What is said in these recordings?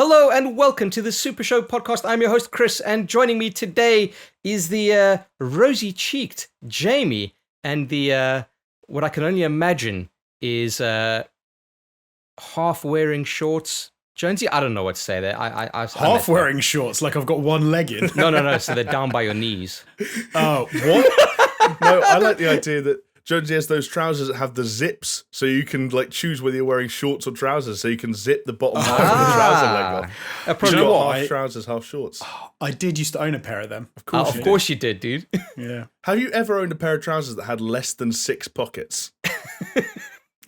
Hello and welcome to the SuperShow podcast. I'm your host, Chris, and joining me today is the rosy-cheeked Jamie and the, what I can only imagine is half-wearing shorts. Jonesy, I don't know what to say there. Half-wearing shorts, like I've got one leg in. No, so they're down by your knees. Oh, what? No, I like the idea that Jonesy has those trousers that have the zips, so you can like choose whether you're wearing shorts or trousers, so you can zip the bottom half of the trouser leg off. Probably You know what? half trousers, half shorts. I did used to own a pair of them. Of course you did, dude. Yeah. Have you ever owned a pair of trousers that had less than 6 pockets?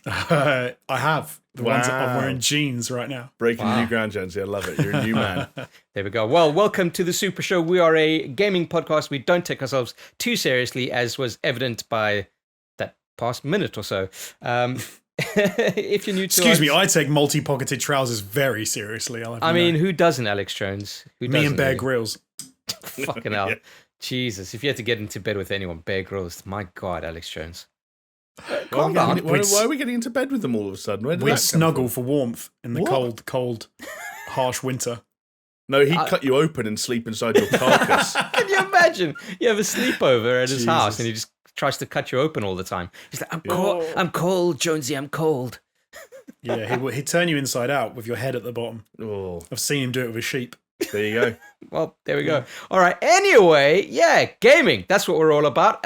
I have. The ones that I'm Wow. wearing jeans right now. Breaking new ground, Jonesy. I love it. You're a new man. There we go. Well, welcome to the Super Show. We are a gaming podcast. We don't take ourselves too seriously, as was evident by that past minute or so. If you're new to Excuse us, me, I take multi-pocketed trousers very seriously. I mean, who doesn't, Alex Jones? Who me doesn't, and Bear really? Grylls. Fucking hell. Yeah. Jesus, if you had to get into bed with anyone, Bear Grylls, my God, Alex Jones. Why Calm down. are we getting into bed with them all of a sudden? Where did We'd that come snuggle from? for warmth in the What? cold, harsh winter. No, he'd cut you open and sleep inside your carcass. Can you imagine? You have a sleepover at his Jesus. house and he just tries to cut you open all the time. He's like, I'm cold, Jonesy, I'm cold. Yeah, he'd turn you inside out with your head at the bottom. Oh, I've seen him do it with a sheep. there you go. Well, there we go. All right. Anyway, yeah, gaming. That's what we're all about.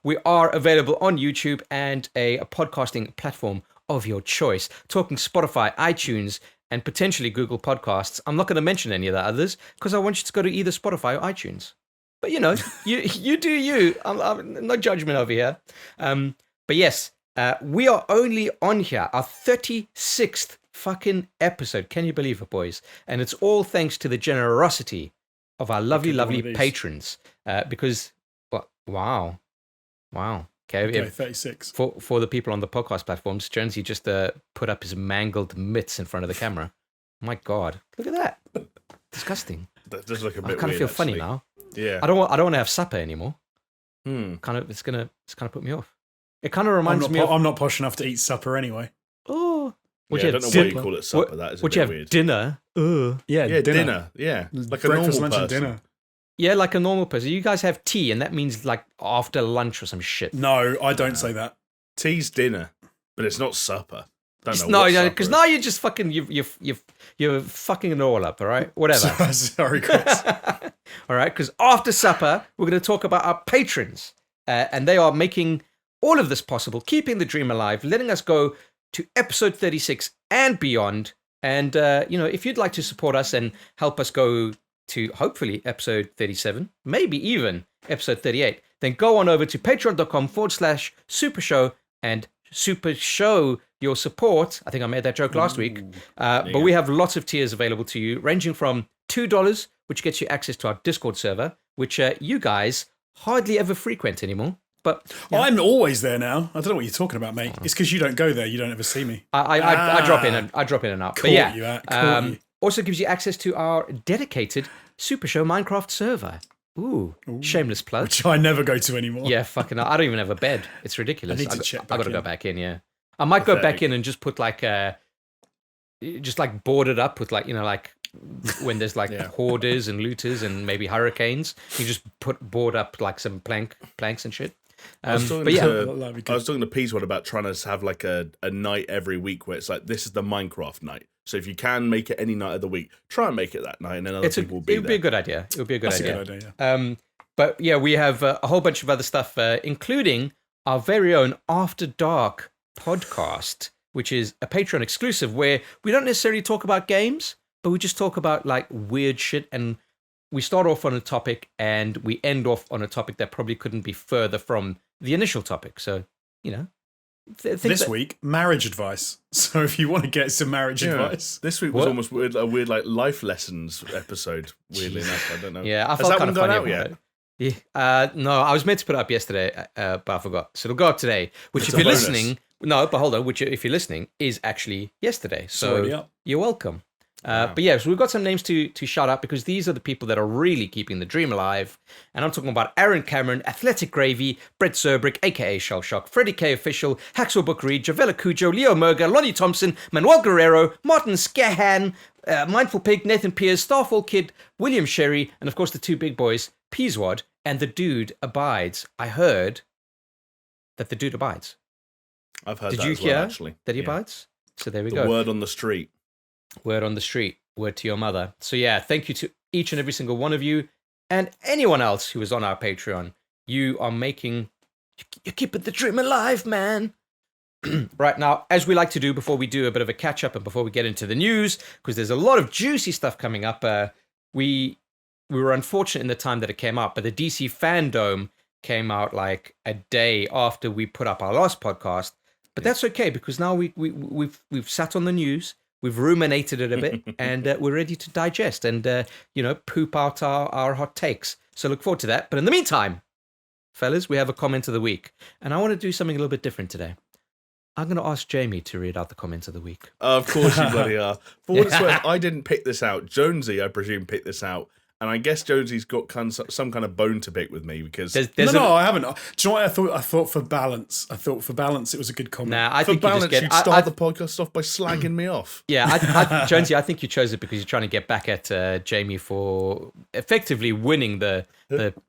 We are available on YouTube and a podcasting platform of your choice. Talking Spotify, iTunes, and potentially Google Podcasts. I'm not going to mention any of the others because I want you to go to either Spotify or iTunes. But you know, you do you. I'm no judgment over here. But yes, we are only on here, our 36th fucking episode. Can you believe it, boys? And it's all thanks to the generosity of our lovely, Look at one lovely of these. patrons. Because, well, wow. Okay, Okay, 36. for the people on the podcast platforms, Jonesy just put up his mangled mitts in front of the camera. My God, look at that! Disgusting. That does look a bit I kind of weird, feel funny actually. now. Yeah. I don't want to have supper anymore. It's kind of put me off. It kind of reminds me of I'm not posh enough to eat supper anyway. Would Yeah, you I don't know have why you call it supper. That is a would bit you have weird. dinner? Yeah, dinner. Yeah, like a Breakfast, normal lunch, person. and dinner. Yeah, like a normal person. You guys have tea, and that means like after lunch or some shit. No, I don't say that. Tea's dinner, but it's not supper. Don't know. No, what supper because is. now you're just fucking you're fucking it all up. All right, whatever. Sorry, Chris. All right, because after supper we're going to talk about our patrons, and they are making all of this possible, keeping the dream alive, letting us go to episode 36 and beyond. And if you'd like to support us and help us go to hopefully episode 37, maybe even episode 38, then go on over to patreon.com/supershow and super show your support. I think I made that joke last week. But we have lots of tiers available to you, ranging from $2, which gets you access to our Discord server, which you guys hardly ever frequent anymore. But I'm always there now. I don't know what you're talking about, mate. It's because you don't go there. You don't ever see me. I drop in and out. But Caught yeah, you out, caught you. also gives you access to our dedicated Super Show Minecraft server. Ooh, shameless plug. Which I never go to anymore. Yeah, fucking. I don't even have a bed. It's ridiculous. I need to check I back gotta go in. back in. Yeah, I might go back Pathetic. in and just put like just like board it up with like like when there's like hoarders and looters and maybe hurricanes. You just board up like some planks and shit. I was talking but yeah, That'd be good. I was talking to Peace one about trying to have like a night every week where it's like this is the Minecraft night. So if you can make it any night of the week, try and make it that night, and then other people will be it would there. be a good idea. It would be a good That's idea. a good idea. But yeah, we have a whole bunch of other stuff, including our very own After Dark podcast, which is a Patreon exclusive where we don't necessarily talk about games, but we just talk about like weird shit. And we start off on a topic and we end off on a topic that probably couldn't be further from the initial topic. So, This week, marriage advice. So if you want to get some marriage advice. This week was What? almost a weird like life lessons episode. Weirdly enough, I don't know. Yeah, I Has felt that kind one of gone funny out about yet? it. Yeah, no, I was meant to put it up yesterday, but I forgot. So it'll go up today. Which, It's if a you're bonus. listening, no, but hold on. Which, if you're listening, is actually yesterday. So already up. you're welcome. But yeah, so we've got some names to shout out because these are the people that are really keeping the dream alive. And I'm talking about Aaron Cameron, Athletic Gravy, Brett Zerbrick, aka Shell Shock, Freddie K Official, Hacksaw Book Reed, Javella Cujo, Leo Merger, Lonnie Thompson, Manuel Guerrero, Martin Scahan, Mindful Pig, Nathan Pierce, Starfall Kid, William Sherry, and of course the two big boys, Peaswad, and the dude abides. I heard that the dude abides. I've heard Did that you as hear well, actually. that he abides? So there we The go. word on the street. Word on the street. Word to your mother. So yeah, thank you to each and every single one of you and anyone else who is on our Patreon. You are making... You're keeping the dream alive, man. Right now, as we like to do before we do a bit of a catch-up and before we get into the news, because there's a lot of juicy stuff coming up, we were unfortunate in the time that it came out, but the DC Fandome came out like a day after we put up our last podcast. But that's okay because now we've sat on the news, we've ruminated it a bit, and we're ready to digest and poop out our hot takes. So look forward to that. But in the meantime, fellas, we have a comment of the week, and I want to do something a little bit different today. I'm going to ask Jamie to read out the comment of the week. Of course you bloody are. For what it's worth, I didn't pick this out. Jonesy, I presume, picked this out. And I guess Jonesy's got some kind of bone to pick with me because... No, I haven't. Do you know what I thought for balance? it was a good comment. Nah, I for think balance, you you'd start the podcast off by slagging me off. Yeah, Jonesy, I think you chose it because you're trying to get back at Jamie for effectively winning the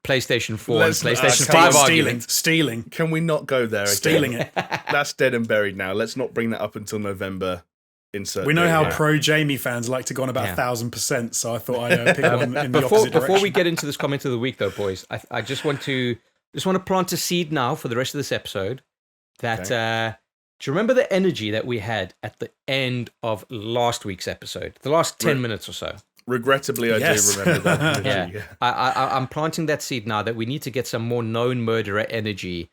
PlayStation 4 and PlayStation 5 argument. Stealing. Can we not go there again? Stealing it. That's dead and buried now. Let's not bring that up until November. We know how pro Jamie fans like to go on about 1,000%, so I thought I'd pick one in the opposite direction. Before we get into this comment of the week, though, boys, I just want to plant a seed now for the rest of this episode. That do you remember the energy that we had at the end of last week's episode, the last 10 minutes or so? Regrettably, I do remember that energy. Yeah. I'm planting that seed now that we need to get some more known murderer energy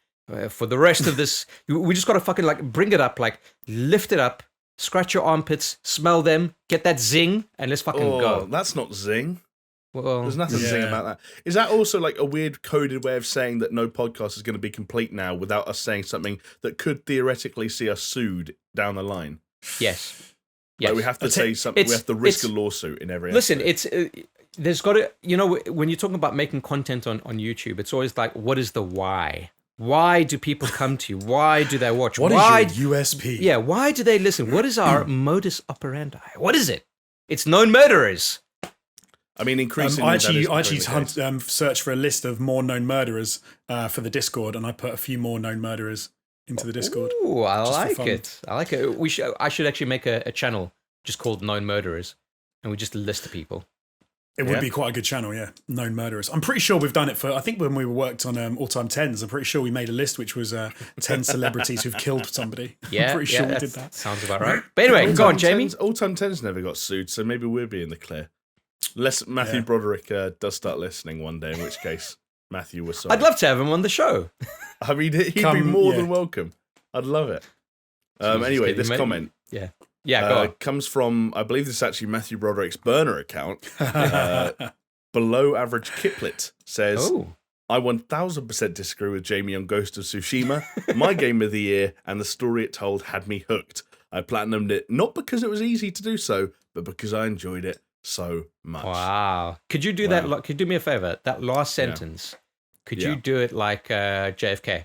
for the rest of this. We just got to fucking bring it up, lift it up. Scratch your armpits, smell them, get that zing, and let's fucking go. That's not zing. Well, there's nothing zing about that. Is that also a weird coded way of saying that no podcast is going to be complete now without us saying something that could theoretically see us sued down the line? Yes. We have to say something. We have to risk a lawsuit in every episode. Listen, there's got to, when you're talking about making content on YouTube, it's always what is the why? Why do people come to you? Why do they watch? What is your USP? Yeah, why do they listen? What is our modus operandi? What is it? It's known murderers. I mean, increasingly, I actually searched for a list of more known murderers for the Discord, and I put a few more known murderers into the Discord. Ooh, I like it. I like it. I should actually make a channel just called Known Murderers, and we just list the people. It would be quite a good channel, yeah. Known murderers. I'm pretty sure we've done it I think when we worked on All Time 10s, I'm pretty sure we made a list which was 10 celebrities who've killed somebody. Yeah, I'm pretty sure we did that. Sounds about right. But anyway, go on, Jamie. All Time 10s never got sued, so maybe we'll be in the clear. Unless Matthew Broderick does start listening one day, in which case, Matthew was sorry. I'd love to have him on the show. I mean, he'd be more than welcome. I'd love it. Anyway, this comment. Yeah, go on. Comes from, I believe this is actually Matthew Broderick's burner account. Below Average Kiplet says, I 1000% disagree with Jamie on Ghost of Tsushima. My game of the year and the story it told had me hooked. I platinumed it not because it was easy to do so, but because I enjoyed it so much. Wow. Could you do that? Could you do me a favor? That last sentence, could you do it like JFK?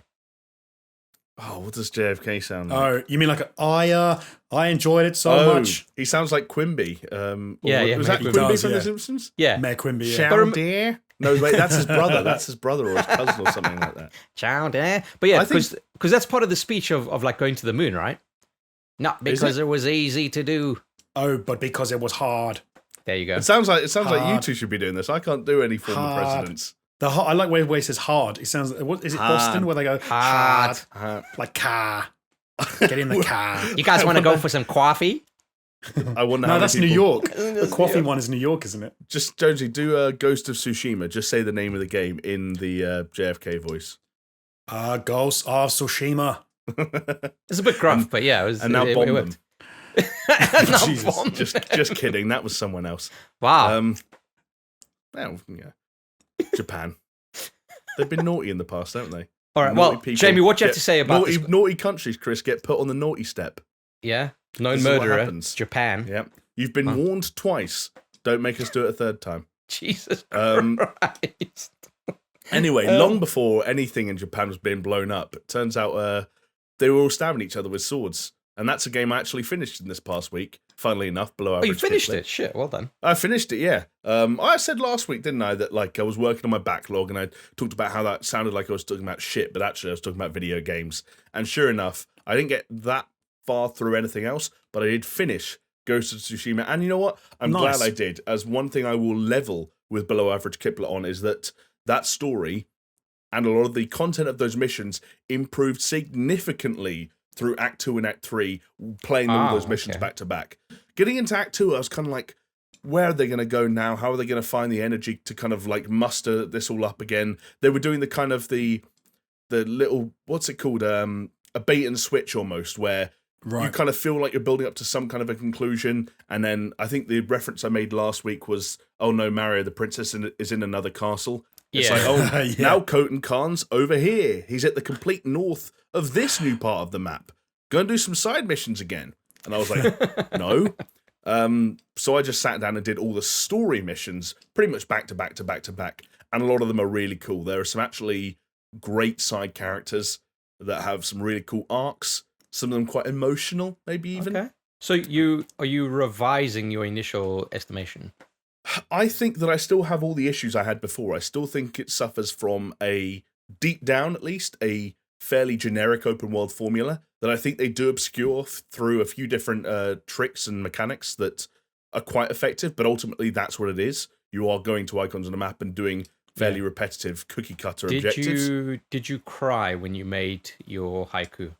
Oh, what does JFK sound like? Oh, you mean I enjoyed it so much. He sounds like Quimby. Was that Quimby from The Simpsons? Yeah. Mayor Quimby, yeah. Chow dear. No, wait, that's his brother. That's his brother or his cousin or something like that. Chow dear. But yeah, because that's part of the speech of going to the moon, right? Not because it was easy to do. Oh, but because it was hard. There you go. It sounds like you two should be doing this. I can't do any former presidents. I like where he says hard. It sounds. What is it? Hard. Boston where they go hard. Like car. Get in the car. You guys want to go for some coffee? I wonder. No, that's New York. The coffee one is New York, isn't it? Just Jonesy, do Ghost of Tsushima. Just say the name of the game in the JFK voice. Ghost of Tsushima. It's a bit gruff, but yeah, and now bomb them. Jesus. Just kidding. That was someone else. Wow. Well, yeah. Japan. They've been naughty in the past, haven't they? All right. Well, Jamie, what do you have to say about naughty countries, Chris, get put on the naughty step. Yeah. Known murderer. Japan. Yep. You've been warned twice. Don't make us do it a third time. Jesus Um, Christ. Anyway, long before anything in Japan was being blown up, it turns out they were all stabbing each other with swords. And that's a game I actually finished in this past week, funnily enough, below average. Oh, you finished Kiplet. it? Shit, well done. I finished it, yeah. I said last week, didn't I, that like I was working on my backlog and I talked about how that sounded like I was talking about shit, but actually I was talking about video games. And sure enough, I didn't get that far through anything else, but I did finish Ghost of Tsushima. And you know what? I'm glad I did, as one thing I will level with below average Kiplet on is that story and a lot of the content of those missions improved significantly through Act 2 and Act 3, playing all those missions back to back. Getting into Act 2, I was kind of like, where are they going to go now? How are they going to find the energy to kind of like muster this all up again? They were doing the kind of the little, what's it called? A bait and switch almost, where you kind of feel like you're building up to some kind of a conclusion. And then I think the reference I made last week was, oh no, Mario, the princess is in another castle. It's like, oh, now Khotan Khan's over here. He's at the complete north of this new part of the map. Go and do some side missions again. And I was like, no. So I just sat down and did all the story missions pretty much back to back to back to back. And a lot of them are really cool. There are some actually great side characters that have some really cool arcs. Some of them quite emotional, maybe even. Okay. So are you revising your initial estimation? I think that I still have all the issues I had before. I still think it suffers from deep down at least, a fairly generic open world formula that I think they do obscure through a few different tricks and mechanics that are quite effective, but ultimately that's what it is. You are going to icons on the map and doing fairly repetitive cookie cutter objectives. Did you cry when you made your haiku?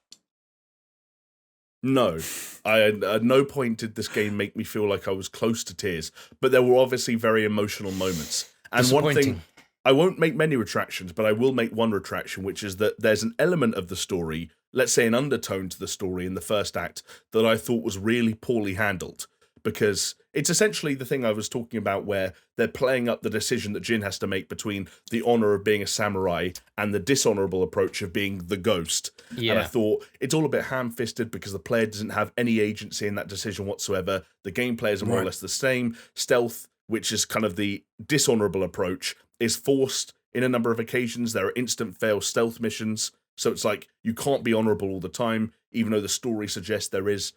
No, at no point did this game make me feel like I was close to tears, but there were obviously very emotional moments. And one thing, I won't make many retractions, but I will make one retraction, which is that there's an element of the story, let's say an undertone to the story in the first act, that I thought was really poorly handled. Because it's essentially the thing I was talking about where they're playing up the decision that Jin has to make between the honor of being a samurai and the dishonorable approach of being the ghost. Yeah. And I thought it's all a bit ham-fisted because the player doesn't have any agency in that decision whatsoever. The game players are more or less the same. Stealth, which is kind of the dishonorable approach, is forced in a number of occasions. There are instant fail stealth missions. So it's like you can't be honorable all the time, even though the story suggests there is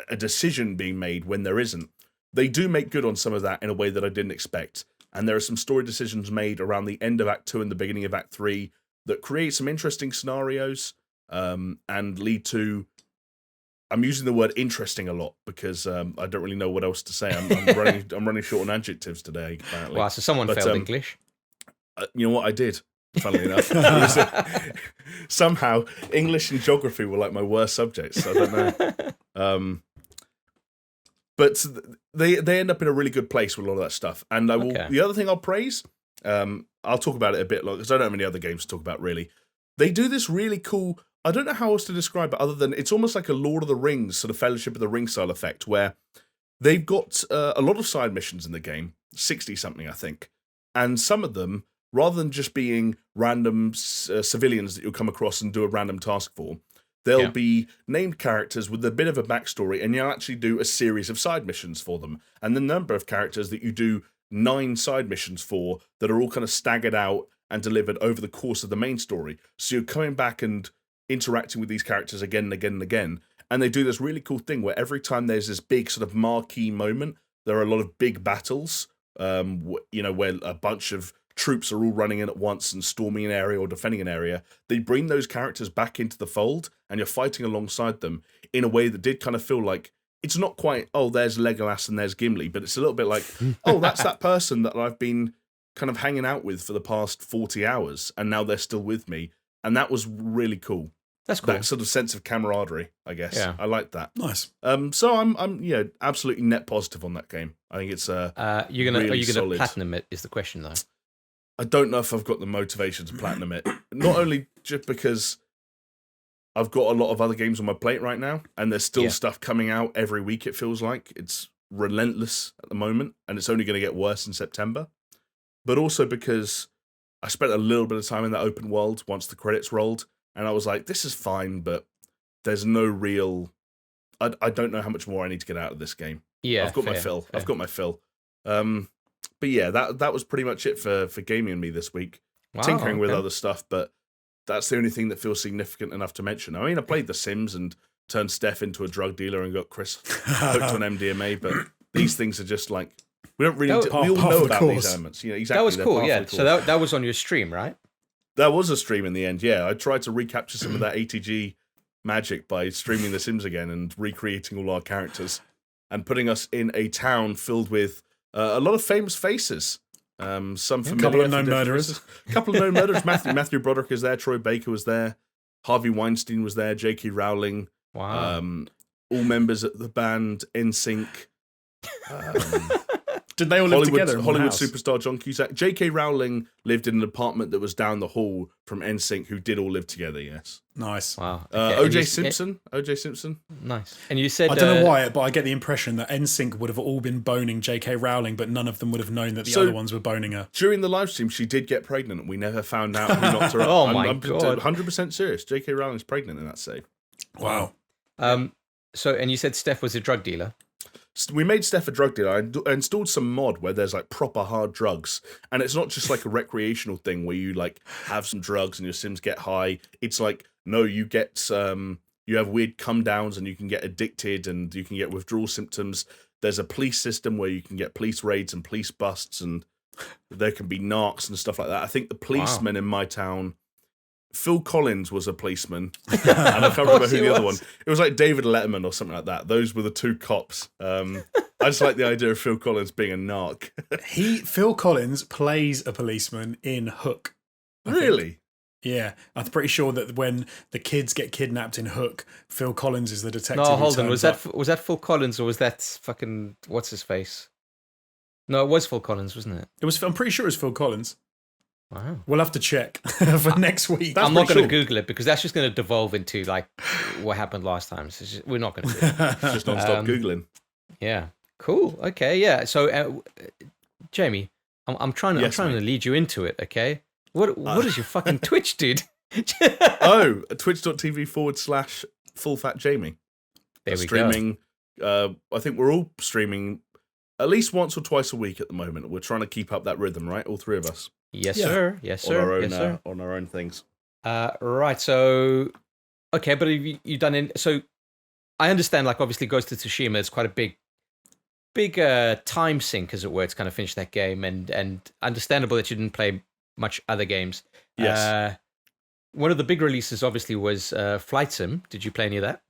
a decision being made when there isn't. They do make good on some of that in a way that I didn't expect. And there are some story decisions made around the end of Act 2 and the beginning of Act 3 that create some interesting scenarios and lead to... I'm using the word interesting a lot because I don't really know what else to say. I'm running short on adjectives today, apparently. Wow, so someone failed English. You know what? I did. Funnily enough, somehow English and geography were like my worst subjects. I don't know, but they end up in a really good place with a lot of that stuff. And I will. The other thing I'll praise, I'll talk about it a bit because I don't have any other games to talk about really. They do this really cool. I don't know how else to describe it other than it's almost like a Lord of the Rings sort of Fellowship of the Ring style effect where they've got a lot of side missions in the game, 60 something I think, and some of them, rather than just being random civilians that you'll come across and do a random task for, they'll be named characters with a bit of a backstory, and you'll actually do a series of side missions for them. And the number of characters that you do 9 side missions for that are all kind of staggered out and delivered over the course of the main story. So you're coming back and interacting with these characters again and again and again. And they do this really cool thing where every time there's this big sort of marquee moment, there are a lot of big battles, where a bunch of troops are all running in at once and storming an area or defending an area. They bring those characters back into the fold and you're fighting alongside them in a way that did kind of feel like it's not quite, oh, there's Legolas and there's Gimli, but it's a little bit like, oh, that's that person that I've been kind of hanging out with for the past 40 hours and now they're still with me. And that was really cool. That's cool. That sort of sense of camaraderie, I guess. Yeah. I like that. Nice. So I'm absolutely net positive on that game. I think it's are you gonna platinum it is the question though. I don't know if I've got the motivation to platinum it. Not only just because I've got a lot of other games on my plate right now, and there's still stuff coming out every week, it feels like. It's relentless at the moment, and it's only going to get worse in September. But also because I spent a little bit of time in that open world once the credits rolled, and I was like, this is fine, but there's no real... I don't know how much more I need to get out of this game. Yeah, I've got my fair, fill. fair. I've got my fill. But yeah, that was pretty much it for gaming and me this week. Wow, Tinkering with okay. other stuff, but that's the only thing that feels significant enough to mention. I mean, I played The Sims and turned Steph into a drug dealer and got Chris hooked on MDMA, but these things are just like, we don't really, we all know about these elements. You know, exactly. That was they're cool, par for yeah. the So that was on your stream, right? That was a stream in the end, yeah. I tried to recapture some of that ATG magic by streaming The Sims again and recreating all our characters and putting us in a town filled with a lot of famous faces. Some familiar. A couple of known murderers. A couple of known murderers. Matthew Broderick is there. Troy Baker was there. Harvey Weinstein was there. J.K. Rowling. Wow. All members of the band NSYNC. Did they all live together in one Hollywood house? superstar John Cusack. J.K. Rowling lived in an apartment that was down the hall from NSYNC, who did all live together. Yes. Nice. Wow. Okay. O.J. Simpson. O.J. Simpson. Nice. And you said I don't know why, but I get the impression that NSYNC would have all been boning J.K. Rowling, but none of them would have known that the other ones were boning her. During the live stream, she did get pregnant, and we never found out who knocked her up. Oh my I'm God. 100% serious. J.K. Rowling's pregnant in that save. Wow. So, and you said Steph was a drug dealer. We made Steph a drug dealer. I installed some mod where there's like proper hard drugs, and it's not just like a recreational thing where you like have some drugs and your Sims get high. It's like, no, you get you have weird come downs and you can get addicted and you can get withdrawal symptoms. There's a police system where you can get police raids and police busts, and there can be narcs and stuff like that. I think the policeman in my town, Phil Collins, was a policeman, and I can't remember who the other one. It was like David Letterman or something like that. Those were the two cops. I just like the idea of Phil Collins being a narc. Phil Collins plays a policeman in Hook. I think. Really? Yeah, I'm pretty sure that when the kids get kidnapped in Hook, Phil Collins is the detective. No, who hold on. turns Was that Phil Collins or was that fucking what's his face? No, it was Phil Collins, wasn't it? It was. I'm pretty sure it was Phil Collins. Wow. We'll have to check for next week. I'm not going to Google it because that's just going to devolve into like what happened last time. So we're not going to do it. Just non-stop Googling. Yeah. Cool. Okay. Yeah. So, Jamie, I'm trying to lead you into it. Okay. What is your fucking Twitch, dude? twitch.tv/fullfatjamie. There we Streaming. I think we're all streaming at least once or twice a week at the moment. We're trying to keep up that rhythm, right? All three of us. Yes, sir. Yes, sir. Yes, sir. On our own things. Right. So, okay, but have you done it? So, I understand. Like, obviously, Ghost of Tsushima is quite a big time sink, as it were, to kind of finish that game, and understandable that you didn't play much other games. Yes. One of the big releases, obviously, was Flight Sim. Did you play any of that?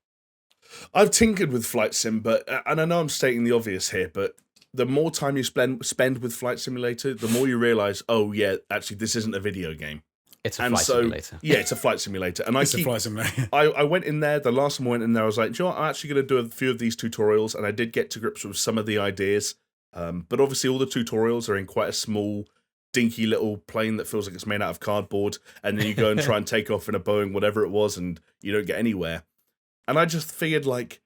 I've tinkered with Flight Sim, but and I know I'm stating the obvious here, but the more time you spend with Flight Simulator, the more you realise, oh yeah, actually this isn't a video game. It's a flight simulator. Yeah, it's a flight simulator. And a flight simulator. I went in there, the last time I went in there, I was like, do you know what? I'm actually going to do a few of these tutorials, and I did get to grips with some of the ideas. But obviously all the tutorials are in quite a small, dinky little plane that feels like it's made out of cardboard, and then you go and try and take off in a Boeing, whatever it was, and you don't get anywhere. And I just figured, like,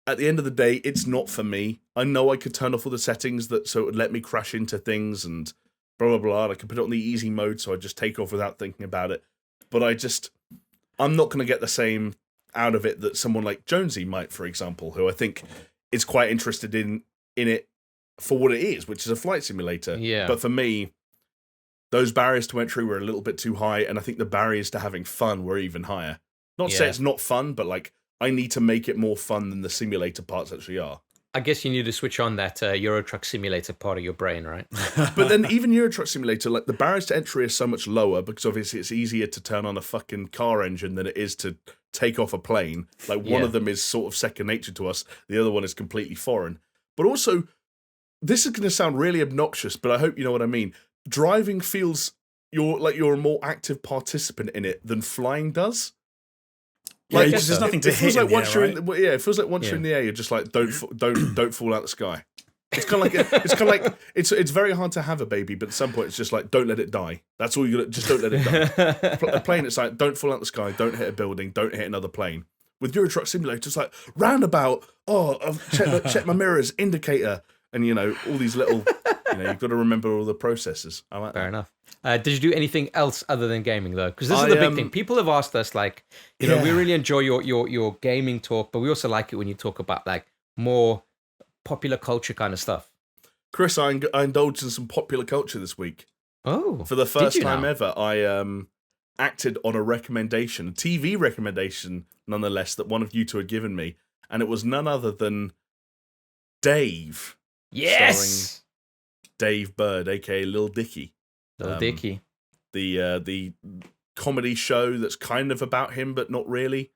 at the end of the day, it's not for me. I know I could turn off all the settings so it would let me crash into things and blah, blah, blah. And I could put it on the easy mode so I just take off without thinking about it. But I'm not going to get the same out of it that someone like Jonesy might, for example, who I think is quite interested in it for what it is, which is a flight simulator. Yeah. But for me, those barriers to entry were a little bit too high, and I think the barriers to having fun were even higher. Not to say it's not fun, but like, I need to make it more fun than the simulator parts actually are. I guess you need to switch on that Euro Truck Simulator part of your brain, right? But then even Euro Truck Simulator, like, the barriers to entry are so much lower because obviously it's easier to turn on a fucking car engine than it is to take off a plane. Like, one of them is sort of second nature to us. The other one is completely foreign. But also, this is going to sound really obnoxious, but I hope you know what I mean. Driving feels you're a more active participant in it than flying does. Like, there's nothing to hit. It feels like once you're in the air, you're just like, don't fall out the sky. It's kind of like it's very hard to have a baby, but at some point it's just like, don't let it die. That's all you got. Just don't let it die. A plane, it's like, don't fall out the sky, don't hit a building, don't hit another plane. With Euro Truck Simulator, it's like roundabout. Oh, I've check my mirrors, indicator, and all these little. You've got to remember all the processes. I like Fair that. enough. Did you do anything else other than gaming though? Because this is the big thing. People have asked us, like, we really enjoy your gaming talk, but we also like it when you talk about like more popular culture kind of stuff. Chris, I indulged in some popular culture this week. Oh, For the did first you time now? ever, I acted on a recommendation, a TV recommendation, nonetheless, that one of you two had given me, and it was none other than Dave, Yes, Dave Bird, aka Lil Dicky, Little Dicky. the comedy show that's kind of about him, but not really.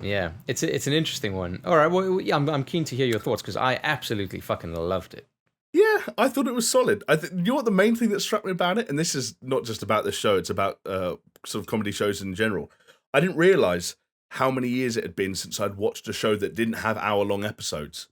Yeah, it's an interesting one. All right, well, yeah, I'm keen to hear your thoughts because I absolutely fucking loved it. Yeah, I thought it was solid. You know what the main thing that struck me about it, and this is not just about this show, it's about sort of comedy shows in general. I didn't realise how many years it had been since I'd watched a show that didn't have hour-long episodes.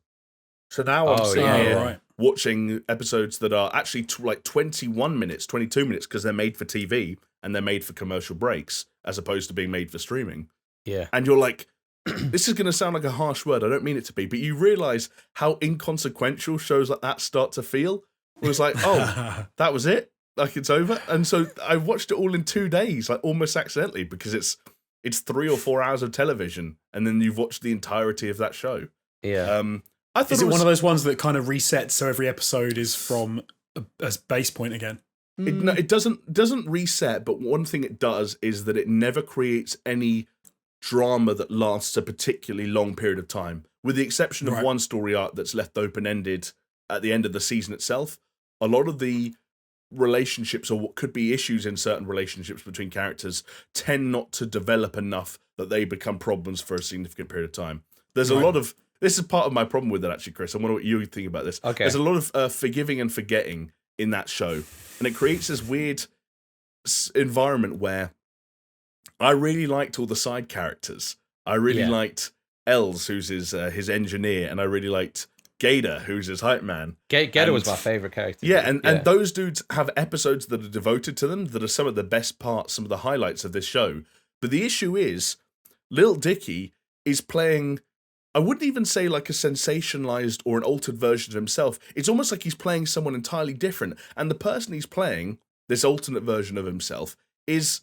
So now I'm sitting here watching episodes that are actually like 21 minutes, 22 minutes, because they're made for TV and they're made for commercial breaks, as opposed to being made for streaming. Yeah. And you're like, this is going to sound like a harsh word. I don't mean it to be, but you realize how inconsequential shows like that start to feel. It was like, oh, that was it. Like it's over. And so I watched it all in 2 days, like almost accidentally, because it's 3 or 4 hours of television, and then you've watched the entirety of that show. Yeah. I thought is it one of those ones that kind of resets so every episode is from a base point again? It doesn't reset, but one thing it does is that it never creates any drama that lasts a particularly long period of time, with the exception of one story arc that's left open-ended at the end of the season itself. A lot of the relationships, or what could be issues in certain relationships between characters, tend not to develop enough that they become problems for a significant period of time. There's a lot of... This is part of my problem with it, actually, Chris. I wonder what you think about this. Okay. There's a lot of forgiving and forgetting in that show, and it creates this weird environment where I really liked all the side characters. I really liked Els, who's his engineer, and I really liked Gator, who's his hype man. Gator was my favorite character. Yeah, and those dudes have episodes that are devoted to them that are some of the best parts, some of the highlights of this show. But the issue is, Lil Dicky is playing... I wouldn't even say like a sensationalized or an altered version of himself. It's almost like he's playing someone entirely different. And the person he's playing, this alternate version of himself, is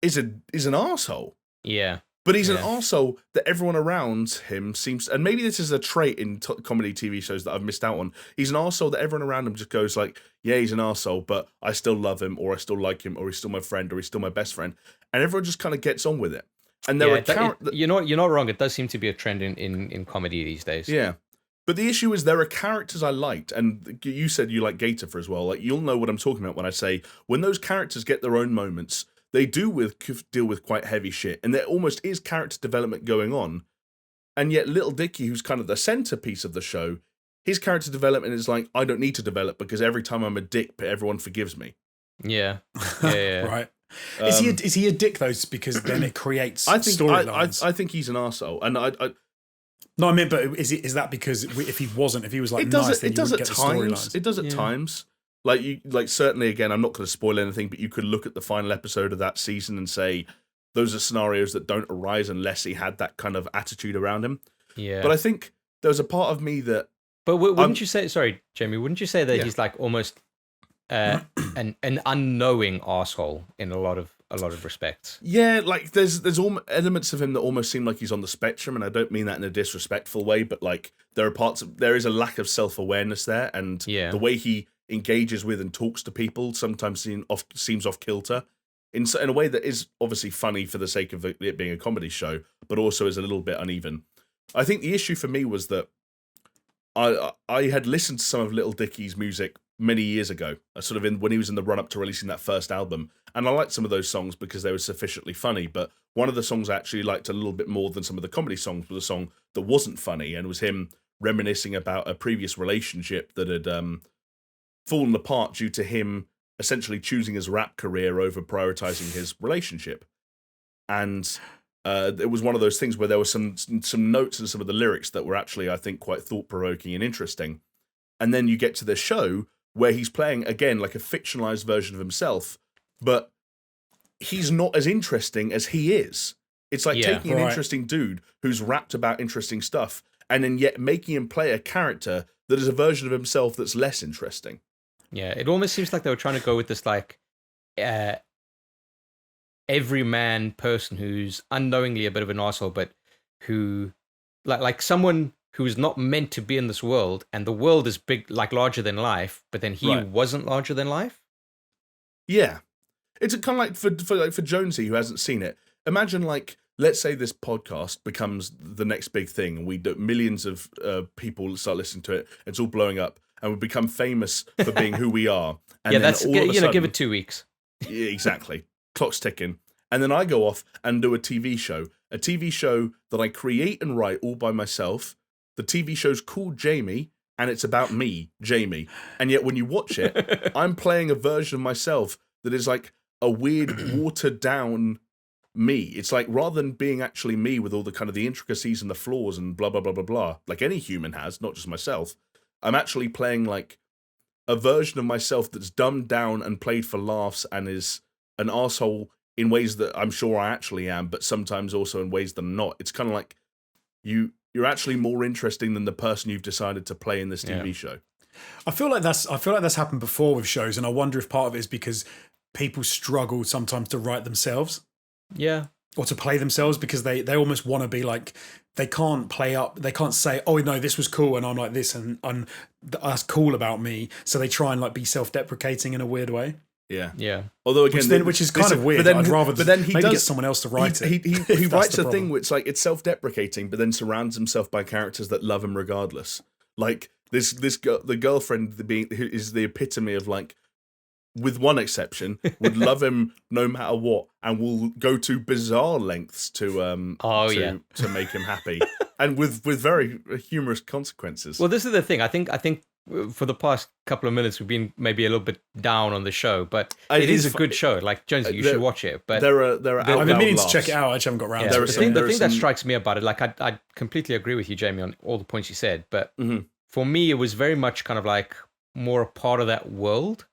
an arsehole. Yeah. But he's an arsehole that everyone around him seems... And maybe this is a trait in comedy TV shows that I've missed out on. He's an arsehole that everyone around him just goes like, yeah, he's an arsehole, but I still love him, or I still like him, or he's still my friend, or he's still my best friend. And everyone just kind of gets on with it. And there are you're not wrong. It does seem to be a trend in comedy these days. Yeah. But the issue is there are characters I liked, and you said you like Gator for as well. Like, you'll know what I'm talking about when I say when those characters get their own moments, they deal with quite heavy shit, and there almost is character development going on. And yet Little Dicky, who's kind of the centerpiece of the show, his character development is like, I don't need to develop because every time I'm a dick, everyone forgives me. Yeah. Yeah. Right. Is he a dick though? Because then it creates storylines. I think he's an arsehole. And No, I mean, but is that because if he was like nice, then you wouldn't get the storylines? It does at times. Like certainly, again, I'm not going to spoil anything, but you could look at the final episode of that season and say those are scenarios that don't arise unless he had that kind of attitude around him. Yeah. But I think there was a part of me that... But wouldn't you say... Sorry, Jamie, wouldn't you say that he's like almost an unknowing arsehole in a lot of respects? Yeah, like there's elements of him that almost seem like he's on the spectrum, and I don't mean that in a disrespectful way, but like there is a lack of self-awareness there, and the way he engages with and talks to people sometimes seems off kilter in a way that is obviously funny for the sake of it being a comedy show, but also is a little bit uneven. I think the issue for me was that I had listened to some of Little Dicky's music many years ago, sort of when he was in the run-up to releasing that first album, and I liked some of those songs because they were sufficiently funny, but one of the songs I actually liked a little bit more than some of the comedy songs was a song that wasn't funny, and was him reminiscing about a previous relationship that had fallen apart due to him essentially choosing his rap career over prioritizing his relationship. And it was one of those things where there were some notes in some of the lyrics that were actually, I think, quite thought-provoking and interesting. And then you get to the show where he's playing, again, like a fictionalized version of himself, but he's not as interesting as he is. It's like taking an interesting dude who's rapped about interesting stuff and then yet making him play a character that is a version of himself that's less interesting. Yeah, it almost seems like they were trying to go with this like everyman person who's unknowingly a bit of an arsehole, but who like someone who's not meant to be in this world, and the world is big, like larger than life, but then he wasn't larger than life. Yeah, it's kind of like for Jonesy who hasn't seen it. Imagine like, let's say this podcast becomes the next big thing, and we do millions of people start listening to it. It's all blowing up, and we become famous for being who we are. And yeah, then that's all of a sudden, give it 2 weeks. Yeah, exactly. Clock's ticking. And then I go off and do a TV show that I create and write all by myself. The TV show's called Jamie, and it's about me, Jamie. And yet when you watch it, I'm playing a version of myself that is like a weird, watered down me. It's like, rather than being actually me with all the kind of the intricacies and the flaws and blah, blah, blah, blah, blah, like any human has, not just myself, I'm actually playing like a version of myself that's dumbed down and played for laughs and is an arsehole in ways that I'm sure I actually am, but sometimes also in ways that I'm not. It's kind of like you're actually more interesting than the person you've decided to play in this TV show. I feel like that's happened before with shows, and I wonder if part of it is because people struggle sometimes to write themselves. Yeah. Or to play themselves, because they almost want to be like, they can't say, oh no, this was cool and I'm like this and that's cool about me. So they try and like be self-deprecating in a weird way. Yeah. Although again, which is kind of weird. I'd rather get someone else to write it. He writes a thing which like it's self-deprecating, but then surrounds himself by characters that love him regardless. Like the girlfriend who is the epitome of like, with one exception, would love him no matter what, and will go to bizarre lengths to make him happy, and with very humorous consequences. Well, this is the thing. I think for the past couple of minutes we've been maybe a little bit down on the show, but it is a good show. Like Jonesy, you should watch it. But there are I've been meaning to check it out. I just haven't got around to it. The thing that strikes me about it, like I completely agree with you, Jamie, on all the points you said. But for me, it was very much kind of like more a part of that world.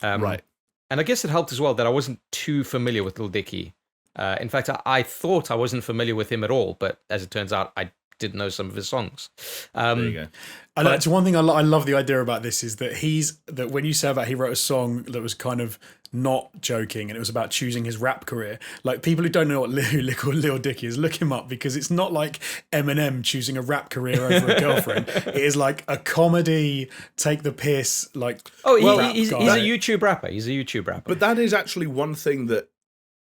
Right. And I guess it helped as well that I wasn't too familiar with Lil Dicky. In fact, I thought I wasn't familiar with him at all, but as it turns out, I did know some of his songs. There you go. One thing I love the idea about this is that when you say about he wrote a song that was kind of not joking and it was about choosing his rap career, like people who don't know what Lil Dicky is, look him up, because it's not like Eminem choosing a rap career over a girlfriend. It is like a comedy, take the piss, like he's a YouTube rapper. He's a YouTube rapper. But that is actually one thing that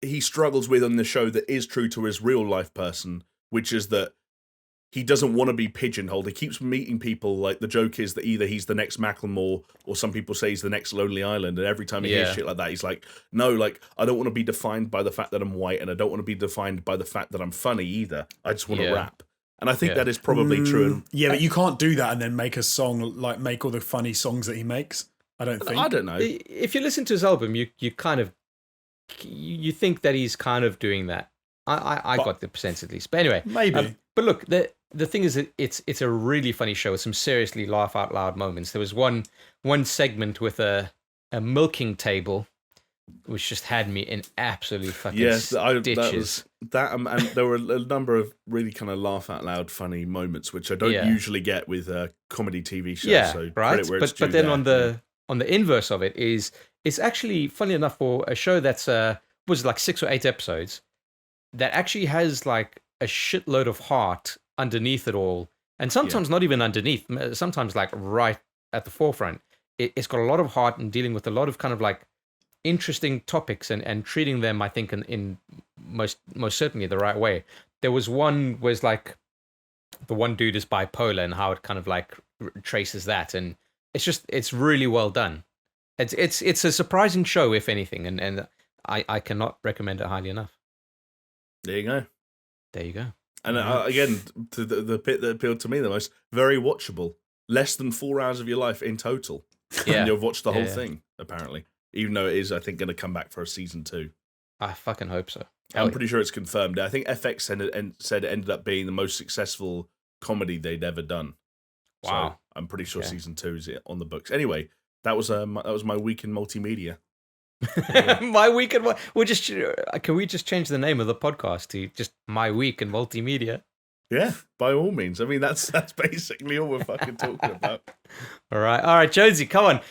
he struggles with on the show that is true to his real life person, which is that he doesn't want to be pigeonholed. He keeps meeting people. Like, the joke is that either he's the next Macklemore or some people say he's the next Lonely Island. And every time he hears shit like that, he's like, no, like, I don't want to be defined by the fact that I'm white, and I don't want to be defined by the fact that I'm funny either. I just want to rap. And I think that is probably true. Yeah, but you can't do that and then make a song, like make all the funny songs that he makes. I don't think. I don't know. If you listen to his album, you kind of, you think that he's kind of doing that. I got the sense at least. But anyway. Maybe. But look, the thing is that it's a really funny show with some seriously laugh out loud moments. There was one segment with a milking table, which just had me in absolute fucking stitches. And there were a number of really kind of laugh out loud funny moments, which I don't usually get with comedy TV shows. Yeah, so right. But then on the inverse of it is, it's actually funny enough for a show that's was like 6 or 8 episodes that actually has like a shitload of heart underneath it all, and sometimes not even underneath, sometimes like right at the forefront. It's got a lot of heart and dealing with a lot of kind of like interesting topics and treating them, I think, in most certainly the right way. There was one was like the one dude is bipolar and how it kind of like traces that, and it's really well done. It's a surprising show, if anything, and I cannot recommend it highly enough. There you go. There you go. And again, to the bit that appealed to me the most, very watchable. Less than 4 hours of your life in total. Yeah. And you've watched the whole thing, apparently. Even though it is, I think, going to come back for a season 2. I fucking hope so. I'm pretty sure it's confirmed. I think FX said it ended up being the most successful comedy they'd ever done. Wow. So I'm pretty sure season 2 is on the books. Anyway, that was my week in multimedia. My week in can we just change the name of the podcast to just My Week in Multimedia? Yeah, by all means. I mean, that's basically all we're fucking talking about. All right, Jonesy, come on.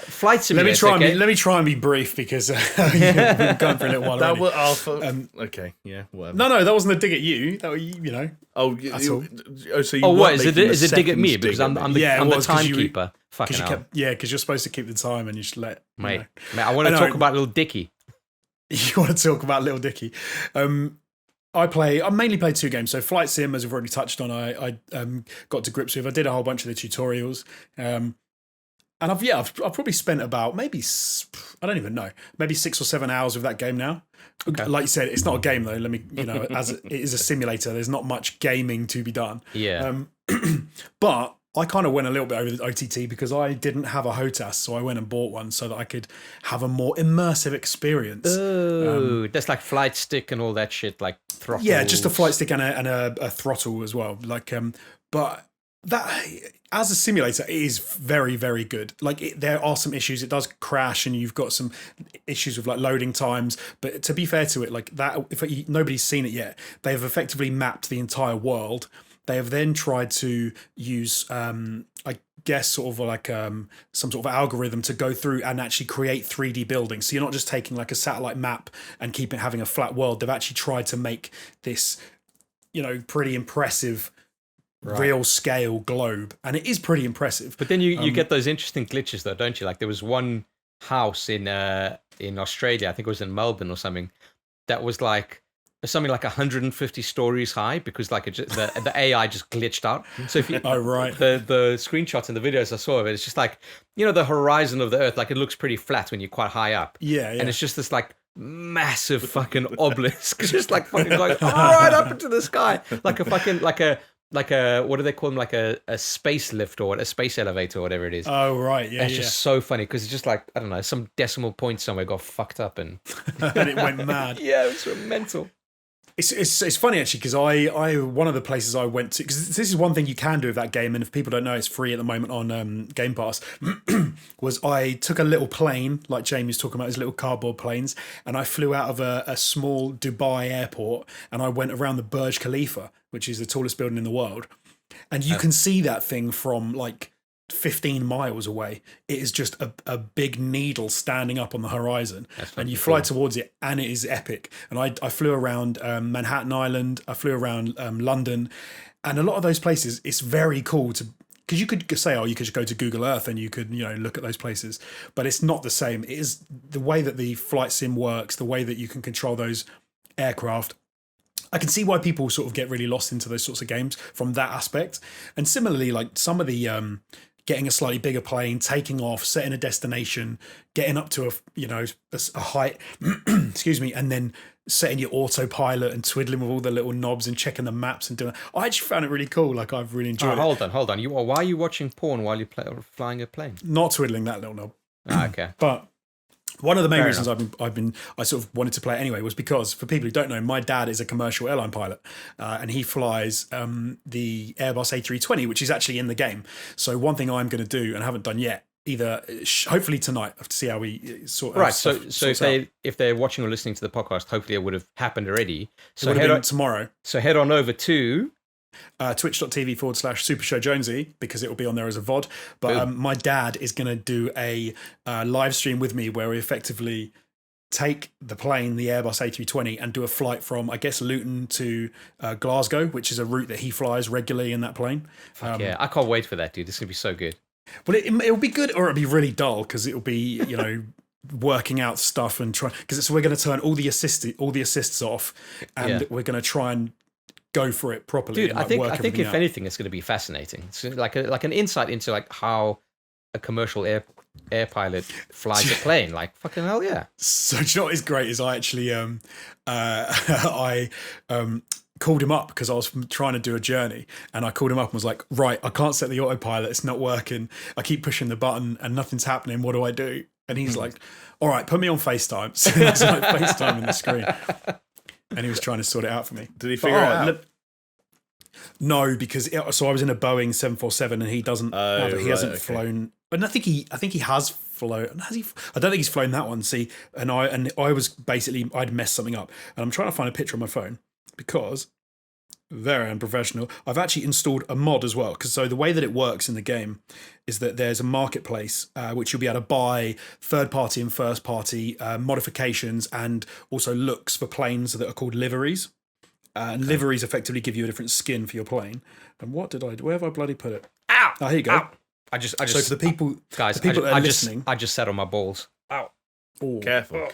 Flight Simulator. Let me try and be brief because we've been going for a little while That already. was okay. Yeah, whatever. No, that wasn't a dig at you. That was, you know. Oh, that's all. So you what weren't is it? making Is it dig at me because I'm the timekeeper? Fucking hell. Because you're supposed to keep the time and you should let. Mate, I want to talk about Little Dicky. You want to talk about Little Dicky? I mainly play 2 games. So Flight Sim, as we've already touched on, I got to grips with. I did a whole bunch of the tutorials, and I've probably spent about maybe, I don't even know, maybe 6 or 7 hours with that game now. Okay. Like you said, it's not a game though. As it is a simulator, there's not much gaming to be done. Yeah. But I kind of went a little bit over the OTT because I didn't have a HOTAS, so I went and bought one so that I could have a more immersive experience. Oh, that's like flight stick and all that shit, like throttle. Yeah, just a flight stick and a throttle as well. But that as a simulator, it is very, very good. There are some issues; it does crash, and you've got some issues with like loading times. But to be fair to it, like that, if nobody's seen it yet, they have effectively mapped the entire world. They have then tried to use, I guess, sort of like some sort of algorithm to go through and actually create 3D buildings. So you're not just taking like a satellite map and having a flat world. They've actually tried to make this, pretty impressive, real scale globe, and it is pretty impressive. But then you get those interesting glitches, though, don't you? Like there was one house in Australia, I think it was in Melbourne or something, that was like something like 150 stories high because like the AI just glitched out. So if you the screenshots and the videos I saw of it, it's just like the horizon of the Earth, like it looks pretty flat when you're quite high up. Yeah. And it's just this like massive fucking obelisk, just like fucking going right up into the sky, like a fucking like a what do they call them, like a space lift or a space elevator or whatever it is. Oh right, yeah. And it's just so funny because it's just like, I don't know, some decimal point somewhere got fucked up and and it went mad. Yeah, it was mental. It's funny actually because I one of the places I went to, because this is one thing you can do with that game, and if people don't know, it's free at the moment on Game Pass. Was I took a little plane like Jamie was talking about, his little cardboard planes, and I flew out of a small Dubai airport and I went around the Burj Khalifa, which is the tallest building in the world, and you can see that thing from like 15 miles away. It is just a big needle standing up on the horizon, and you fly towards it, and it is epic. And I flew around Manhattan Island, I flew around London, and a lot of those places, it's very cool to, because you could say, you could just go to Google Earth and you could look at those places, but it's not the same. It is the way that the flight sim works, the way that you can control those aircraft. I can see why people sort of get really lost into those sorts of games from that aspect. And similarly, like some of the getting a slightly bigger plane, taking off, setting a destination, getting up to a height, excuse me, and then setting your autopilot and twiddling with all the little knobs and checking the maps and doing. I actually found it really cool. Like I've really enjoyed it. Hold on. Why are you watching porn while you're flying a plane? Not twiddling that little knob. Okay. But one of the main reasons I sort of wanted to play it anyway was because, for people who don't know, my dad is a commercial airline pilot, and he flies the Airbus A320, which is actually in the game. So one thing I'm going to do, and I haven't done yet, either hopefully tonight, I have to see how we sort. Right. So if they're watching or listening to the podcast, hopefully it would have happened already. So head on tomorrow. So head on over to twitch.tv/SuperShow Jonesy, because it will be on there as a VOD. But my dad is going to do a live stream with me where we effectively take the plane, the Airbus A320, and do a flight from, I guess, Luton to Glasgow, which is a route that he flies regularly in that plane. Yeah, I can't wait for that, dude. This is going to be so good. Well, it'll be good, or it'll be really dull because it'll be, working out stuff and trying, because we're going to turn all the assists off, and we're going to try and go for it properly. Dude, I think if anything, it's going to be fascinating. It's like an insight into like how a commercial air pilot flies a plane. Like fucking hell, yeah. So do you know what is great is I actually called him up because I was trying to do a journey, and I called him up and was like, right, I can't set the autopilot, it's not working. I keep pushing the button and nothing's happening. What do I do? And he's like, all right, put me on FaceTime. So it's like FaceTime in the screen. And he was trying to sort it out for me. Did he figure it out? No, because I was in a Boeing 747 and he doesn't. He hasn't flown. And I think he has flown. Has he? I don't think he's flown that one. See, and I was basically, I'd messed something up, and I'm trying to find a picture on my phone because Very unprofessional. I've actually installed a mod as well. So the way that it works in the game is that there's a marketplace which you'll be able to buy third-party and first-party modifications and also looks for planes that are called liveries. And liveries effectively give you a different skin for your plane. And what did I do? Where have I bloody put it? Ow! Oh, here you go. Ow. I just. So for the people, guys, the people that are listening, I just sat on my balls. Ow. Oh. Careful.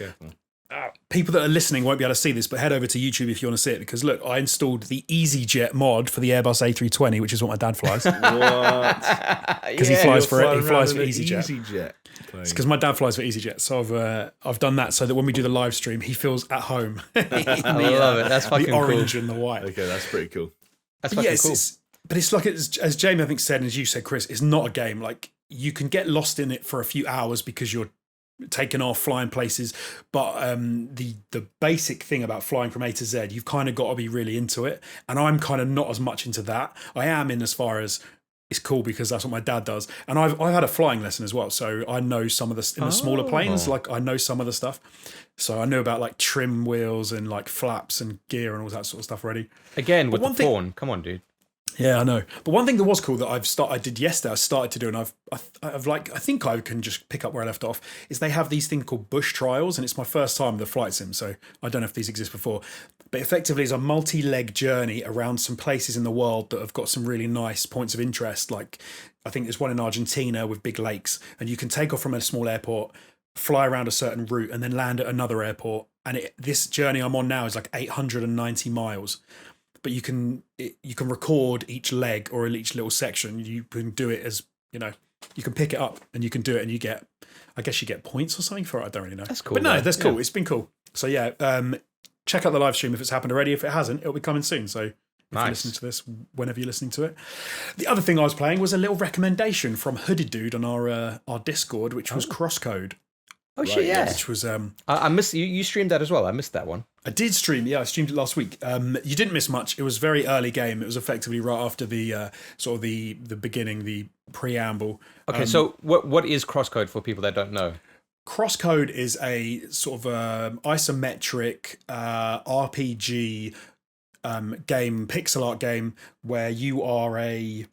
People that are listening won't be able to see this, but head over to YouTube if you want to see it, because look, I installed the EasyJet mod for the Airbus A320, which is what my dad flies. What? Because he flies for EasyJet. EasyJet. It's because my dad flies for EasyJet, so I've done that so that when we do the live stream, he feels at home. I love it. That's fucking the cool. orange and the white. Okay, that's pretty cool. That's fucking cool. But it's like, as Jamie I think said, and as you said, Chris, it's not a game. Like, you can get lost in it for a few hours because you're taking off, flying places. But the basic thing about flying from A to Z, you've kind of got to be really into it. And I'm kind of not as much into that. I am in as far as it's cool because that's what my dad does. And I've had a flying lesson as well. So I know some of the, in the smaller planes, like I know some of the stuff. So I know about like trim wheels and like flaps and gear and all that sort of stuff already. Again, with the fawn. Come on, dude. Yeah, I know. But one thing that was cool that I did yesterday, I started to do, and I think I can just pick up where I left off, is they have these things called bush trials, and it's my first time with a flight sim, so I don't know if these exist before. But effectively, it's a multi-leg journey around some places in the world that have got some really nice points of interest. Like, I think there's one in Argentina with big lakes, and you can take off from a small airport, fly around a certain route, and then land at another airport. And this journey I'm on now is like 890 miles. But you can record each leg or each little section. You can do it as, you can pick it up and you can do it, and you get points or something for it. I don't really know. That's cool. But no, that's cool. It's been cool. So yeah, check out the live stream if it's happened already. If it hasn't, it'll be coming soon. So if you're listening to this, whenever you're listening to it. The other thing I was playing was a little recommendation from Hooded Dude on our Discord, which was Crosscode. Oh shit, yeah. Which was I missed you streamed that as well. I missed that one. I did stream, I streamed it last week. You didn't miss much. It was a very early game. It was effectively right after the sort of the beginning, the preamble. Okay, so what is Crosscode for people that don't know? Crosscode is a sort of isometric RPG game, pixel art game, where you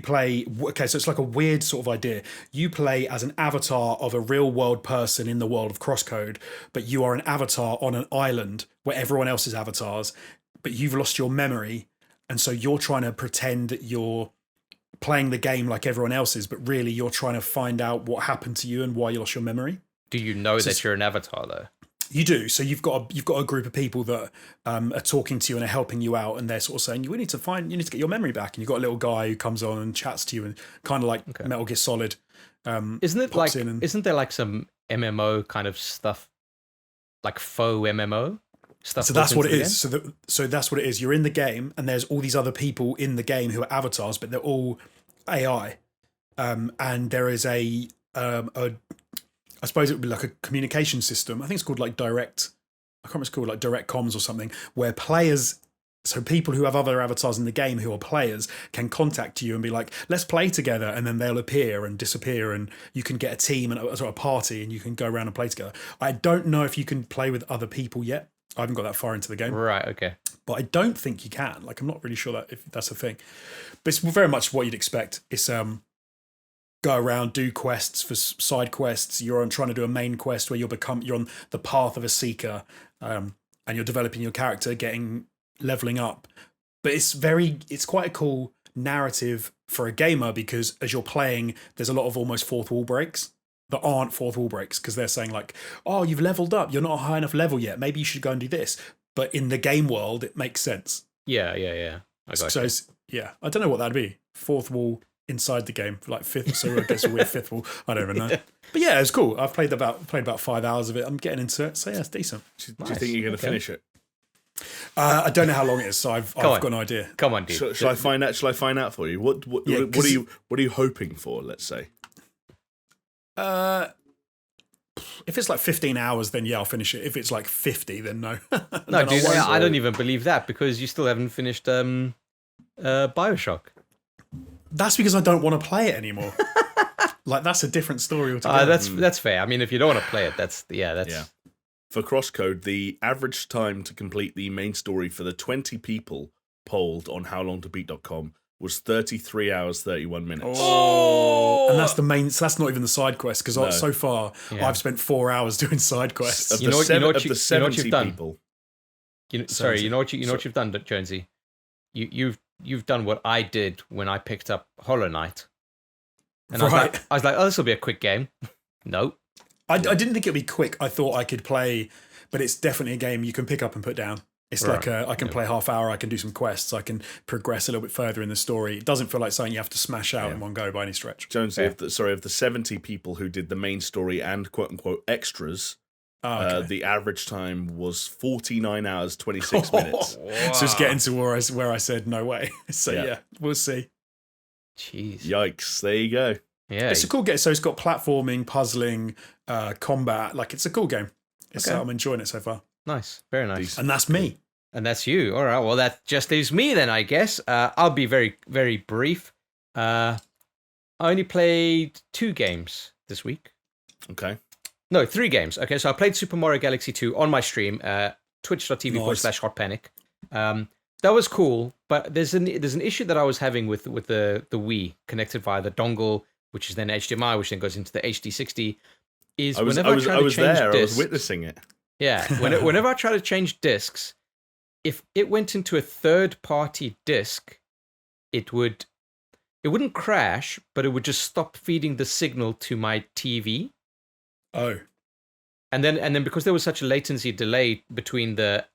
play, so it's like a weird sort of idea. You play as an avatar of a real world person in the world of Crosscode, but you are an avatar on an island where everyone else is avatars, but you've lost your memory. And so you're trying to pretend that you're playing the game like everyone else is, but really you're trying to find out what happened to you and why you lost your memory. Do you know that you're an avatar though? You do. So you've got a group of people that are talking to you and are helping you out, and they're sort of saying you need to get your memory back. And you've got a little guy who comes on and chats to you, and kind of like Metal Gear Solid. Isn't there like some MMO kind of stuff, like faux MMO stuff? So that's what it is. So that's what it is. You're in the game, and there's all these other people in the game who are avatars, but they're all AI. And there is a I suppose it would be like a communication system. I think it's called like direct. I can't remember what it's called, like direct comms or something, where players, so people who have other avatars in the game who are players, can contact you and be like, let's play together. And then they'll appear and disappear, and you can get a team and a party, and you can go around and play together. I don't know if you can play with other people yet. I haven't got that far into the game. Right, okay. But I don't think you can. Like, I'm not really sure if that's a thing. But it's very much what you'd expect. It's go around, do quests for side quests. You're trying to do a main quest where you're on the path of a seeker, and you're developing your character, leveling up. But it's quite a cool narrative for a gamer, because as you're playing, there's a lot of almost fourth wall breaks that aren't fourth wall breaks, because they're saying like, oh, you've leveled up, you're not a high enough level yet, maybe you should go and do this. But in the game world, it makes sense. Yeah. I don't know what that'd be. Fourth wall inside the game, like fifth, so I guess a weird fifth wall. I don't even know. Yeah. But yeah, it's cool. I've played about 5 hours of it. I'm getting into it, so yeah, it's decent. Do you think you're going to finish it? I don't know how long it is, so I've got an idea. Come on, dude. Shall I find out? Shall I find out for you? What are you hoping for? Let's say. If it's like 15 hours, then yeah, I'll finish it. If it's like 50, then no. No, dude, I don't even believe that, because you still haven't finished BioShock. That's because I don't want to play it anymore. Like, that's a different story altogether. That's fair. I mean, if you don't want to play it, that's. For Crosscode, the average time to complete the main story for the 20 people polled on howlongtobeat.com was 33 hours 31 minutes. Oh, and that's the main. So that's not even the side quest because so far I've spent 4 hours doing side quests. Of the 70 people. Sorry, you know what you've done, Jonesy. You've done what I did when I picked up Hollow Knight, and I was like, oh, this will be a quick game. No, I didn't think it'd be quick. I thought I could play, but it's definitely a game you can pick up and put down. It's like I can play half hour, I can do some quests, I can progress a little bit further in the story. It doesn't feel like something you have to smash out in one go by any stretch. Jonesy, of the 70 people who did the main story and quote unquote extras, the average time was 49 hours 26 minutes. Wow. So it's getting to where I said no way. So yeah, we'll see. Jeez. Yikes! There you go. Yeah, it's a cool game. So it's got platforming, puzzling, combat. Like it's a cool game. I'm enjoying it so far. Nice, very nice. And that's me. And that's you. All right. Well, that just leaves me then, I guess. I'll be very, very brief. I only played 2 games this week. Okay. No, 3 games. Okay, so I played Super Mario Galaxy 2 on my stream, twitch.tv/hotpanic. That was cool, but there's an issue that I was having with the Wii connected via the dongle, which is then HDMI, which then goes into the HD60. I was witnessing it. Yeah, whenever I try to change discs, if it went into a third-party disc, it wouldn't crash, but it would just stop feeding the signal to my TV. Oh, and then because there was such a latency delay between the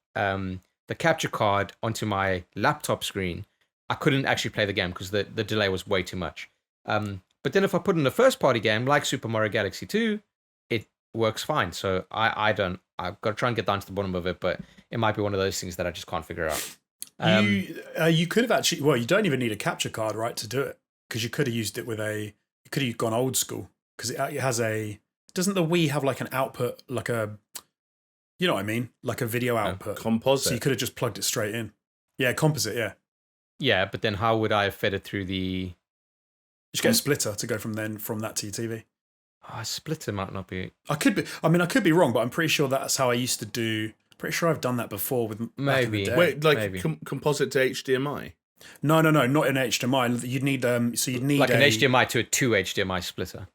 capture card onto my laptop screen, I couldn't actually play the game because the delay was way too much. But then if I put in a first-party game like Super Mario Galaxy 2, it works fine. So I've got to try and get down to the bottom of it, but it might be one of those things that I just can't figure out. You could have actually. Well, you don't even need a capture card, right, to do it, because you could have used it with you could have gone old school because it has a. Doesn't the Wii have like an output, like a, you know what I mean, like a video output? Composite. So you could have just plugged it straight in. Yeah, composite. Yeah. Yeah, but then how would I have fed it through the? You should get a splitter to go from that to your TV. Oh, a splitter might not be. I could be wrong, but I'm pretty sure that's how I used to do. Pretty sure I've done that before with maybe. Wait, like composite to HDMI? No, not in HDMI. You'd need like an HDMI to a 2 HDMI splitter.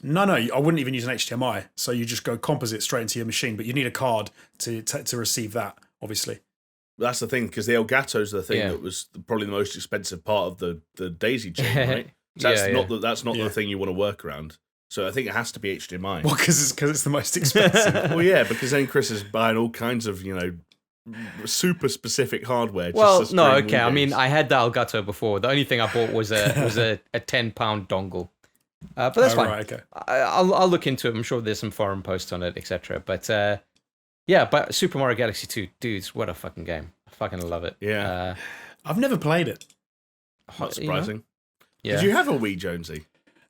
No, I wouldn't even use an HDMI. So you just go composite straight into your machine, but you need a card to receive that, obviously. That's the thing, because the Elgato's the thing that was probably the most expensive part of the daisy chain, right? So that's not the thing you want to work around. So I think it has to be HDMI. Well, because it's the most expensive. Well, yeah, because then Chris is buying all kinds of, super specific hardware. I mean, I had the Elgato before. The only thing I bought was a £10 dongle. But that's fine. Right, okay. I'll look into it. I'm sure there's some forum posts on it, etc. But but Super Mario Galaxy 2, dudes, what a fucking game! I fucking love it. Yeah, I've never played it. Not surprising. Yeah. Did you have a Wii, Jonesy?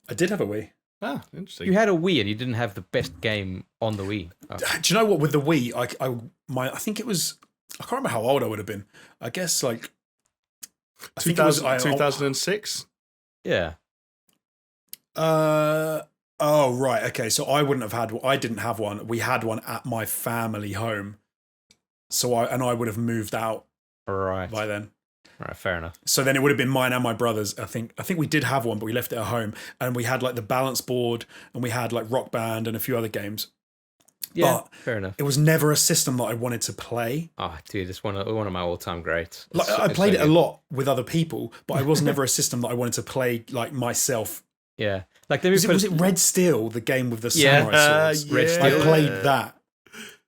I did have a Wii. Ah, interesting. You had a Wii and you didn't have the best game on the Wii. Oh. Do you know what? With the Wii, I think it was. I can't remember how old I would have been. I guess like 2006. Yeah. Oh right, okay. So I wouldn't have had. I didn't have one. We had one at my family home. So I would have moved out by then. Right, fair enough. So then it would have been mine and my brother's. I think we did have one, but we left it at home, and we had like the balance board, and we had like Rock Band and a few other games. Yeah, but fair enough. It was never a system that I wanted to play. Oh, dude, it's one of my all-time greats. Like, I played it a lot with other people, but it was never a system that I wanted to play like myself. Yeah, like was it Red Steel, the game with the samurai swords? Red Steel. I played that.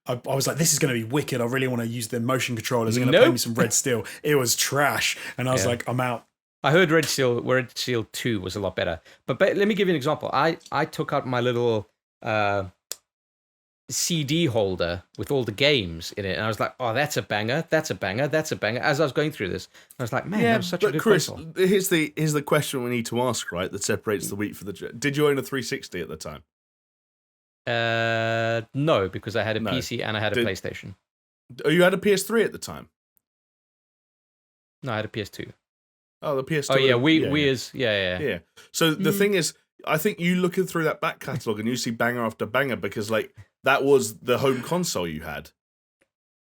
I was like, this is going to be wicked. I really want to use the motion controllers. I'm going to play me some Red Steel. It was trash, and I was like, I'm out. I heard Red Steel 2 was a lot better. But let me give you an example. I took out my little CD holder with all the games in it, and I was like, oh, that's a banger, that's a banger, that's a banger. As I was going through this, I was like, man, that was such a good Chris, console. Here's the question we need to ask, right, that separates the wheat for the... Did you own a 360 at the time? No, because I had a PC and I had a PlayStation. Oh, you had a PS3 at the time? No, I had a PS2. Oh, the PS2. Oh, yeah, Wii is... Yeah. So the thing is, I think you looking through that back catalogue and you see banger after banger because, like, that was the home console you had.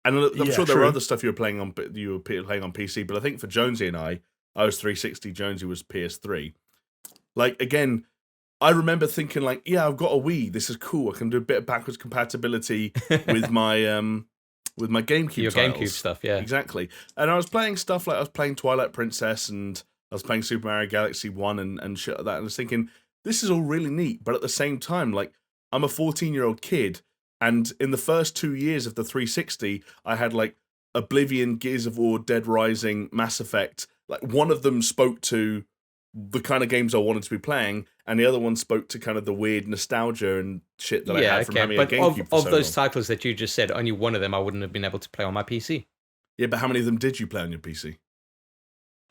And I'm Yeah, sure there were true. other stuff you were playing on PC, but I think for Jonesy and I was 360, Jonesy was PS3. Like, again, I remember thinking like, yeah, I've got a Wii. This is cool. I can do a bit of backwards compatibility with my GameCube Your titles. GameCube stuff, yeah. Exactly. And I was playing stuff like I was playing Twilight Princess and I was playing Super Mario Galaxy 1 and shit like that. And I was thinking, this is all really neat. But at the same time, like, I'm a 14-year-old kid. And in the first 2 years of the 360, I had like Oblivion, Gears of War, Dead Rising, Mass Effect. Like, one of them spoke to the kind of games I wanted to be playing, and the other one spoke to kind of the weird nostalgia and shit that I had from having a GameCube for of so those long. titles that you just said, only one of them I wouldn't have been able to play on my PC. Yeah, but how many of them did you play on your PC?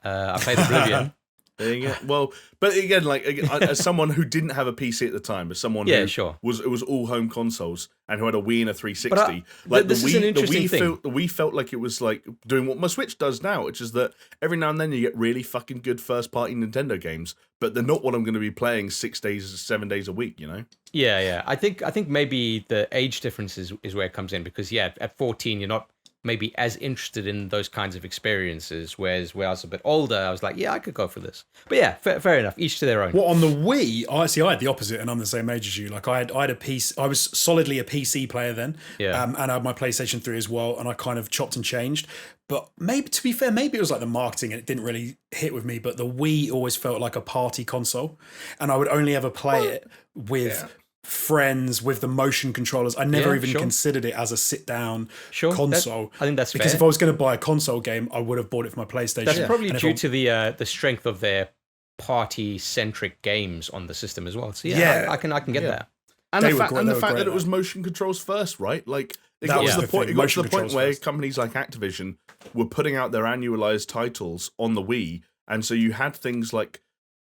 I played Oblivion. There you go. Well, but again, like as someone who didn't have a PC at the time, as someone Yeah, who sure. it was all home consoles and who had a Wii and a 360, But this is an interesting thing. the Wii felt like it was like doing what my Switch does now, which is that every now and then you get really fucking good first party Nintendo games, but they're not what I'm going to be playing 6 days, 7 days a week, you know? Yeah. I think maybe the age difference is where it comes in, because at 14 you're not maybe as interested in those kinds of experiences, whereas where I was a bit older, I was like, yeah, I could go for this. But yeah, fair enough. Each to their own. Well, on the Wii, I had the opposite, and I'm the same age as you. Like I had a PC. I was solidly a PC player then, Yeah. and I had my PlayStation 3 as well, and I kind of chopped and changed. But maybe, to be fair, maybe it was like the marketing, and it didn't really hit with me. But the Wii always felt like a party console, and I would only ever play it with friends with the motion controllers. I never even considered it as a sit down console. I think that's because fair. if I was going to buy a console game, I would have bought it for my PlayStation. That's probably And if due to the strength of their party centric games on the system as well. So yeah. I can get that. And They the were fact, great- and they the were fact great that it at was that. motion controls first, right? Like it That got was to the the point. thing, It got to motion the point controls where first. companies like Activision were putting out their annualized titles on the Wii, and so you had things like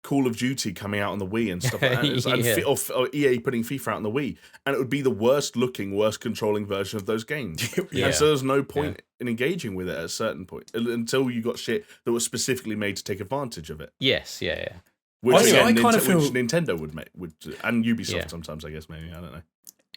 Call of Duty coming out on the Wii and stuff like that, or EA putting FIFA out on the Wii, and it would be the worst looking, worst controlling version of those games. Yeah. And so there's no point in engaging with it at a certain point until you got shit that was specifically made to take advantage of it. Yes, yeah. Which, Honestly, again, I kind of which feel- Nintendo would make, and Ubisoft Yeah. sometimes, I guess, maybe, I don't know.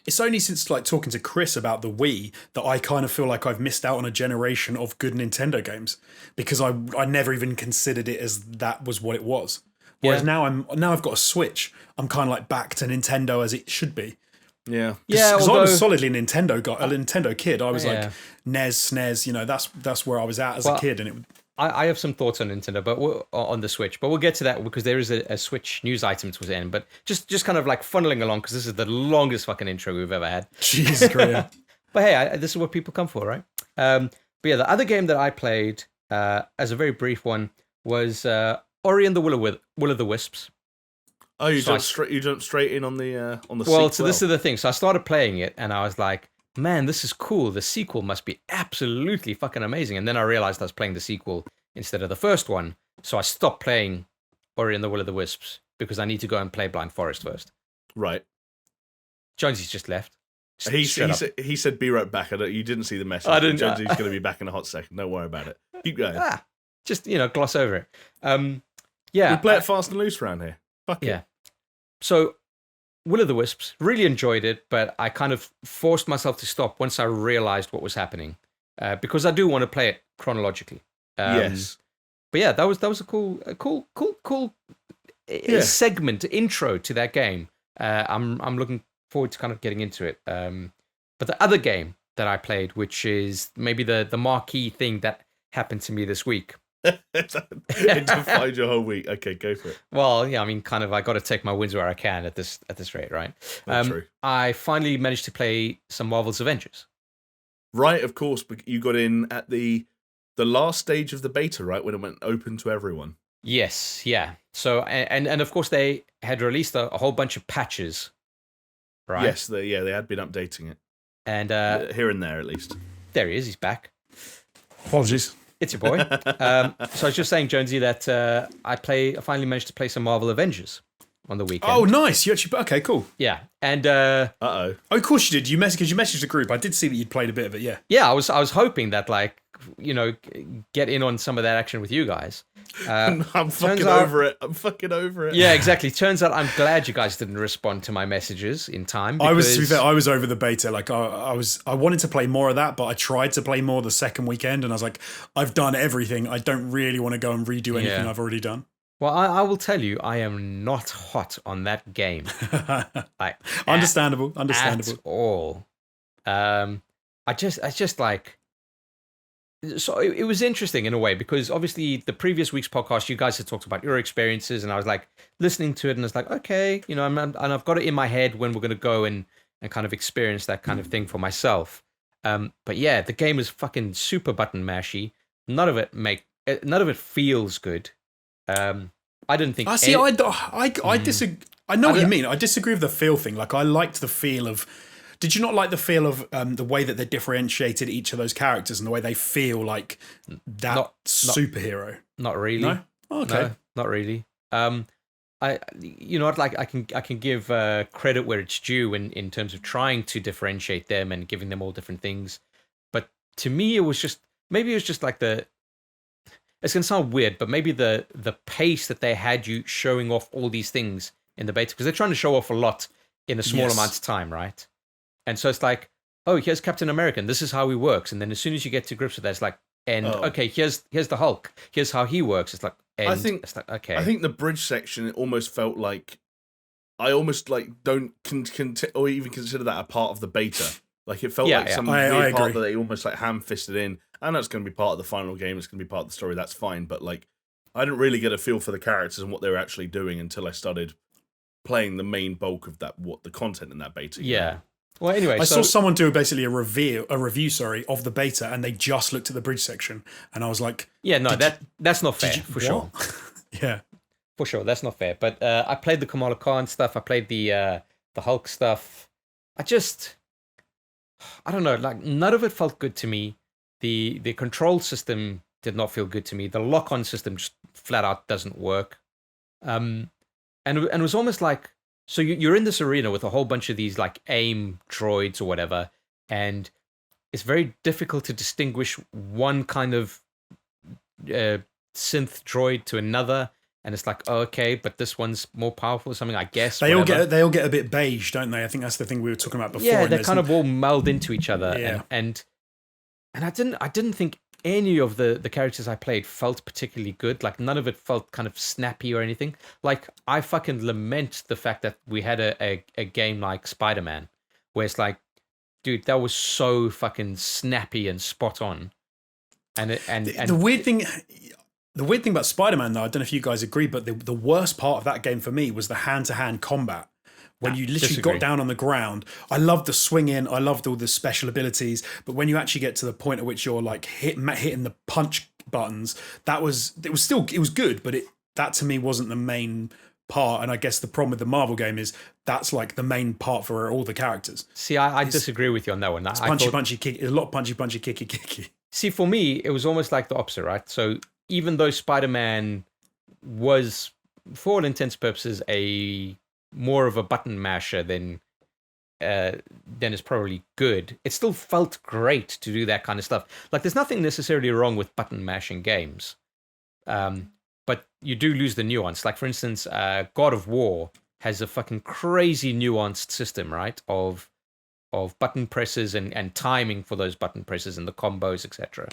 It's only since like talking to Chris about the Wii that I kind of feel like I've missed out on a generation of good Nintendo games, because I never even considered it as that was what it was. Whereas now I've got a Switch, I'm kind of like back to Nintendo as it should be. Yeah. Yeah, Because I although, was solidly a Nintendo kid. I was Yeah. like NES, SNES, that's where I was at as a kid, and it I have some thoughts on Nintendo, but on the Switch. But we'll get to that because there is a Switch news item towards the end. But just kind of like funneling along, because this is the longest fucking intro we've ever had. Jesus Christ. But hey, this is what people come for, right? But yeah, the other game that I played as a very brief one was Ori and the Will of the Wisps. Oh, you So jumped straight in on the Well, sequel. so this is the thing. So I started playing it, and I was like, man, this is cool. The sequel must be absolutely fucking amazing. And then I realized I was playing the sequel instead of the first one. So I stopped playing Ori and the Will of the Wisps because I need to go and play Blind Forest first. Right. Jonesy's just left. He Shut up. said, "Be right back." You didn't see the message. I didn't. Jonesy's going to be back in a hot second. Don't worry about it. Keep going. Just, gloss over it. Yeah. We play it fast and loose around here. Fuck Yeah. it. So, Will of the Wisps, really enjoyed it, but I kind of forced myself to stop once I realized what was happening, because I do want to play it chronologically. Yes. But yeah, that was a cool segment, intro to that game. I'm looking forward to kind of getting into it. But the other game that I played, which is maybe the marquee thing that happened to me this week. It defied your whole week. Okay, go for it. Well, yeah, I mean, kind of, I got to take my wins where I can at this rate, right? True. I finally managed to play some Marvel's Avengers. Right, of course, but you got in at the last stage of the beta, right, when it went open to everyone. Yes, yeah. So, and of course, they had released a whole bunch of patches, right? Yes, they had been updating it. And here and there, at least. there he is. He's back. Apologies. It's your boy. So I was just saying, Jonesy, that I finally managed to play some Marvel Avengers on the weekend. Oh, nice. You actually, okay, cool. Yeah, and Uh-oh. Oh, of course you did. You messaged the group. I did see that you'd played a bit of it. Yeah. yeah, I was hoping that, like, get in on some of that action with you guys. I'm fucking out- over it. I'm fucking over it. Yeah, exactly. Turns out I'm glad you guys didn't respond to my messages in time. I was, to be because- fair, I was over the beta. Like I wanted to play more of that, but I tried to play more the second weekend, and I was like, I've done everything. I don't really want to go and redo anything Yeah. I've already done. Well, I will tell you, I am not hot on that game. Like, Understandable. at all. I just like. So it was interesting in a way because obviously the previous week's podcast, you guys had talked about your experiences, and I was like listening to it, and it's like, okay, you know, and I've got it in my head when we're going to go and kind of experience that kind of thing for myself. But yeah, the game is fucking super button mashy. None of it feels good. I didn't think. I see. I disagree. I know what you mean. I disagree with the feel thing. Like I liked the feel of. Did you not like the feel of the way that they differentiated each of those characters and the way they feel like that superhero? Not really. No. Oh, okay. No, not really. I can give credit where it's due in terms of trying to differentiate them and giving them all different things. But to me, it was just like it's gonna sound weird, but maybe the pace that they had you showing off all these things in the beta, because they're trying to show off a lot in a small amount of time, right? And so it's like, oh, here's Captain America, this is how he works. And then as soon as you get to grips with that, it's like, okay, here's the Hulk, here's how he works. It's like, it's like, okay. I think the bridge section, it almost felt like I almost like don't or even consider that a part of the beta. Like it felt like some weird part that they almost like ham-fisted in. I know it's going to be part of the final game, it's going to be part of the story, that's fine. But like, I didn't really get a feel for the characters and what they were actually doing until I started playing the main bulk of the content in that beta. Yeah. Well, anyway, I saw someone do basically a review, of the beta, and they just looked at the bridge section, and I was like, yeah, no, that's not fair for sure. Yeah, for sure, that's not fair. But I played the Kamala Khan stuff. I played the Hulk stuff. I don't know, like none of it felt good to me. The control system did not feel good to me. The lock-on system just flat out doesn't work. And it was almost like, so you're in this arena with a whole bunch of these like aim droids or whatever, and it's very difficult to distinguish one kind of synth droid to another. And it's like, oh, okay, but this one's more powerful or something, I guess. They all get a bit beige, don't they? I think that's the thing we were talking about before. Yeah, they kind of all meld into each other. Yeah. And I didn't think any of the characters I played felt particularly good. Like none of it felt kind of snappy or anything. Like I fucking lament the fact that we had a game like Spider-Man, where it's like, dude, that was so fucking snappy and spot on. And the weird thing about Spider-Man, though, I don't know if you guys agree, but the worst part of that game for me was the hand-to-hand combat. When you literally got down on the ground. I loved the swinging, I loved all the special abilities, but when you actually get to the point at which you're like hitting the punch buttons, it was good, but that to me wasn't the main part. And I guess the problem with the Marvel game is that's like the main part for all the characters. See, I disagree with you on that one. It's punchy, kick. A lot of punchy, kicky. See, for me, it was almost like the opposite, right? So even though Spider-Man was, for all intents and purposes, more of a button masher than is probably good, it still felt great to do that kind of stuff. Like there's nothing necessarily wrong with button mashing games, but you do lose the nuance. Like for instance, God of War has a fucking crazy nuanced system, right, of button presses and timing for those button presses and the combos, etc.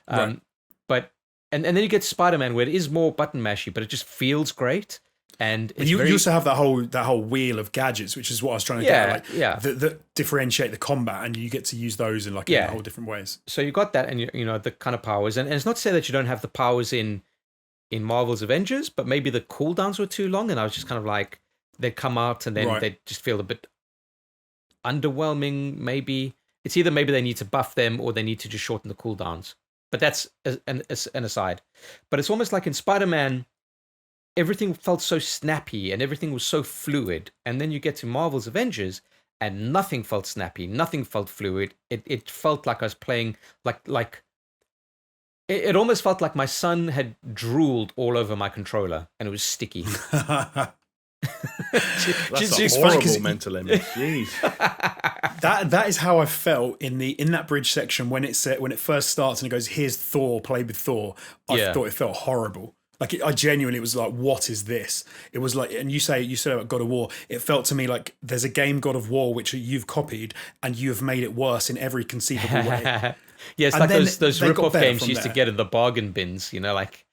Right. But and then you get Spider-Man, where it is more button mashy, but it just feels great. And you also have that whole wheel of gadgets, which is what I was trying to get at, that differentiate the combat, and you get to use those in in whole different ways. So you got that, and you know the kind of powers, and it's not to say that you don't have the powers in Marvel's Avengers, but maybe the cooldowns were too long, and I was just kind of like, they'd come out and then they'd just feel a bit underwhelming. Maybe it's either maybe they need to buff them or they need to just shorten the cooldowns. But that's an aside. But it's almost like in Spider-Man, everything felt so snappy and everything was so fluid. And then you get to Marvel's Avengers and nothing felt snappy, nothing felt fluid. It felt like I was playing like it almost felt like my son had drooled all over my controller and it was sticky. That's a horrible mental image. Jeez. That is how I felt in that bridge section when it first starts and it goes, "Here's Thor, play with Thor." I thought it felt horrible. Like I genuinely was like, what is this? It was like, and you said about God of War. It felt to me like there's a game God of War which you've copied and you've made it worse in every conceivable way. Yeah, it's And like then those they got rip-off better games from you used to there. get in the bargain bins, like.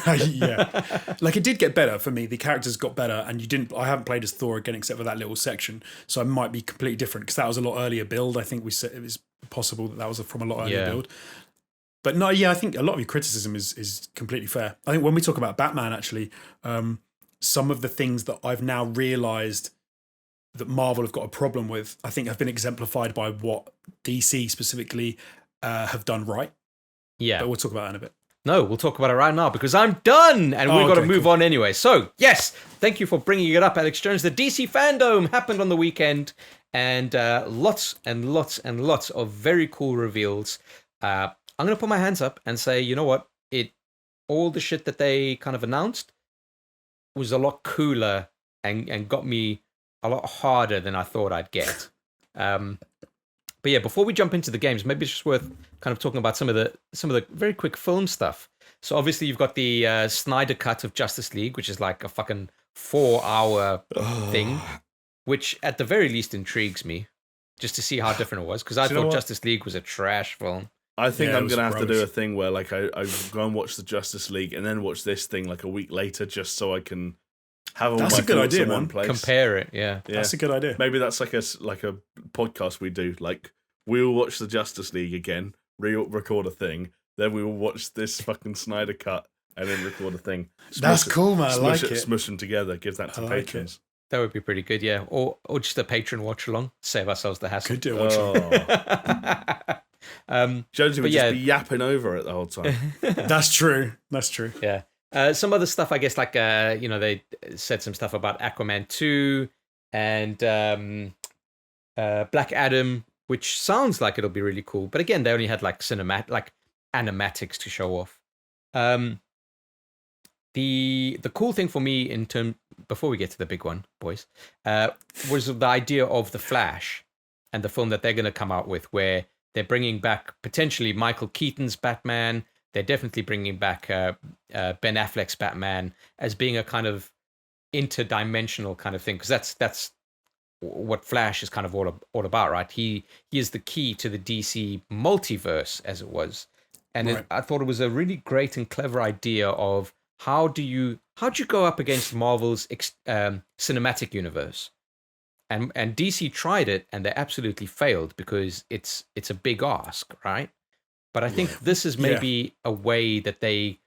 Yeah, like it did get better for me. The characters got better, and I haven't played as Thor again except for that little section, so I might be completely different because that was a lot earlier build. I think we said it was possible that was from a lot earlier build. But no, yeah, I think a lot of your criticism is completely fair. I think when we talk about Batman, actually, some of the things that I've now realised that Marvel have got a problem with, I think have been exemplified by what DC specifically have done right. Yeah. But we'll talk about that in a bit. No, we'll talk about it right now because I'm done and we've got to move on anyway. So, yes, thank you for bringing it up, Alex Jones. The DC Fandome happened on the weekend and lots and lots and lots of very cool reveals. I'm going to put my hands up and say, you know what? All the shit that they kind of announced was a lot cooler and got me a lot harder than I thought I'd get. But yeah, before we jump into the games, maybe it's just worth kind of talking about some of the very quick film stuff. So obviously you've got the Snyder cut of Justice League, which is like a fucking 4-hour thing, which at the very least intrigues me, just to see how different it was, because I thought Justice League was a trash film. I think I'm going to have to do a thing where like I go and watch the Justice League and then watch this thing like a week later just so I can have all my thoughts in one place. Compare it, yeah. That's a good idea. Maybe that's like a podcast we do. Like we'll watch the Justice League again, record a thing, then we will watch this fucking Snyder cut and then record a thing. That's cool, man. I like it. Smush them together, give that to patrons. That would be pretty good, yeah. Or just a patron watch along, save ourselves the hassle. Could do a watch along. Jonesy would just be yapping over it the whole time. That's true. Yeah. Some other stuff, I guess, like, they said some stuff about Aquaman 2 and Black Adam, which sounds like it'll be really cool. But again, they only had like animatics to show off. The cool thing for me before we get to the big one, boys, was the idea of The Flash and the film that they're going to come out with, where they're bringing back potentially Michael Keaton's Batman. They're definitely bringing back Ben Affleck's Batman as being a kind of interdimensional kind of thing, because that's what Flash is kind of all about, right? He is the key to the DC multiverse, as it was, and I thought it was a really great and clever idea of how'd you go up against Marvel's cinematic universe, and DC tried it and they absolutely failed because it's a big ask, right? But I think this is maybe a way that they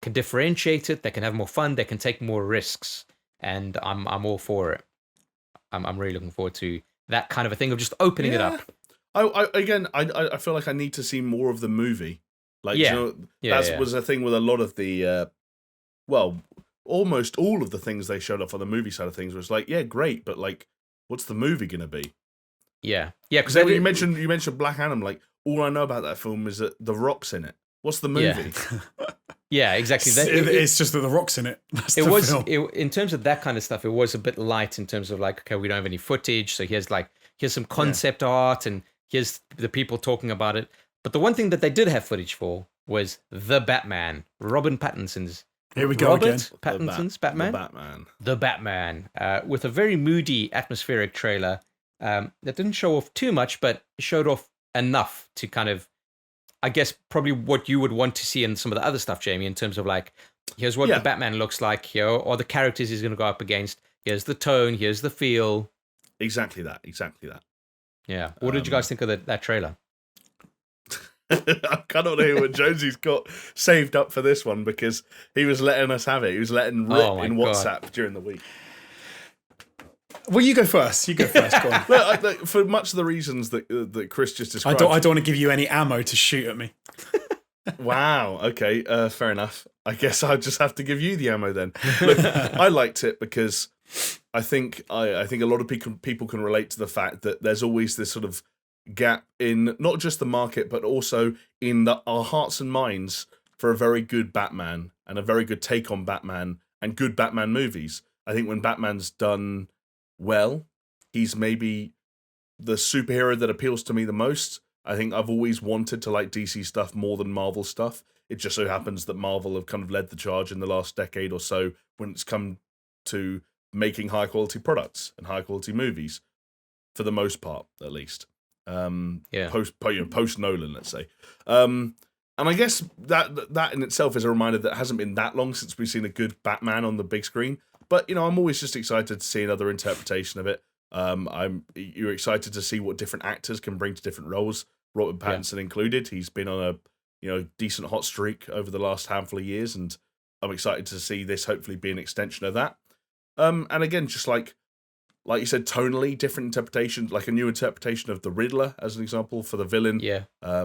can differentiate it. They can have more fun. They can take more risks, and I'm all for it. I'm really looking forward to that kind of a thing of just opening it up. I feel like I need to see more of the movie. Like, that was a thing with a lot of the, almost all of the things they showed off on the movie side of things was like, yeah, great, but like, what's the movie gonna be? Yeah, because you mentioned Black Adam. Like, all I know about that film is that The Rock's in it. What's the movie? Yeah, exactly. It's just that The Rock's in it. In terms of that kind of stuff, it was a bit light in terms of like, okay, we don't have any footage, so here's some concept art and here's the people talking about it. But the one thing that they did have footage for was the Batman, Robert Pattinson's. Here we go again. Pattinson's Batman. The Batman, with a very moody, atmospheric trailer that didn't show off too much, but showed off enough to kind of, I guess, probably what you would want to see in some of the other stuff, Jamie, in terms of like, here's what the Batman looks like here, or the characters he's going to go up against. Here's the tone, here's the feel. Exactly that. Yeah. What did you guys think of that trailer? I cannot hear what Jonesy's got saved up for this one because he was letting us have it. He was letting rip in WhatsApp during the week. Well, you go first. Go on. Look, for much of the reasons that Chris just described. I don't want to give you any ammo to shoot at me. Wow. Okay. Fair enough. I guess I'll just have to give you the ammo then. Look, I liked it because I think a lot of people can relate to the fact that there's always this sort of gap in not just the market but also in our hearts and minds for a very good Batman and a very good take on Batman and good Batman movies. I think when Batman's done well, he's maybe the superhero that appeals to me the most. I think I've always wanted to like DC stuff more than Marvel stuff. It just so happens that Marvel have kind of led the charge in the last decade or so when it's come to making high quality products and high quality movies, for the most part, at least. Post Nolan, let's say. And I guess that in itself is a reminder that it hasn't been that long since we've seen a good Batman on the big screen. But, I'm always just excited to see another interpretation of it. You're excited to see what different actors can bring to different roles, Robert Pattinson included. He's been on a decent hot streak over the last handful of years, and I'm excited to see this hopefully be an extension of that. And again, just like you said, tonally, different interpretations, like a new interpretation of the Riddler, as an example, for the villain. Yeah. I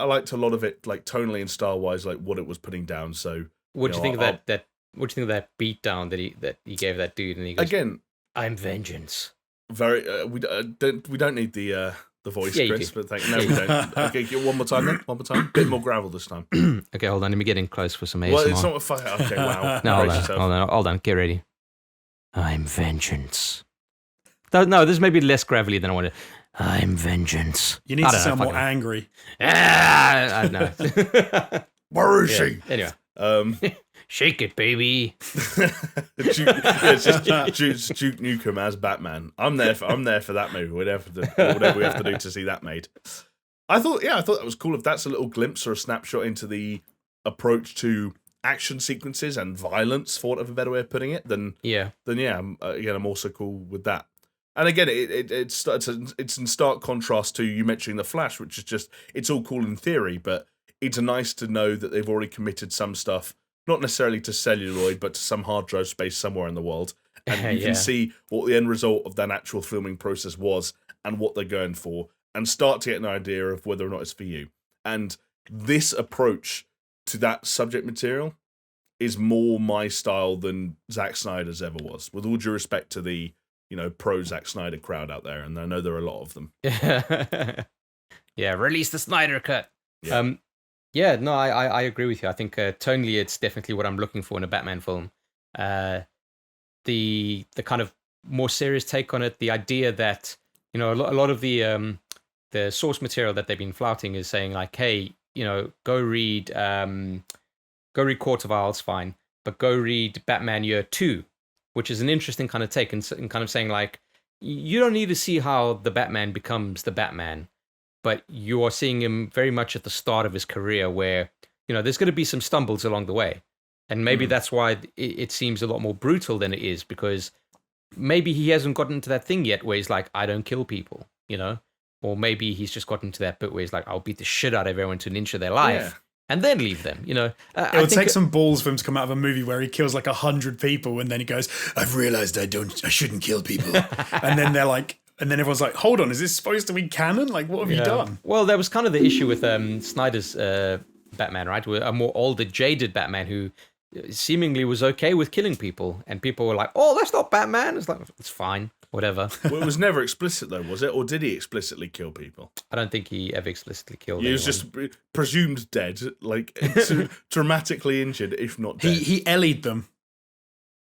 liked a lot of it, like tonally and style-wise, like what it was putting down. So, what do you think of that? What do you think of that beat down that he gave that dude? And he goes, again, "I'm vengeance." Very. We don't need the voice, Chris. But no, we don't. Okay, one more time then. One more time. Bit more gravel this time. Okay, hold on. Let me get in close for some ASMR. Well, it's not a fire. Okay, wow. No, hold on. Get ready. I'm vengeance. No, this may be less gravelly than I wanted. I'm vengeance. You need to sound more angry. I know. Where is she? Anyway. Shake it, baby. It's just Duke Nukem as Batman. I'm there for that movie. Whatever we have to do to see that made. I thought that was cool. If that's a little glimpse or a snapshot into the approach to action sequences and violence, for want of a better way of putting it, then I'm also cool with that. And again, it's in stark contrast to you mentioning The Flash, which is just, it's all cool in theory, but it's nice to know that they've already committed some stuff, not necessarily to celluloid, but to some hard drive space somewhere in the world. And you can see what the end result of that actual filming process was and what they're going for, and start to get an idea of whether or not it's for you. And this approach to that subject material is more my style than Zack Snyder's ever was, with all due respect to the pro Zack Snyder crowd out there, and I know there are a lot of them. Yeah, release the Snyder cut. Yeah. I agree with you. I think tonally, it's definitely what I'm looking for in a Batman film. The kind of more serious take on it, the idea that a lot of the source material that they've been flouting is saying like, hey, go read Court of Owls, fine, but go read Batman Year 2. Which is an interesting kind of take, and kind of saying like, you don't need to see how the Batman becomes the Batman, but you are seeing him very much at the start of his career where, there's going to be some stumbles along the way. And maybe that's why it seems a lot more brutal than it is, because maybe he hasn't gotten to that thing yet where he's like, I don't kill people, or maybe he's just gotten to that bit where he's like, I'll beat the shit out of everyone to an inch of their life. And then leave them, It would take some balls for him to come out of a movie where he kills like 100 people, and then he goes, "I've realized I shouldn't kill people." And then they're like, and then everyone's like, "Hold on, is this supposed to be canon? Like, what have you done?" Well, that was kind of the issue with Snyder's Batman, right? A more older, jaded Batman who seemingly was okay with killing people, and people were like, "Oh, that's not Batman." It's like, it's fine. Whatever. Well, it was never explicit though, was it? Or did he explicitly kill people? I don't think he ever explicitly killed anyone. He was just presumed dead, like dramatically injured, if not dead. He Ellie'd them.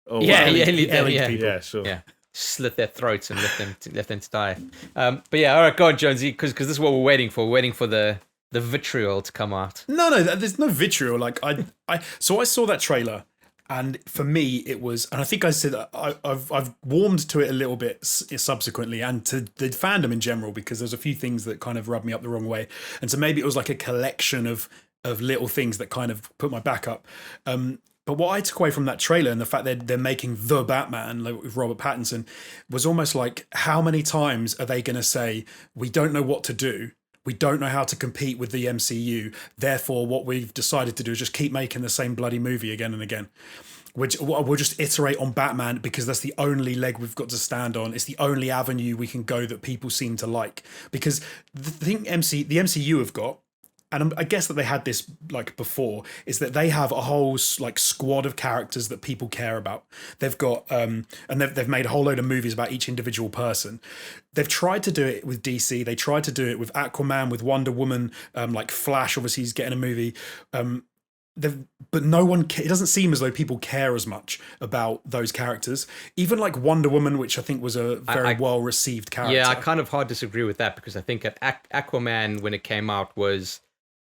Oh, yeah, wow. He Ellie'd people. Yeah, sure. Yeah. Slit their throats and left them to die. But yeah, all right, go on, Jonesy, because this is what we're waiting for. We're waiting for the vitriol to come out. No, there's no vitriol. Like I saw that trailer. And for me, it was, and I think I said I've warmed to it a little bit subsequently, and to the fandom in general, because there's a few things that kind of rubbed me up the wrong way, and so maybe it was like a collection of little things that kind of put my back up. But what I took away from that trailer and the fact that they're making the Batman like with Robert Pattinson was almost like, how many times are they going to say, we don't know what to do? We don't know how to compete with the MCU. Therefore, what we've decided to do is just keep making the same bloody movie again and again. Which we'll just iterate on Batman because that's the only leg we've got to stand on. It's the only avenue we can go that people seem to like. Because the thing the MCU have got, and I guess that they had this like before, is that they have a whole like squad of characters that people care about. They've got and they've made a whole load of movies about each individual person. They've tried to do it with DC. They tried to do it with Aquaman, with Wonder Woman, like Flash. Obviously, he's getting a movie. But no one. It doesn't seem as though people care as much about those characters. Even like Wonder Woman, which I think was a very well received character. Yeah, I kind of hard disagree with that, because I think Aquaman, when it came out, was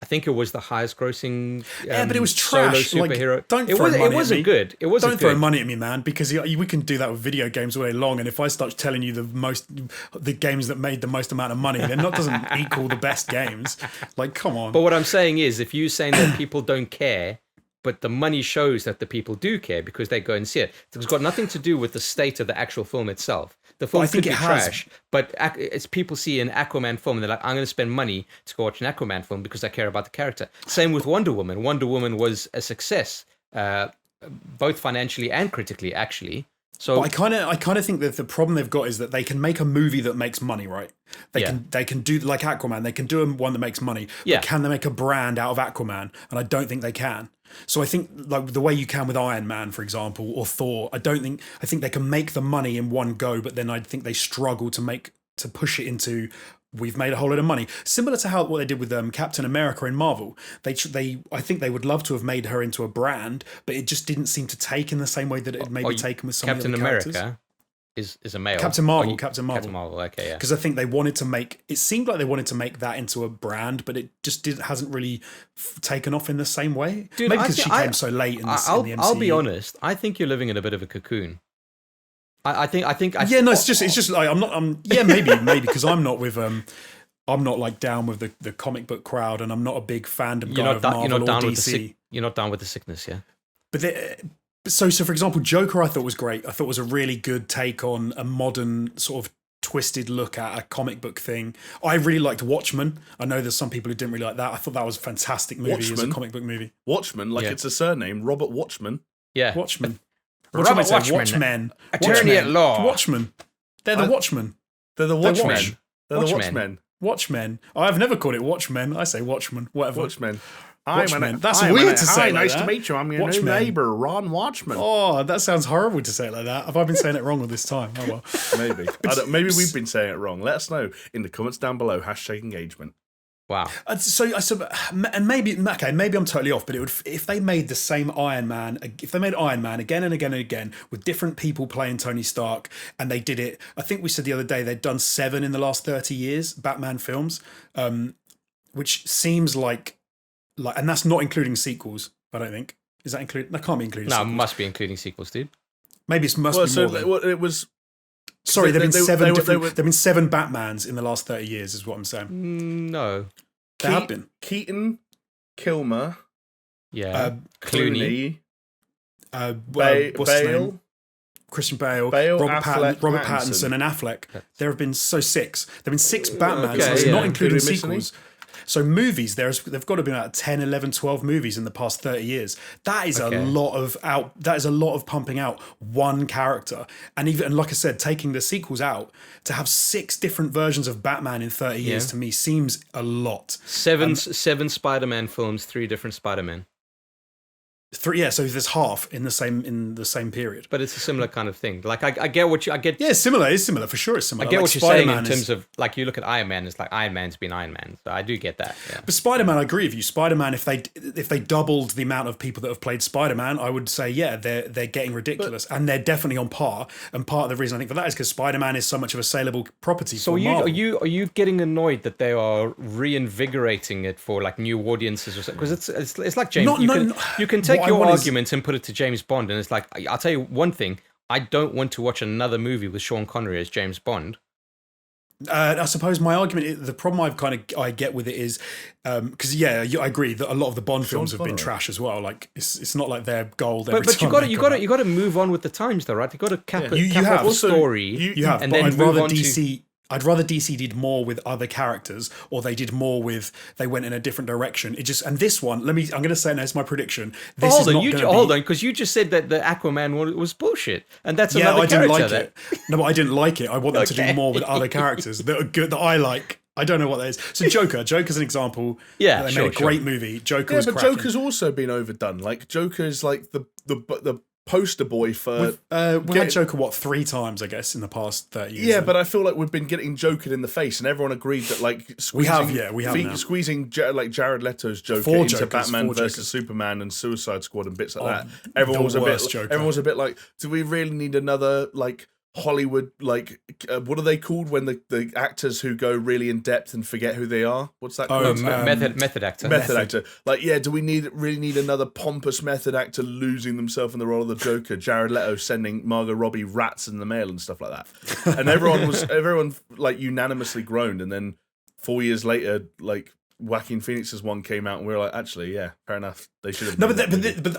I think it was the highest grossing. Yeah, but it was solo trash. superhero. Like, don't it throw was. money It at wasn't me. good. It wasn't Don't good. throw money at me, man, because we can do that with video games all day long. And if I start telling you the games that made the most amount of money, then that doesn't equal the best games. Like, come on. But what I'm saying is, if you're saying that people don't care, but the money shows that the people do care because they go and see it, it's got nothing to do with the state of the actual film itself. The film could be trash, but it's people see an Aquaman film and they're like, I'm going to spend money to go watch an Aquaman film because I care about the character. Same with Wonder Woman. Wonder Woman was a success, both financially and critically, actually. So but I kind of think that the problem they've got is that they can make a movie that makes money, right? They can do like Aquaman. They can do one that makes money. But can they make a brand out of Aquaman? And I don't think they can. So I think like the way you can with Iron Man, for example, or Thor, I think they can make the money in one go, but then I think they struggle to push it into we've made a whole lot of money. Similar to what they did with Captain America in Marvel. I think they would love to have made her into a brand, but it just didn't seem to take in the same way that it maybe taken with some Captain of the other characters. America is a male. Captain Marvel. Captain Marvel. Okay, yeah. Because I think they wanted to make it seemed like they wanted to make that into a brand, but it just hasn't really taken off in the same way. Dude, maybe because she came so late in the MCU. I'll be honest. I think you're living in a bit of a cocoon. I think. Yeah, no, it's just like maybe because I'm not with I'm not like down with the comic book crowd, and I'm not a big fandom guy of Marvel or DC. You're not down with the sickness, yeah. But so for example, Joker I thought was great. I thought was a really good take on a modern sort of twisted look at a comic book thing. I really liked Watchmen. I know there's some people who didn't really like that. I thought that was a fantastic movie as a comic book movie. Watchmen, like it's a surname, Robert Watchman. Yeah. Watchmen. Robert Watchman. Watchmen. Attorney at law. Watchmen. They're the Watchmen. They're the Watchmen. They're the Watchmen. Watchmen. I've never called it Watchmen. I say Watchmen. Whatever. Watchmen. That's weird to say. Hi, nice to meet you. I'm your new neighbour, Ron Watchman. Oh, that sounds horrible to say it like that. Have I been saying it wrong all this time? Oh well. Maybe. Maybe we've been saying it wrong. Let us know in the comments down below. #engagement. Wow. And maybe I'm totally off, but it would if they made the same Iron Man, if they made Iron Man again and again and again with different people playing Tony Stark, and they did it. I think we said the other day they'd done 7 in the last 30 years Batman films, which seems like, and that's not including sequels. I don't think is that included. That can't be including. No, sequels. it must be including sequels, dude. Maybe it must be more. It was. Sorry, there've been 7 Batmans in the last 30 years, is what I'm saying. No. There have been. Keaton, Kilmer, Clooney, what's his name? Christian Bale, Robert Pattinson, and Affleck. There have been 6. There have been 6 Batmans, not including sequels. So movies, they've got to be about 10, 11, 12 movies in the past 30 years. That is a lot of pumping out one character. And like I said, taking the sequels out, to have 6 different versions of Batman in 30 years to me seems a lot. 7 Spider-Man films, 3 different Spider-Man. 3, so there's half in the same period. But it's a similar kind of thing. Like I get what you get. Yeah, similar. It's similar for sure. It's similar. I get what you're saying in terms of like you look at Iron Man. It's like Iron Man's been Iron Man. So I do get that. Yeah. But Spider-Man, I agree with you. Spider-Man, if they doubled the amount of people that have played Spider-Man, I would say they're getting ridiculous, and they're definitely on par. And part of the reason I think for that is because Spider-Man is so much of a saleable property. So are you getting annoyed that they are reinvigorating it for like new audiences or something? Because it's like James. You can take your argument and put it to James Bond, and it's like, I'll tell you one thing, I don't want to watch another movie with Sean Connery as James Bond. I suppose my argument, the problem I get with it is, because I agree that a lot of the Bond films have been trash as well. Like it's not like they're gold. But you got to move on with the times though, right? You got to cap a story. You have, and but then I'd rather move on DC. I'd rather DC did more with other characters, or they did more with, they went in a different direction. And this one, I'm going to say now, it's my prediction. Hold on, because you just said that the Aquaman one was bullshit, and that's another character. I didn't like it. No, but I didn't like it. I want them to do more with other characters that are good, that I like. I don't know what that is. So Joker's an example. Yeah, they made a great movie. Joker was cracking. Joker's also been overdone. Like Joker's like the poster boy for. We had Joker 3 times, I guess, in the past 30 years. Yeah, but I feel like we've been getting Jokered in the face, and everyone agreed that like squeezing Jared Leto's Joker into Batman versus Superman and Suicide Squad and bits like that. Everyone was a bit like, do we really need another like Hollywood, like what are they called when the actors who go really in depth and forget who they are? What's that called? Method actor. Method actor. Like, yeah, do we really need another pompous method actor losing themselves in the role of the Joker? Jared Leto sending Margot Robbie rats in the mail and stuff like that. And everyone like unanimously groaned. And then 4 years later, like Joaquin Phoenix's one came out, and we were like, actually, yeah, fair enough. They should have. No, but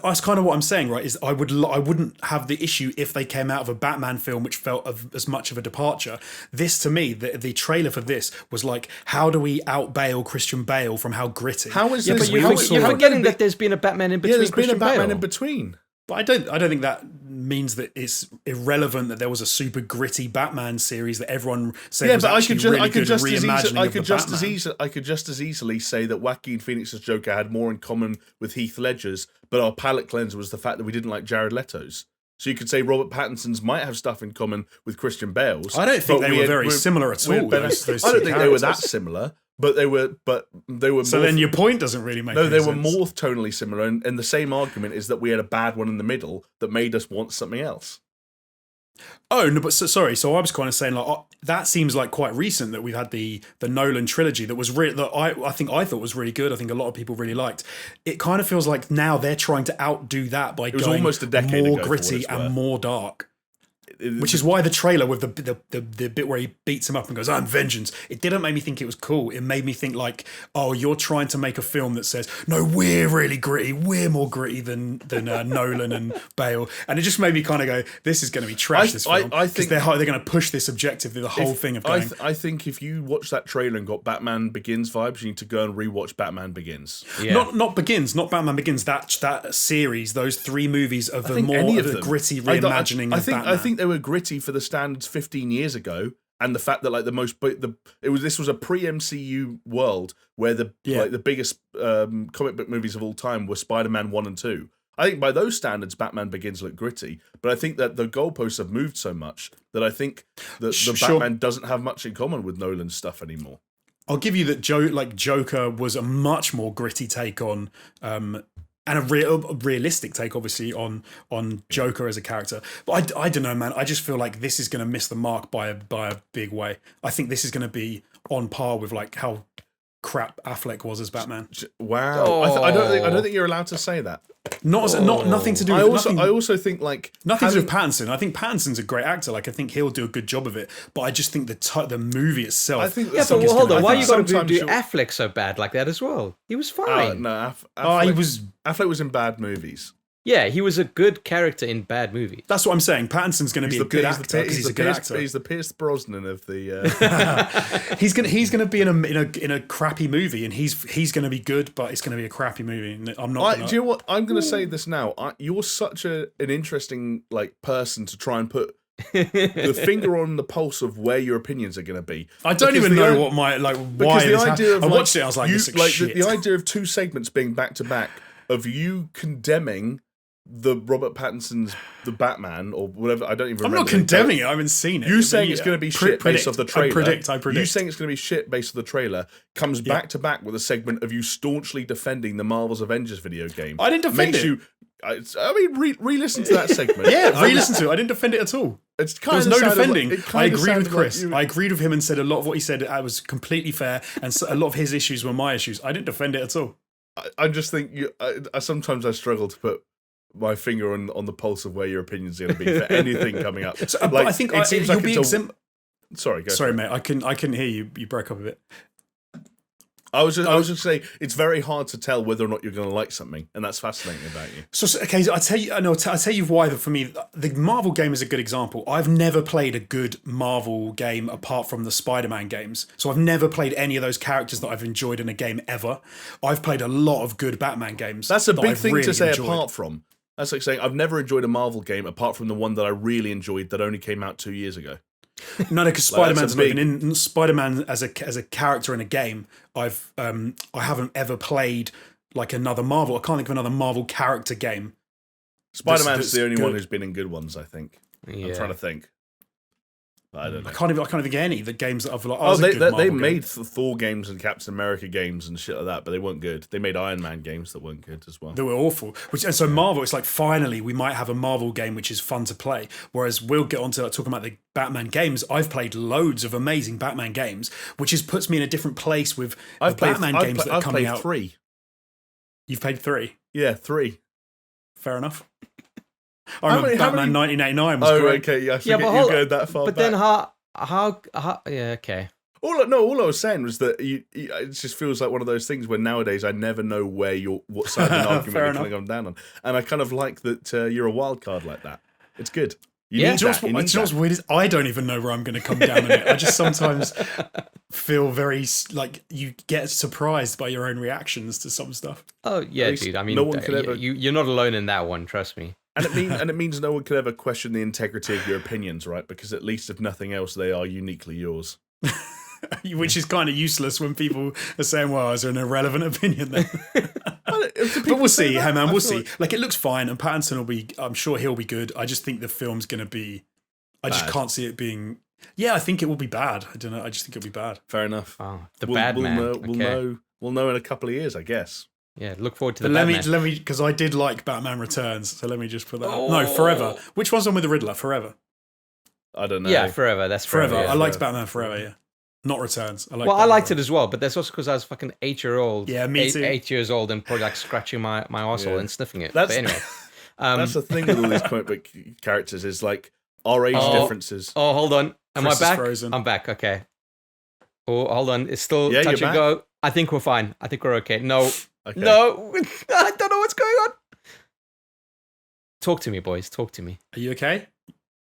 that's kind of what I'm saying, right? Is I wouldn't have the issue if they came out of a Batman film which felt as much of a departure. This, to me, the trailer for this was like, how do we out Bale Christian Bale from how gritty? How is Yeah, this? but you're forgetting that there's been a Batman in between. Yeah, there's Christian been a Batman Bale. in between. But I don't think that means that it's irrelevant that there was a super gritty Batman series that everyone said was actually really good reimagining of the Batman. I could just as easily say that Joaquin Phoenix's Joker had more in common with Heath Ledger's, but our palate cleanser was the fact that we didn't like Jared Leto's. So you could say Robert Pattinson's might have stuff in common with Christian Bale's. I don't think they were very similar at all. I don't think they were that similar. But they were. So then your point doesn't really make. No, any they sense. were more tonally similar, and the same argument is that we had a bad one in the middle that made us want something else. Oh no, but sorry. So I was kind of saying like that seems like quite recent that we've had the Nolan trilogy that was that I thought was really good. I think a lot of people really liked. It kind of feels like now they're trying to outdo that by going almost a decade more ago, gritty and more dark. Which is why the trailer with the bit where he beats him up and goes, "I'm vengeance." It didn't make me think it was cool. It made me think like, "Oh, you're trying to make a film that says, no, we're really gritty. We're more gritty than Nolan and Bale." And it just made me kind of go, "This is going to be trash." This film, I think they're going to push this objective through the whole thing of going. I think if you watch that trailer and got Batman Begins vibes, you need to go and rewatch Batman Begins. Yeah. Not Batman Begins. That series, those 3 movies of the gritty reimagining of Batman. I think they were gritty for the standards 15 years ago, and the fact that like this was a pre-MCU world where the biggest comic book movies of all time were Spider-Man 1 and 2. I think by those standards, Batman Begins looked gritty, but I think that the goalposts have moved so much that I think that Batman doesn't have much in common with Nolan's stuff anymore. I'll give you that Joker was a much more gritty take on and a realistic take, obviously, on Joker as a character. But I don't know, man. I just feel like this is going to miss the mark by a big way. I think this is going to be on par with like how crap Affleck was as Batman. Wow, oh. I don't think you're allowed to say that. Nothing to do with I also think like nothing to do with Pattinson. I think Pattinson's a great actor. Like I think he'll do a good job of it. But I just think the movie itself. I think but hold on. Why you got to do Affleck so bad like that as well? He was fine. No, Affleck was in bad movies. Yeah, he was a good character in bad movies. That's what I'm saying. Pattinson's going to be a good actor because he's a good actor. He's the Pierce Brosnan of the. He's gonna be in a crappy movie, and he's going to be good, but it's going to be a crappy movie. And I'm not. Do you know what? I'm going to say this now. You're such an interesting like person to try and put the finger on the pulse of where your opinions are going to be. I don't even know what my why. The idea of I watched it. I was like, this is shit. The idea of 2 segments being back to back of you condemning the Robert Pattinson's The Batman or whatever. I don't even remember. I'm not condemning it. I haven't seen it. You saying it's going to be shit based off the trailer. I predict. You saying it's going to be shit based off the trailer comes back to back with a segment of you staunchly defending the Marvel's Avengers video game. I didn't defend it. I mean, re-listen to that segment. Yeah, re-listen to it. I didn't defend it at all. There was no defending. I agreed with Chris. Like I agreed with him and said a lot of what he said was completely fair, and a lot of his issues were my issues. I didn't defend it at all. I just think sometimes I struggle to put my finger on the pulse of where your opinions are going to be for anything coming up. So, but I think it seems like Sorry, go. Sorry, mate. I couldn't hear you. You broke up a bit. I was just saying it's very hard to tell whether or not you're going to like something, and that's fascinating about you. So okay, I tell you why. For me, the Marvel game is a good example. I've never played a good Marvel game apart from the Spider-Man games. So I've never played any of those characters that I've enjoyed in a game ever. I've played a lot of good Batman games. That's a big thing to say. Apart from that's like saying I've never enjoyed a Marvel game apart from the one that I really enjoyed that only came out 2 years ago. No, because Spider-Man's not even in Spider-Man as a character in a game. I haven't ever played like another Marvel. I can't think of another Marvel character game. Spider-Man's the only one who's been in good ones, I think. Yeah. I'm trying to think. I don't know. I can't even get any the games that I've like. Oh, they Marvel made game. Thor games and Captain America games and shit like that, but they weren't good. They made Iron Man games that weren't good as well. They were awful. And so Marvel, it's like finally we might have a Marvel game which is fun to play. Whereas we'll get on to talking about the Batman games. I've played loads of amazing Batman games, which puts me in a different place with the Batman games that are coming out. 3. You've played 3? Yeah, 3. Fair enough. I remember Batman 1989 was great. Okay, yeah, I forget you go that far But back. then how? Yeah, okay. All I was saying was that it just feels like one of those things where nowadays I never know what side of an argument you're going to come down on, and I kind of like that you're a wild card like that. It's good. You need that. You know what's weird is I don't even know where I'm going to come down on it. I just sometimes feel very like you get surprised by your own reactions to some stuff. Oh yeah, dude. I mean, no one could ever. You're not alone in that one. Trust me. And it means no one could ever question the integrity of your opinions, right? Because at least if nothing else, they are uniquely yours. Which is kind of useless when people are saying, "Well, is there an irrelevant opinion then?" But we'll see. Hey man, we'll see. Like it looks fine, and Pattinson will be. I'm sure he'll be good. I just think the film's going to be. I just can't see it being. Yeah, I think it will be bad. I don't know. I just think it'll be bad. Fair enough. Oh, We'll know in a couple of years, I guess. Yeah, look forward to the But Batman. let me, because I did like Batman Returns, so let me just put that. No, Forever. Which one's on with the Riddler? Forever. I don't know. Yeah, Forever. That's Forever. Yeah. I liked Batman Forever. Yeah, not Returns. I I liked it as well, but that's also because I was fucking 8-year-old. Yeah, me too. 8 years old and probably like scratching my arsehole and sniffing it. But anyway, that's the thing with all these comic book characters is like our age differences. Oh, hold on. Am Chris I back? Frozen. I'm back. Okay. Oh, hold on. It's still Yeah, touch you're and go. I think we're fine. I think we're okay. No. Okay. No. I don't know what's going on. Talk to me, boys. Talk to me. Are you okay?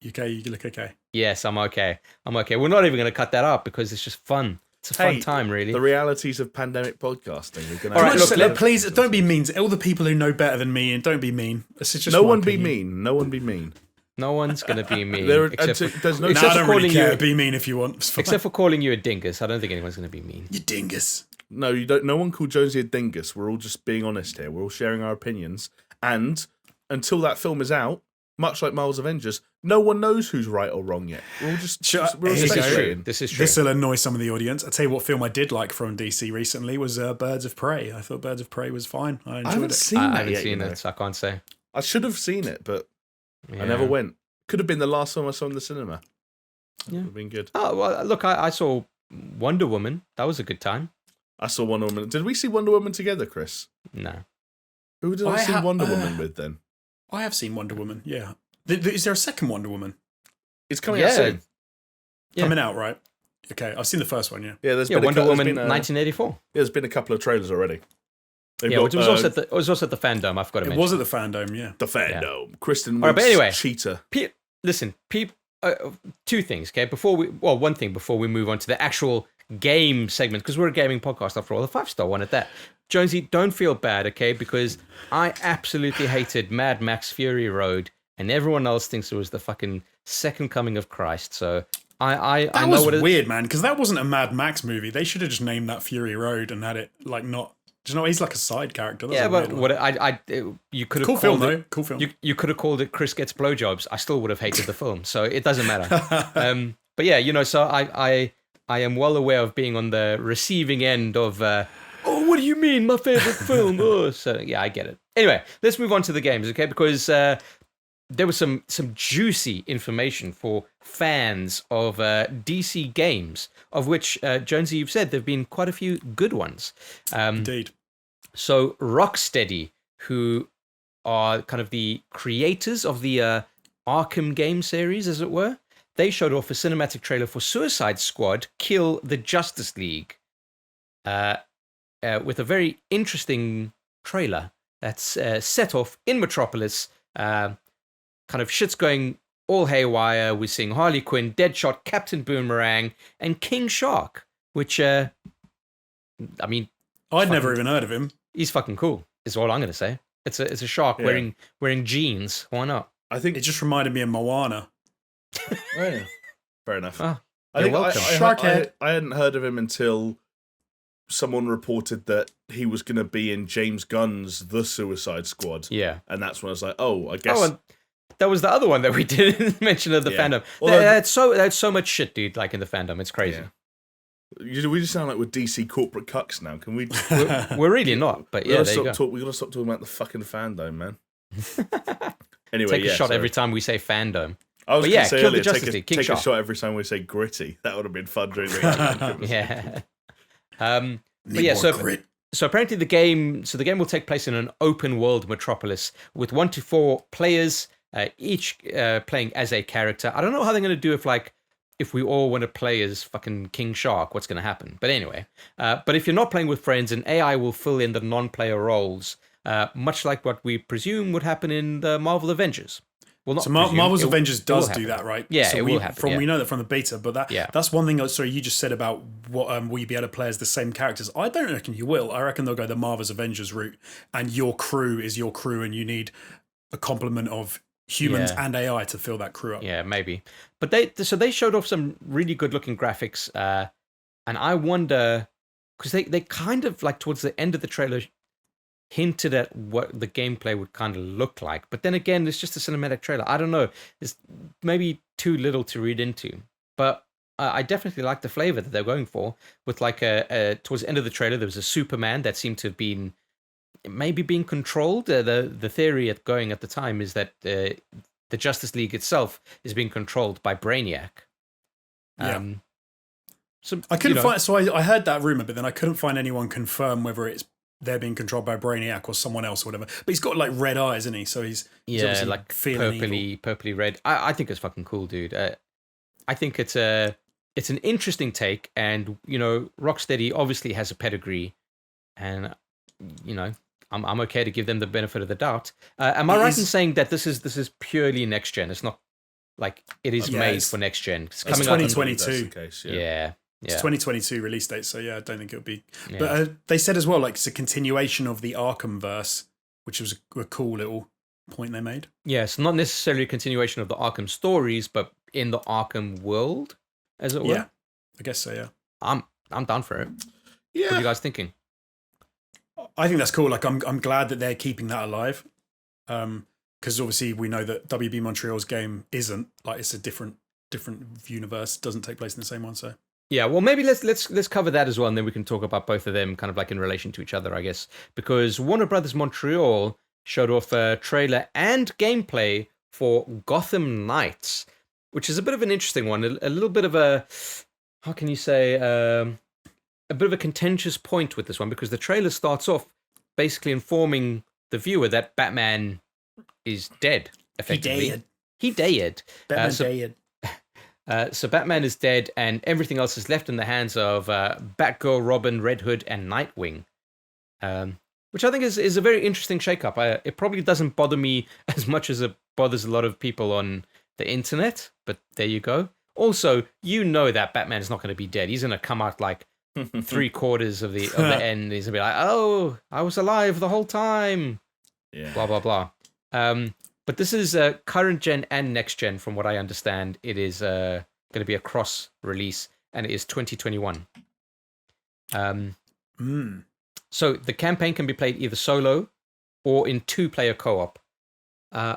You okay? You look okay. Yes, I'm okay. We're not even going to cut that up because it's just fun. It's a fun time, really. The realities of pandemic podcasting. We're gonna All right, Look, please don't be mean. All the people who know better than me, and don't be mean. This is just no my one opinion. be mean. No one be mean. No one's going to be mean. There's no. No, I don't really calling care. you- Be mean if you want. It's fine. Except for calling you a dingus. I don't think anyone's going to be mean. You dingus. No, you don't. No one called Jonesy a dingus. We're all just being honest here. We're all sharing our opinions. And until that film is out, much like Marvel's Avengers, no one knows who's right or wrong yet. We're all just. We're all Here you go. speculating. This is true. This will annoy some of the audience. I'll tell you what film I did like from DC recently was Birds of Prey. I thought Birds of Prey was fine. I I enjoyed haven't it. seen I that haven't yet. seen it, so I can't say. I should have seen it, but Yeah. I never went. Could have been the last film I saw in the cinema. Yeah. Would have been good. Oh, well, look, I saw Wonder Woman. That was a good time. I saw Wonder Woman. Did we see Wonder Woman together, Chris? No. Who did I see Wonder Woman with then? I have seen Wonder Woman. Yeah. Is there a second Wonder Woman It's coming out soon. Yeah. coming out? Right. Okay, I've seen the first one. Yeah. Yeah, there's Yeah, been Wonder there's Woman been a- 1984. There's been a couple of trailers already. They've Yeah, got, which was also at the Fandome. I forgot to It mention. was at the Fandome. Yeah. the Fandome. Kristen All right, but Wiig's anyway. Cheetah. Listen, two things, okay? One thing before we move on to the actual game segment, because we're a gaming podcast after all, the 5-star one at that. Jonesy, don't feel bad, okay? Because I absolutely hated Mad Max Fury Road, and everyone else thinks it was the fucking second coming of Christ. So I That know was what it is. weird, man, because that wasn't a Mad Max movie. They should have just named that Fury Road and had it like not. Do you know he's like a side character? That's Yeah, a but weird what you could have cool called film it, though. Cool film. You could have called it Chris Gets Blowjobs. I still would have hated the film, so it doesn't matter. But yeah, so I am well aware of being on the receiving end of. Oh, what do you mean, my favorite film? Oh, so yeah, I get it. Anyway, let's move on to the games, okay? Because there was some juicy information for fans of DC games, of which Jonesy, you've said there've been quite a few good ones. Indeed. So Rocksteady, who are kind of the creators of the Arkham game series, as it were, they showed off a cinematic trailer for Suicide Squad: Kill the Justice League, with a very interesting trailer that's set off in Metropolis. Kind of shit's going all haywire. We're seeing Harley Quinn, Deadshot, Captain Boomerang, and King Shark, which, I mean, I'd never even heard of him. he's fucking cool. Is all I'm gonna say. It's a shark Yeah. wearing jeans. Why not? I think It just reminded me of Moana. yeah. Fair enough. Ah, I you're think welcome. Sharkhead. I hadn't heard of him until someone reported that he was going to be in James Gunn's The Suicide Squad. Yeah. And that's when I was like, oh, I guess Oh, and That was the other one that we didn't mention of the fandom. Although, That's so much shit, dude. Like in the fandom, it's crazy. We just sound like we're DC corporate cucks now. Can we? We're really not. But yeah, there you go. We gotta stop talking about the fucking fandom, man. Anyway, take a shot every time we say fandom. I was going to say earlier, take a shot every time we say gritty. That would have been fun during the Yeah. But yeah, so apparently the game will take place in an open world metropolis with 1 to 4 players, each playing as a character. I don't know how they're going to do if we all want to play as fucking King Shark, what's going to happen? But anyway, but if you're not playing with friends, an AI will fill in the non-player roles, much like what we presume would happen in the Marvel Avengers. Well, not so Marvel's Avengers does do that, right? Yeah, so it will happen. We know that from the beta, but that's one thing. Sorry, you just said about what will you be able to play as the same characters? I don't reckon you will. I reckon they'll go the Marvel's Avengers route, and your crew is your crew, and you need a complement of humans and AI to fill that crew up. Yeah, maybe. But they showed off some really good looking graphics, and I wonder because they kind of like towards the end of the trailer hinted at what the gameplay would kind of look like. But then again, it's just a cinematic trailer. I don't know. It's maybe too little to read into. But I definitely like the flavor that they're going for. With like towards the end of the trailer, there was a Superman that seemed to have been maybe being controlled. The theory going at the time is that the Justice League itself is being controlled by Brainiac. So I couldn't find. So I heard that rumor, but then I couldn't find anyone confirm whether they're being controlled by Brainiac or someone else or whatever. But he's got like red eyes, isn't he? So he's obviously like feeling purpley red. I think it's fucking cool, dude. I think it's an interesting take, and Rocksteady obviously has a pedigree, and I'm okay to give them the benefit of the doubt. Am I right in saying that this is purely next gen? It's not like it is made for next gen. It's coming 2022. It's 2022 release date, so I don't think it'll be. Yeah. But they said as well, like it's a continuation of the Arkham verse, which was a cool little point they made. Yes, not necessarily a continuation of the Arkham stories, but in the Arkham world, as it were. Yeah, I guess so. Yeah, I'm down for it. Yeah, what are you guys thinking? I think that's cool. Like I'm glad that they're keeping that alive, because obviously we know that WB Montreal's game isn't like it's a different universe. Doesn't take place in the same one, so. Yeah, well, maybe let's cover that as well, and then we can talk about both of them kind of like in relation to each other, I guess. Because Warner Brothers Montreal showed off a trailer and gameplay for Gotham Knights, which is a bit of an interesting one. A little bit of a, how can you say, a bit of a contentious point with this one, because the trailer starts off basically informing the viewer that Batman is dead, effectively. He dead. Batman dead. So Batman is dead, and everything else is left in the hands of Batgirl, Robin, Red Hood, and Nightwing, which I think is a very interesting shakeup. It probably doesn't bother me as much as it bothers a lot of people on the internet, but there you go. Also, that Batman is not going to be dead. He's going to come out like 3/4 of the end. He's going to be like, "Oh, I was alive the whole time." Yeah. Blah blah blah. But this is current gen and next gen, from what I understand. It is going to be a cross release, and it is 2021. So the campaign can be played either solo or in 2-player co-op. I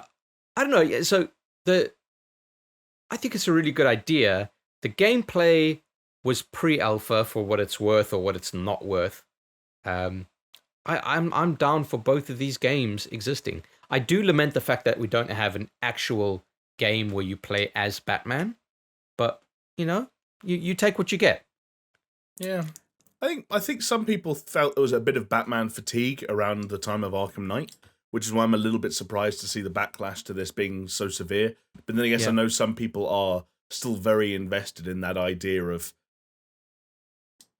don't know. So I think it's a really good idea. The gameplay was pre-alpha for what it's worth or what it's not worth. I'm down for both of these games existing. I do lament the fact that we don't have an actual game where you play as Batman, but you take what you get. Yeah, I think some people felt there was a bit of Batman fatigue around the time of Arkham Knight, which is why I'm a little bit surprised to see the backlash to this being so severe. But then I guess I know some people are still very invested in that idea of,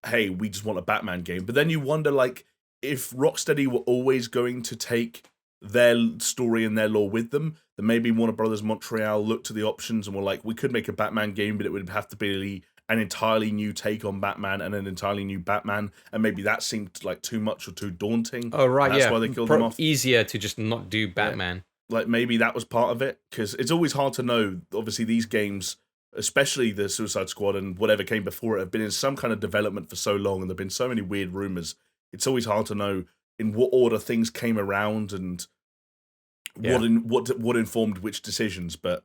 hey, we just want a Batman game. But then you wonder, like, if Rocksteady were always going to take their story and their lore with them, then maybe Warner Brothers Montreal looked at the options and were like, we could make a Batman game, but it would have to be an entirely new take on Batman and an entirely new Batman, and maybe that seemed like too much or too daunting. Oh, right, That's why they killed them off. Easier to just not do Batman. Yeah. Like, maybe that was part of it, because it's always hard to know. Obviously, these games, especially the Suicide Squad and whatever came before it, have been in some kind of development for so long, and there have been so many weird rumors. It's always hard to know in what order things came around and what informed which decisions, but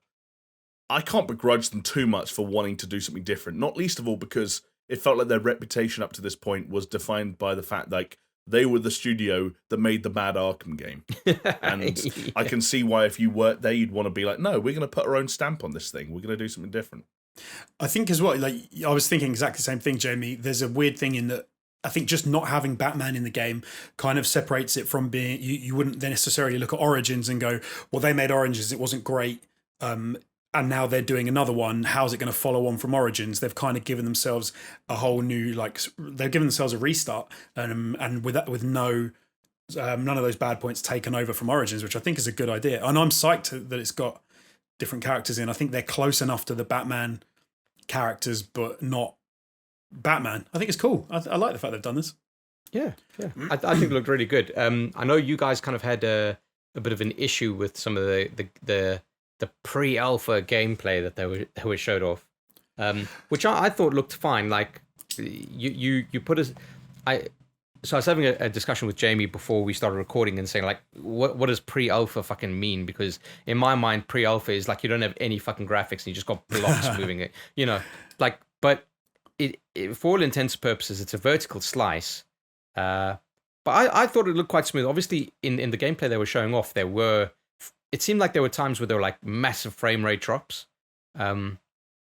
I can't begrudge them too much for wanting to do something different. Not least of all because it felt like their reputation up to this point was defined by the fact like they were the studio that made the bad Arkham game, and I can see why if you worked there, you'd want to be like, no, we're going to put our own stamp on this thing. We're going to do something different. I think as well, like I was thinking exactly the same thing, Jamie. There's a weird thing in that I think just not having Batman in the game kind of separates it from being, you wouldn't then necessarily look at Origins and go, well, they made Origins, it wasn't great. And now they're doing another one. How's it going to follow on from Origins? They've kind of given themselves a whole new, like, they've given themselves a restart, and with that, with none of those bad points taken over from Origins, which I think is a good idea. And I'm psyched that it's got different characters in. I think they're close enough to the Batman characters, but not Batman. I think it's cool. I like the fact they've done this. Yeah. I think it looked really good. I know you guys kind of had a bit of an issue with some of the pre-alpha gameplay that they were showed off, which I thought looked fine. Like you put us, so I was having a discussion with Jamie before we started recording and saying like, what does pre-alpha fucking mean? Because in my mind, pre-alpha is like you don't have any fucking graphics and you just got blocks moving it, like. But it for all intents and purposes, it's a vertical slice. But I thought it looked quite smooth. Obviously, in the gameplay they were showing off, it seemed like there were times where there were like massive frame rate drops. But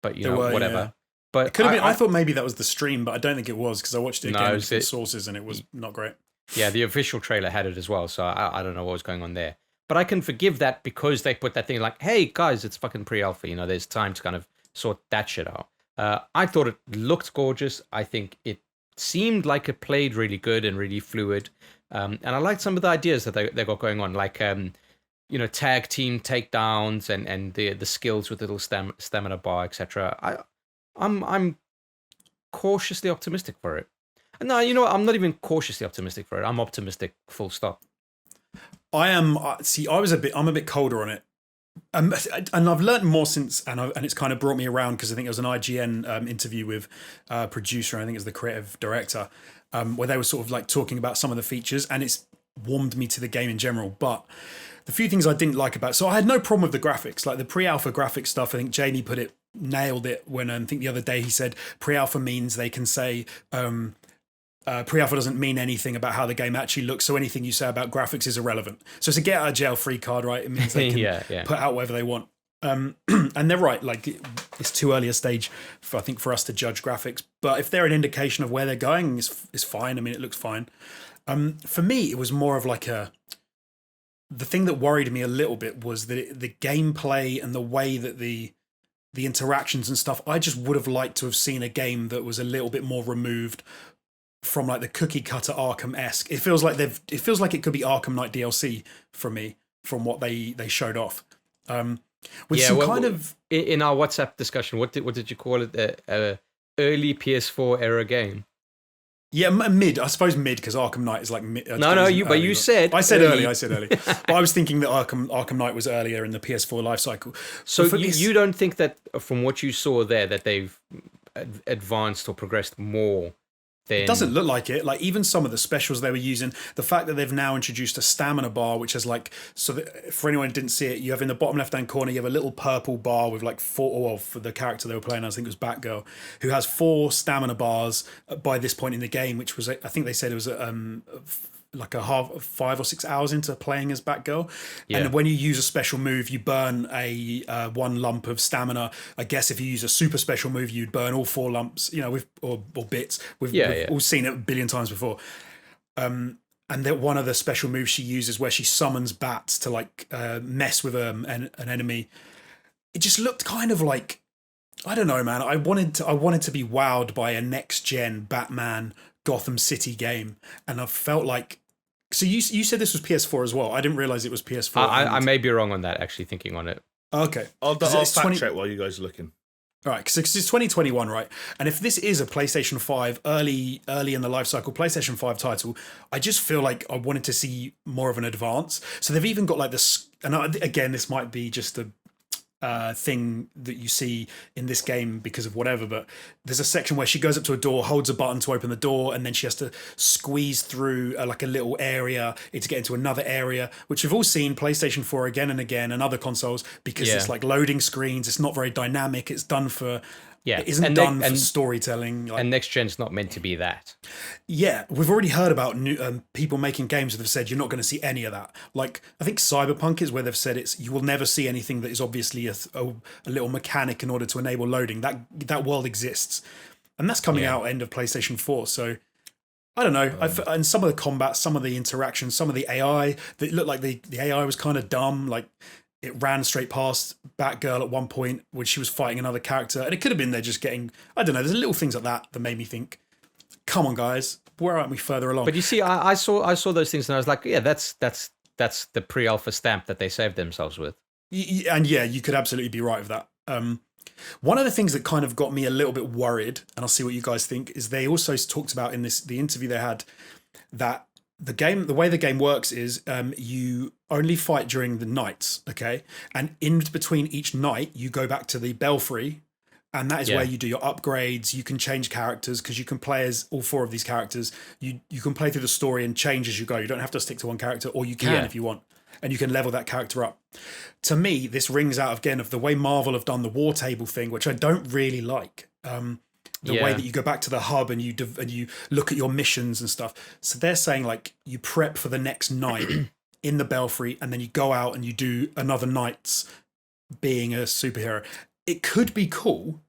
whatever. Yeah. But it could have been. I thought maybe that was the stream, but I don't think it was because I watched it again with different sources and it was not great. Yeah, the official trailer had it as well, so I don't know what was going on there. But I can forgive that because they put that thing like, hey guys, it's fucking pre-alpha. There's time to kind of sort that shit out. I thought it looked gorgeous. I think it seemed like it played really good and really fluid. And I liked some of the ideas that they got going on, like tag team takedowns and the skills with little stamina bar, etc. I'm cautiously optimistic for it. No, I'm not even cautiously optimistic for it. I'm optimistic, full stop. I am. I'm a bit colder on it. And I've learned more since, and it's kind of brought me around because I think it was an IGN interview with a producer, and I think it was the creative director, where they were sort of like talking about some of the features, and it's warmed me to the game in general. But the few things I didn't like about it, so I had no problem with the graphics, like the pre-alpha graphics stuff. I think Jamie nailed it when I think the other day he said pre-alpha means they can say pre-alpha doesn't mean anything about how the game actually looks, so anything you say about graphics is irrelevant. So it's a get out of jail free card, right? It means they can put out whatever they want. And they're right, like it's too early a stage for us to judge graphics, but if they're an indication of where they're going, it's fine. I mean, it looks fine. For me, it was more of like the thing that worried me a little bit was that the gameplay and the way that the interactions and stuff, I just would have liked to have seen a game that was a little bit more removed from like the cookie cutter Arkham-esque. It feels like it could be Arkham Knight DLC for me from what they showed off. With some kind of in our WhatsApp discussion, what did you call it? Early PS4 era game. Yeah, mid. I suppose mid because Arkham Knight is like mid. You said I said early. But I was thinking that Arkham Knight was earlier in the PS4 life cycle. So you don't think that from what you saw there that they've advanced or progressed more? It doesn't look like it. Like even some of the specials they were using, the fact that they've now introduced a stamina bar, which has like, so that for anyone who didn't see it, you have in the bottom left-hand corner, you have a little purple bar with like for the character they were playing, I think it was Batgirl, who has 4 stamina bars by this point in the game, which was, I think they said it was like 5 or 6 hours into playing as Batgirl. Yeah. And when you use a special move, you burn a 1 lump of stamina. I guess if you use a super special move, you'd burn all 4 lumps, or bits. We've all seen it a billion times before. And that one of the special moves she uses where she summons bats to like mess with an enemy. It just looked kind of like, I don't know, man. I wanted to be wowed by a next gen Batman Gotham City game, and I felt like. So you said this was PS4 as well. I didn't realize it was PS4. I may be wrong on that. Actually, thinking on it. Okay, I'll fact check while you guys are looking. All right, because it's 2021, right? And if this is a PlayStation 5 early in the life cycle PlayStation 5 title, I just feel like I wanted to see more of an advance. So they've even got like this, and again, this might be just thing that you see in this game because of whatever, but there's a section where she goes up to a door, holds a button to open the door, and then she has to squeeze through like a little area to get into another area, which we've all seen PlayStation 4 again and again and other consoles, because it's like loading screens. It's not very dynamic. It's done for it isn't done for storytelling. Like, and next gen's not meant to be that. Yeah, we've already heard about new people making games that have said you're not going to see any of that. Like, I think Cyberpunk is where they've said you will never see anything that is obviously a little mechanic in order to enable loading. That world exists, and that's coming out end of PlayStation 4. So I don't know. And some of the combat, some of the interactions, some of the AI that looked like the AI was kind of dumb. Like, it ran straight past Batgirl at one point when she was fighting another character, and it could have been they're just getting, I don't know. There's little things like that made me think, come on, guys, where aren't we further along? But you see, I saw those things and I was like, yeah, that's the pre-alpha stamp that they saved themselves with. And yeah, you could absolutely be right with that. One of the things that kind of got me a little bit worried, and I'll see what you guys think, is they also talked about in the interview they had that the way the game works is you only fight during the nights, okay? And in between each night, you go back to the Belfry, and that is where you do your upgrades. You can change characters because you can play as all 4 of these characters. You can play through the story and change as you go. You don't have to stick to one character, or you can if you want. And you can level that character up. To me, this rings out again of the way Marvel have done the war table thing, which I don't really like. The way that you go back to the hub and you look at your missions and stuff. So they're saying, like, you prep for the next night in the Belfry, and then you go out and you do another night's being a superhero. It could be cool,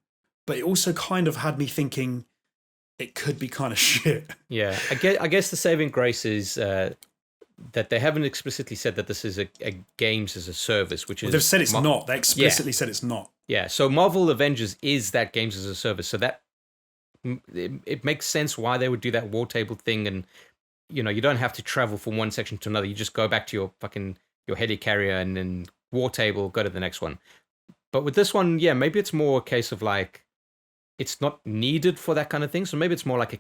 but it also kind of had me thinking it could be kind of shit. Yeah, I guess the saving grace is that they haven't explicitly said that this is a games as a service, which is... They've said it's not. They explicitly said it's not. Yeah, so Marvel Avengers is that games as a service, so that it makes sense why they would do that war table thing, and you don't have to travel from one section to another. You just go back to your helicarrier and then war table, go to the next one. But with this one, maybe it's more a case of like it's not needed for that kind of thing. So maybe it's more like a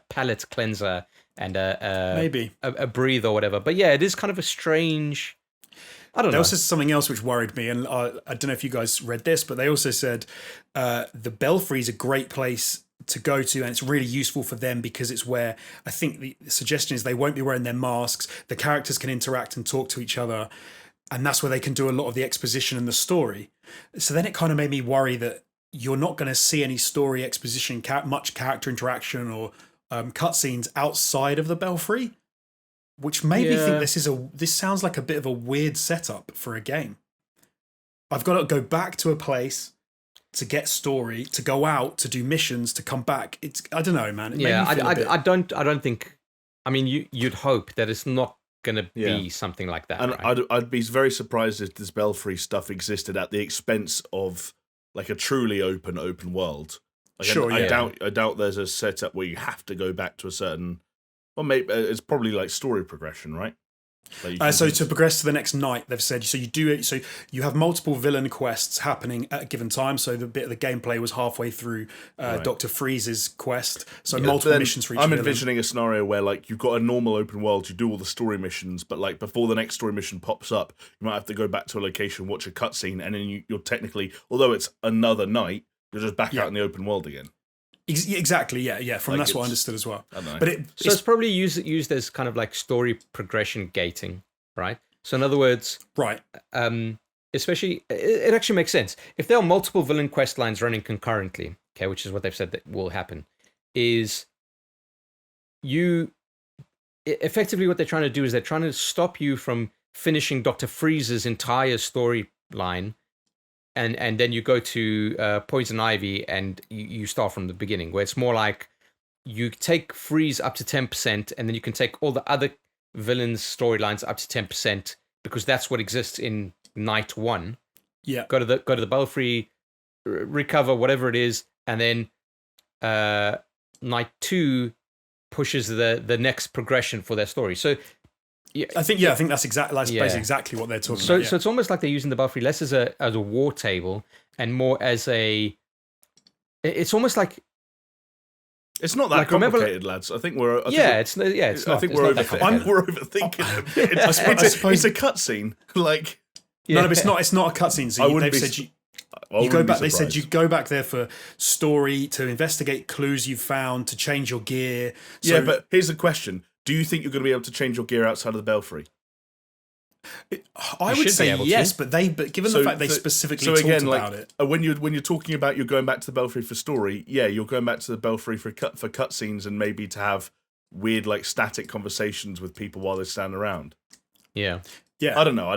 palate cleanser and maybe a breathe or whatever. But yeah, it is kind of a strange. I don't know. There also something else which worried me, and I don't know if you guys read this, but they also said the Belfry is a great place to go to, and it's really useful for them because it's where I think the suggestion is they won't be wearing their masks. The characters can interact and talk to each other, and that's where they can do a lot of the exposition and the story. So then it kind of made me worry that you're not going to see any story exposition, much character interaction or cutscenes outside of the Belfry, which made me think this sounds like a bit of a weird setup for a game. I've got to go back to a place to get story, to go out, to do missions, to come back. I don't know, man. I don't think. I mean, you'd hope that it's not going to be something like that. And right? I'd be very surprised if this Belfry stuff existed at the expense of like a truly open world. Like, sure, I doubt there's a setup where you have to go back to a certain. Well, maybe it's probably like story progression, right? Like so to progress to the next night, they've said so you have multiple villain quests happening at a given time. So the bit of the gameplay was halfway through Dr. Freeze's quest. So multiple missions for each I'm villain. envisioning a scenario where like you've got a normal open world, you do all the story missions, but like before the next story mission pops up, you might have to go back to a location, watch a cutscene, and then you're technically, although it's another night, you're just back out in the open world again. Exactly, yeah. That's what I understood as well. I don't know. But it's probably used as kind of like story progression gating, right? So in other words, right, especially it actually makes sense if there are multiple villain quest lines running concurrently. Okay, which is what they've said that will happen. Is effectively what they're trying to do is they're trying to stop you from finishing Dr. Freeze's entire storyline. And then you go to Poison Ivy and you start from the beginning, where it's more like you take Freeze up to 10%, and then you can take all the other villains' storylines up to 10% because that's what exists in night one. Yeah. Go to the Belfry, recover whatever it is, and then night two pushes the next progression for their story. So. I think that's basically exactly what they're talking about. So it's almost like they're using the Belfry less as a war table and more as it's almost like it's not that complicated, lads. I think we're it's not. I think we're overthinking it. It's a cutscene. Like No, but it's not a cutscene. So they've said you go back. They said you go back there for story, to investigate clues you've found, to change your gear. So, yeah, but here's the question: do you think you're going to be able to change your gear outside of the Belfry? I would say yes, but given the fact they specifically talked about it, when you're talking about you're going back to the Belfry for story, yeah, you're going back to the Belfry for cutscenes and maybe to have weird like static conversations with people while they stand around. Yeah. I don't know.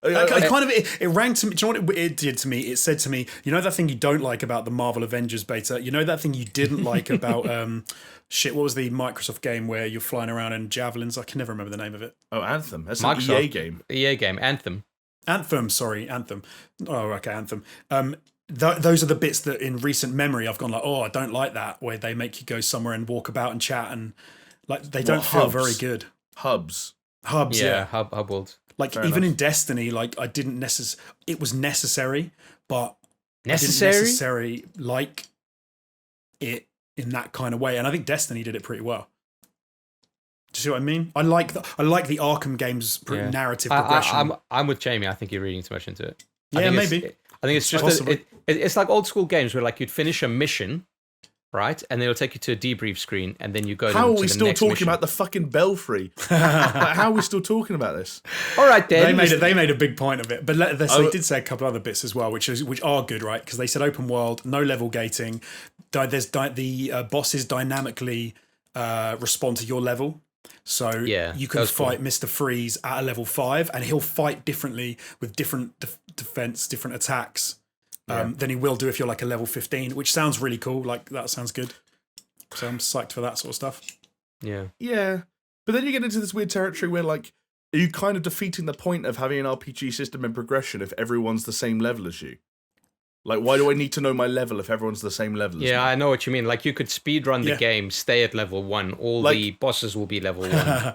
It rang to me. Do you know what it did to me? It said to me, you know that thing you don't like about the Marvel Avengers beta? You know that thing you didn't like about what was the Microsoft game where you're flying around in javelins? I can never remember the name of it. Oh, Anthem. That's Microsoft. an EA game. EA game, Anthem. Anthem. Oh, okay, Anthem. Those are the bits that in recent memory I've gone like, oh, I don't like that, where they make you go somewhere and walk about and chat, and like they don't feel very good. Hubs, yeah. Hub worlds. Like Fair even enough. in Destiny, like I didn't it was necessary, but I didn't Necessary? necessarily like it in that kind of way. And I think Destiny did it pretty well. Do you see what I mean? I like the Arkham games narrative progression. I'm with Jamie. I think you're reading too much into it. Yeah, maybe. I think it's just it's like old school games where like you'd finish a mission, right, and they'll take you to a debrief screen, and then you go. How are to we the still next talking mission. about the fucking Belfry? How are we still talking about this? All right, then. They made a big point of it, but they did say a couple other bits as well, which are good, right? Because they said open world, no level gating. The bosses dynamically respond to your level. So you can fight Mr. Freeze at a level 5, and he'll fight differently with different defense, different attacks than he will do if you're like a level 15, which sounds really cool. Like, that sounds good. So I'm psyched for that sort of stuff. Yeah. Yeah. But then you get into this weird territory where, like, are you kind of defeating the point of having an RPG system and progression if everyone's the same level as you? Like, why do I need to know my level if everyone's the same level as me? Yeah, I know what you mean. Like, you could speedrun the game, stay at level 1. All the bosses will be level 1.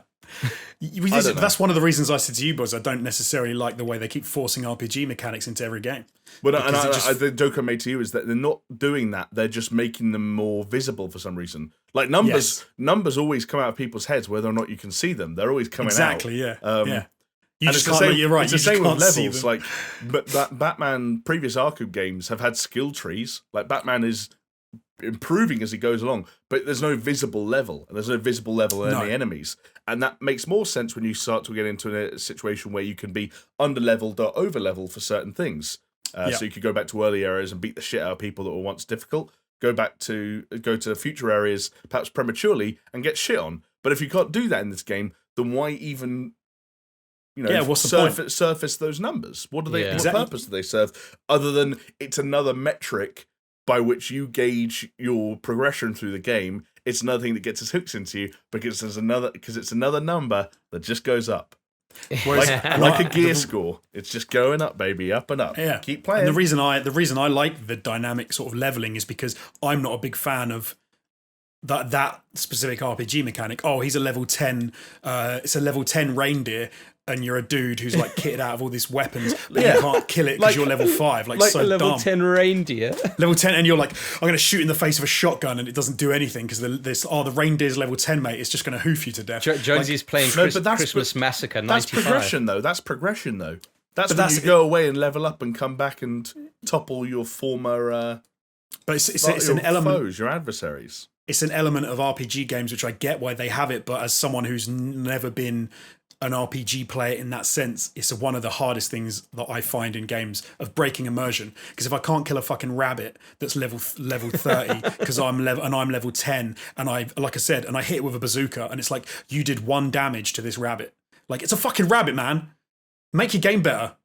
That's one of the reasons I said to you, boys, I don't necessarily like the way they keep forcing RPG mechanics into every game. But the joke I made to you is that they're not doing that. They're just making them more visible for some reason. Like, numbers always come out of people's heads whether or not you can see them. They're always coming out. Exactly, yeah. You and just can't, you're right. It's the same with levels. Like, but Batman previous Arkham games have had skill trees. Like, Batman is improving as he goes along, but there's no visible level, and there's no visible level in any enemies, and that makes more sense when you start to get into a situation where you can be under-leveled or over-leveled for certain things. So you could go back to early areas and beat the shit out of people that were once difficult. Go to future areas, perhaps prematurely, and get shit on. But if you can't do that in this game, then why even? What's the point? Surface those numbers? What do they? What purpose do they serve? Other than it's another metric by which you gauge your progression through the game. It's another thing that gets us hooked into you because it's another number that just goes up. Like a gear score, it's just going up, baby, up and up. Yeah, keep playing. And the reason I like the dynamic sort of leveling is because I'm not a big fan of that specific RPG mechanic. Oh, he's a level 10. It's a level 10 reindeer. And you're a dude who's like kitted out of all these weapons, but you can't kill it because you're level 5. Like so a level dumb. 10 reindeer. Level 10, and you're like, I'm going to shoot in the face of a shotgun, and it doesn't do anything because the reindeer's level 10, mate. It's just going to hoof you to death. Jonesy's playing Christmas Massacre 95. That's progression, though. That's when you go away and level up and come back and topple your former. But it's an element. Foes, your adversaries. It's an element of RPG games, which I get why they have it, but as someone who's never been an RPG player in that sense, it's one of the hardest things that I find in games of breaking immersion. Because if I can't kill a fucking rabbit that's level 30 because I'm level 10, and I hit it with a bazooka, and it's like, you did 1 damage to this rabbit. Like, it's a fucking rabbit, man. Make your game better.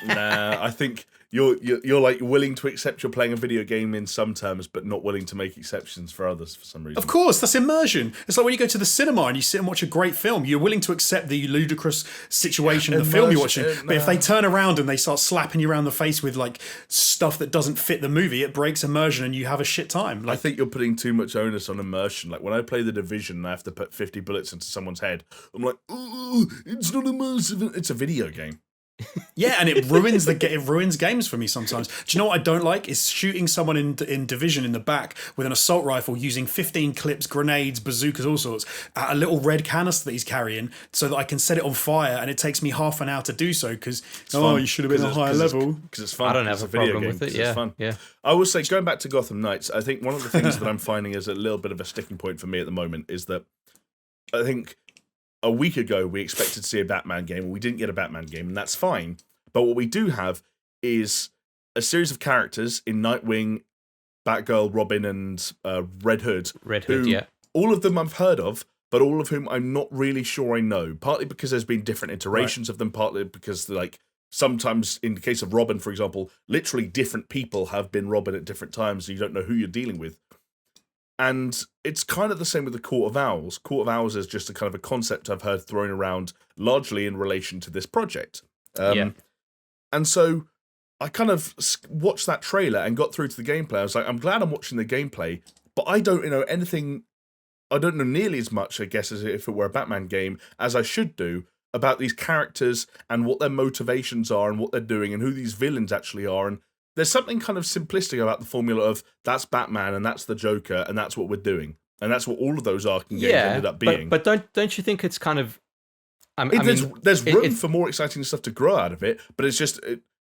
Nah, I think you're like willing to accept you're playing a video game in some terms, but not willing to make exceptions for others for some reason. Of course, that's immersion. It's like when you go to the cinema and you sit and watch a great film, you're willing to accept the ludicrous situation of the film you're watching. But if they turn around and they start slapping you around the face with like stuff that doesn't fit the movie, it breaks immersion and you have a shit time. I think you're putting too much onus on immersion. Like when I play The Division and I have to put 50 bullets into someone's head, I'm like, ooh, it's not immersive. It's a video game. Yeah, and it ruins games for me sometimes. Do you know what I don't like? Is shooting someone in Division in the back with an assault rifle using 15 clips, grenades, bazookas, all sorts, at a little red canister that he's carrying, so that I can set it on fire, and it takes me half an hour to do so because you should have been a higher level. Because it's fun. I don't have a problem with it. Yeah, it's fun. Yeah. I will say, going back to Gotham Knights, I think one of the things that I'm finding is a little bit of a sticking point for me at the moment is that I think a week ago we expected to see a Batman game, and we didn't get a Batman game, and that's fine. But what we do have is a series of characters in Nightwing, Batgirl, Robin, and Red Hood. Red Hood, yeah. All of them I've heard of, but all of whom I'm not really sure I know. Partly because there's been different iterations of them, partly because, like, sometimes in the case of Robin, for example, literally different people have been Robin at different times, so you don't know who you're dealing with. And it's kind of the same with the Court of Owls. Court of Owls is just a kind of a concept I've heard thrown around largely in relation to this project. And so I kind of watched that trailer and got through to the gameplay. I was like, I'm glad I'm watching the gameplay, but I don't know anything. I don't know nearly as much, I guess, as if it were a Batman game, as I should do about these characters and what their motivations are and what they're doing and who these villains actually are. And there's something kind of simplistic about the formula of that's Batman and that's the Joker and that's what we're doing. And that's what all of those Arkham games ended up being. But don't you think it's kind of... there's room for more exciting stuff to grow out of it, but it's just...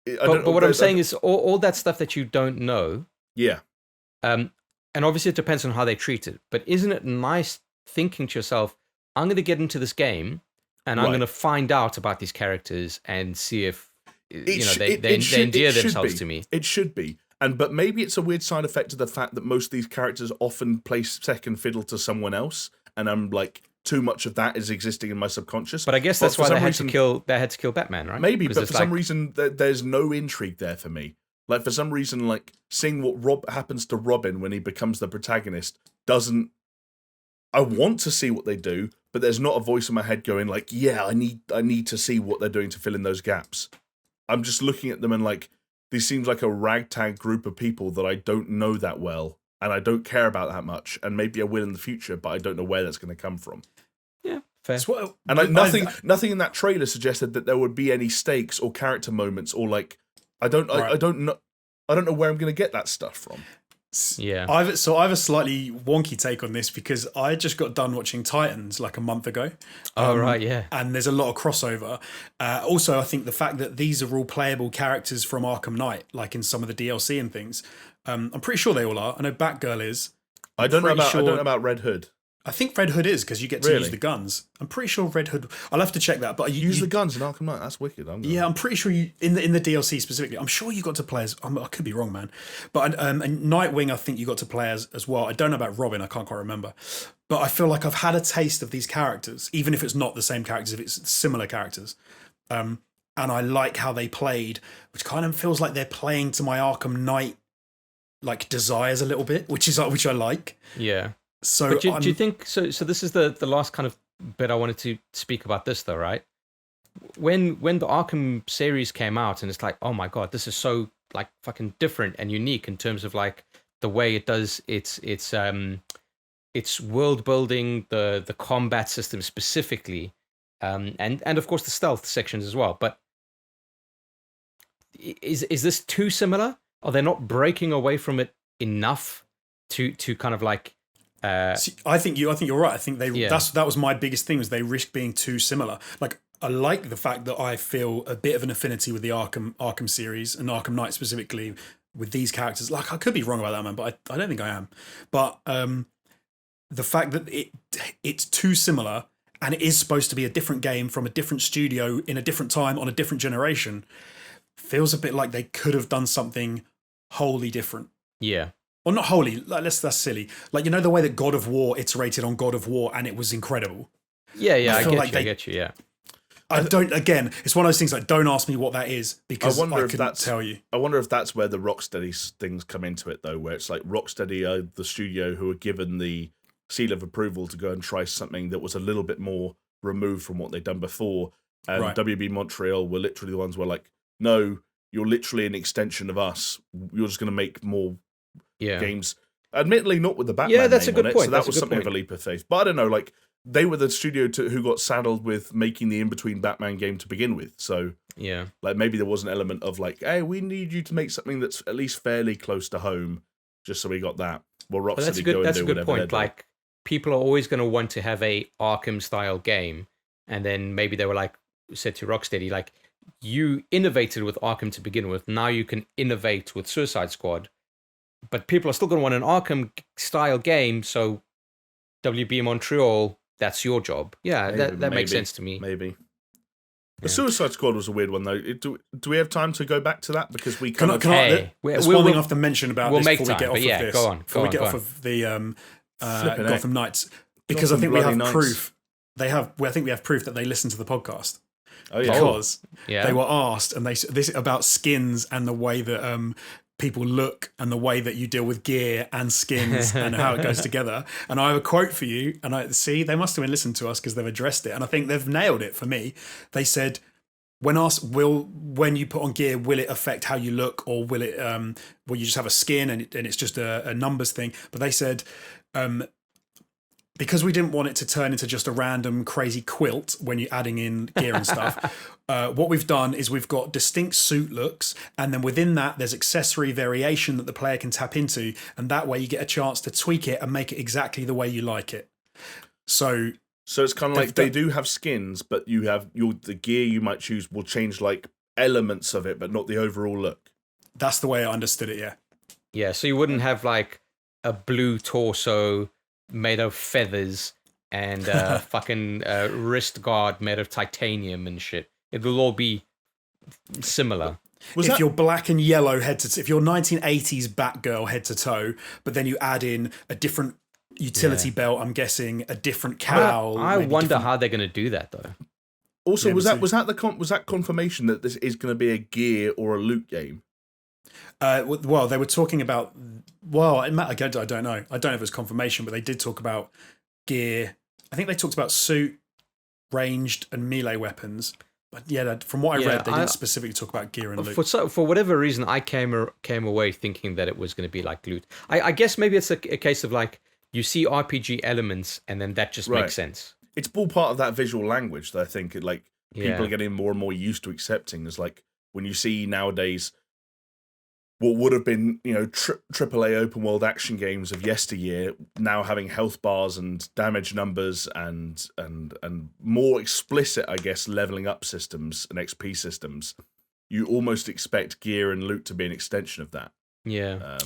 But what I'm saying is all that stuff that you don't know... Yeah. And obviously it depends on how they treat it, but isn't it nice thinking to yourself, I'm going to get into this game and I'm going to find out about these characters and see if they endear themselves to me. It should be. But maybe it's a weird side effect of the fact that most of these characters often play second fiddle to someone else, and I'm like... Too much of that is existing in my subconscious. But I guess that's why they had to kill Batman, right? Maybe, but for some reason, there's no intrigue there for me. Like, for some reason, like, seeing what happens to Robin when he becomes the protagonist doesn't... I want to see what they do, but there's not a voice in my head going, like, yeah, I need to see what they're doing to fill in those gaps. I'm just looking at them and, like, this seems like a ragtag group of people that I don't know that well, and I don't care about that much, and maybe I will in the future, but I don't know where that's going to come from. Yeah, fair. And like nothing in that trailer suggested that there would be any stakes or character moments or like I don't know where I'm going to get that stuff from. Yeah. I have a slightly wonky take on this because I just got done watching Titans like a month ago. Right, yeah. And there's a lot of crossover. Also, I think the fact that these are all playable characters from Arkham Knight, like in some of the DLC and things. I'm pretty sure they all are. I know Batgirl is. I don't know about Red Hood. I think Red Hood is because you get to use the guns. I'm pretty sure Red Hood. I'll have to check that. But you use the guns in Arkham Knight. That's wicked. I'm pretty sure you in the DLC specifically. I'm sure you got to play as. I could be wrong, man. But and Nightwing, I think you got to play as well. I don't know about Robin. I can't quite remember. But I feel like I've had a taste of these characters, even if it's not the same characters, if it's similar characters. And I like how they played, which kind of feels like they're playing to my Arkham Knight like desires a little bit, which I like. Yeah. So but do you think so? So this is the last kind of bit I wanted to speak about this though, right? When the Arkham series came out, and it's like, oh my god, this is so like fucking different and unique in terms of like the way it does its world building, the combat system specifically, and of course the stealth sections as well. But is this too similar? Are they not breaking away from it enough to kind of like? See, I think you're right. I think that was my biggest thing, was they risk being too similar. Like, I like the fact that I feel a bit of an affinity with the Arkham series and Arkham Knight specifically with these characters. Like, I could be wrong about that, man, but I don't think I am. But the fact that it's too similar and it is supposed to be a different game from a different studio in a different time on a different generation feels a bit like they could have done something wholly different. Yeah. Well, not wholly. That's silly. Like, you know, the way that God of War iterated on God of War and it was incredible. Yeah, I get you. Yeah. I don't. Again, it's one of those things like, don't ask me what that is because I couldn't tell you. I wonder if that's where the Rocksteady things come into it, though, where it's like Rocksteady are the studio who are given the seal of approval to go and try something that was a little bit more removed from what they'd done before, and WB Montreal were literally the ones who were like, no, you're literally an extension of us. You're just going to make more games. Admittedly, not with the Batman. Yeah, that's a good point. So that was something of a leap of faith. But I don't know, like, they were the studio who got saddled with making the in-between Batman game to begin with. So yeah, like maybe there was an element of like, hey, we need you to make something that's at least fairly close to home, just so we got that. Well, Rocksteady that's a go good. and That's do a good whatever point. Like people are always going to want to have a Arkham style game, and then maybe they were like said to Rocksteady, like you innovated with Arkham to begin with. Now you can innovate with Suicide Squad, but people are still going to want an Arkham style game. So WB Montreal, that's your job. Yeah, that makes sense to me. Maybe. The Suicide Squad was a weird one, though. Do we have time to go back to that? Because we Can I, there's one thing I have to mention about this before we get off of this. Before we get off of the Gotham Knights, because I think we have proof. I think we have proof that they listen to the podcast. Oh yeah, because they were asked, and this about skins and the way that people look and the way that you deal with gear and skins and how it goes together. And I have a quote for you, and they must have been listening to us because they've addressed it, and I think they've nailed it for me. They said, when asked, when you put on gear, will it affect how you look, or will it will you just have a skin and it's just a numbers thing? But they said, because we didn't want it to turn into just a random crazy quilt when you're adding in gear and stuff, what we've done is we've got distinct suit looks, and then within that there's accessory variation that the player can tap into, and that way you get a chance to tweak it and make it exactly the way you like it. So it's kind of like they do have skins, but the gear you might choose will change like elements of it, but not the overall look. That's the way I understood it, yeah. Yeah, so you wouldn't have like a blue torso made of feathers and fucking wrist guard made of titanium and shit. It will all be similar. If you're black and yellow head to if you're 1980s Batgirl head to toe, but then you add in a different utility belt, I'm guessing a different cowl. I wonder how they're going to do that though. Also, was that confirmation that this is going to be a gear or a loot game? Well, they were talking about. Well, again, I don't know. I don't know if it was confirmation, but they did talk about gear. I think they talked about suit, ranged, and melee weapons. But yeah, from what I read, they didn't specifically talk about gear and loot. For whatever reason, I came away thinking that it was going to be like loot. I guess maybe it's a case of like you see RPG elements and then that just makes sense. It's all part of that visual language that I think people are getting more and more used to accepting. Is like when you see nowadays what would have been, AAA open world action games of yesteryear now having health bars and damage numbers and more explicit, I guess, leveling up systems and XP systems. You almost expect gear and loot to be an extension of that. Yeah.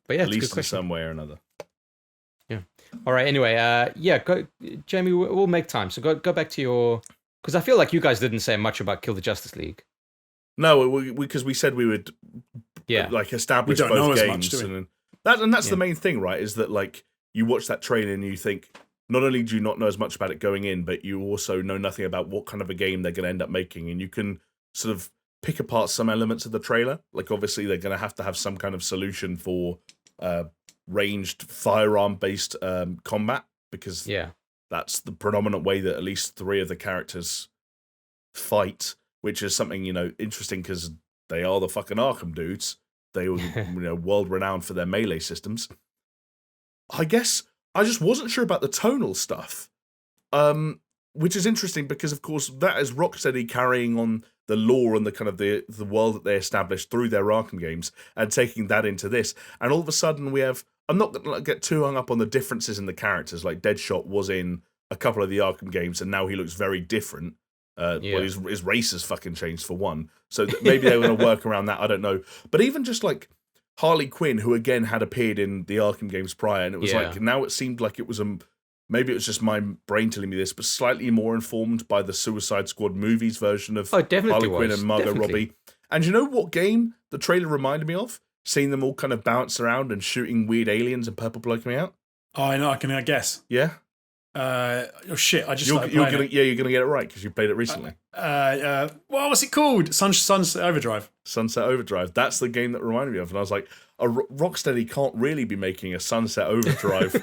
But at least in some way or another. Yeah. All right. Anyway, go, Jamie. We'll make time. So go back to your, because I feel like you guys didn't say much about Kill the Justice League. No, because we said we would, establish both games, and that's the main thing, right? Is that like you watch that trailer and you think not only do you not know as much about it going in, but you also know nothing about what kind of a game they're going to end up making, and you can sort of pick apart some elements of the trailer. Like obviously they're going to have some kind of solution for ranged firearm-based combat, because that's the predominant way that at least 3 of the characters fight, which is something, interesting because they are the fucking Arkham dudes. They were, world-renowned for their melee systems. I guess I just wasn't sure about the tonal stuff, which is interesting because, of course, that is Rocksteady carrying on the lore and the kind of the world that they established through their Arkham games and taking that into this. And all of a sudden we have... I'm not going to get too hung up on the differences in the characters. Like Deadshot was in a couple of the Arkham games and now he looks very different. Well, his race has fucking changed for one. So maybe they were going to work around that. I don't know. But even just like Harley Quinn, who again had appeared in the Arkham games prior, and it was like, now it seemed like it was maybe it was just my brain telling me this, but slightly more informed by the Suicide Squad movies version of Harley Quinn and Margot Robbie. And you know what game the trailer reminded me of? Seeing them all kind of bounce around and shooting weird aliens and purple blood coming out. Oh, I know. I can guess. Yeah. Shit! I just you're gonna get it right because you played it recently. What's it called? Sunset Overdrive. Sunset Overdrive. That's the game that reminded me of, and I was like, Rocksteady can't really be making a Sunset Overdrive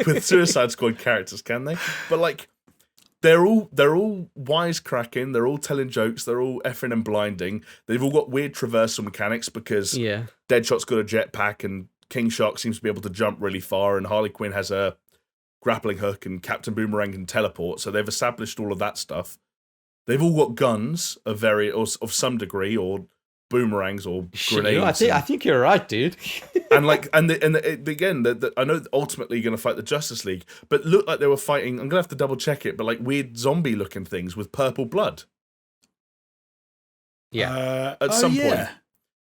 with Suicide Squad characters, can they? But like, they're all wisecracking. They're all telling jokes. They're all effing and blinding. They've all got weird traversal mechanics because Deadshot's got a jetpack and King Shark seems to be able to jump really far, and Harley Quinn has a grappling hook and Captain Boomerang can teleport. So they've established all of that stuff. They've all got guns of some degree, or boomerangs or grenades. I think you're right, dude. And again, I know ultimately you're going to fight the Justice League, but looked like they were fighting. I'm going to have to double check it, but like weird zombie looking things with purple blood. Yeah, at some point.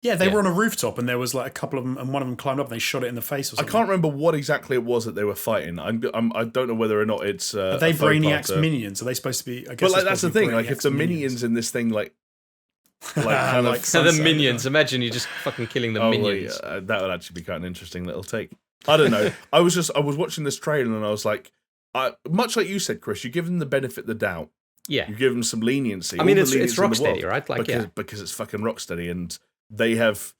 Yeah, they were on a rooftop, and there was like a couple of them, and one of them climbed up, and they shot it in the face. Or something. I can't remember what exactly it was that they were fighting. I don't know whether or not it's. Are they Brainiac's minions? Are they supposed to be? I guess. But like that's the thing. Like if the minions in this thing, like kind of so the minions. Imagine you just fucking killing the minions. That would actually be kind of an interesting little take. I don't know. I was watching this trailer and I was like, much like you said, Chris, you give them the benefit of the doubt. Yeah, you give them some leniency. I mean, it's Rocksteady, right? Like, because it's fucking Rocksteady, and they have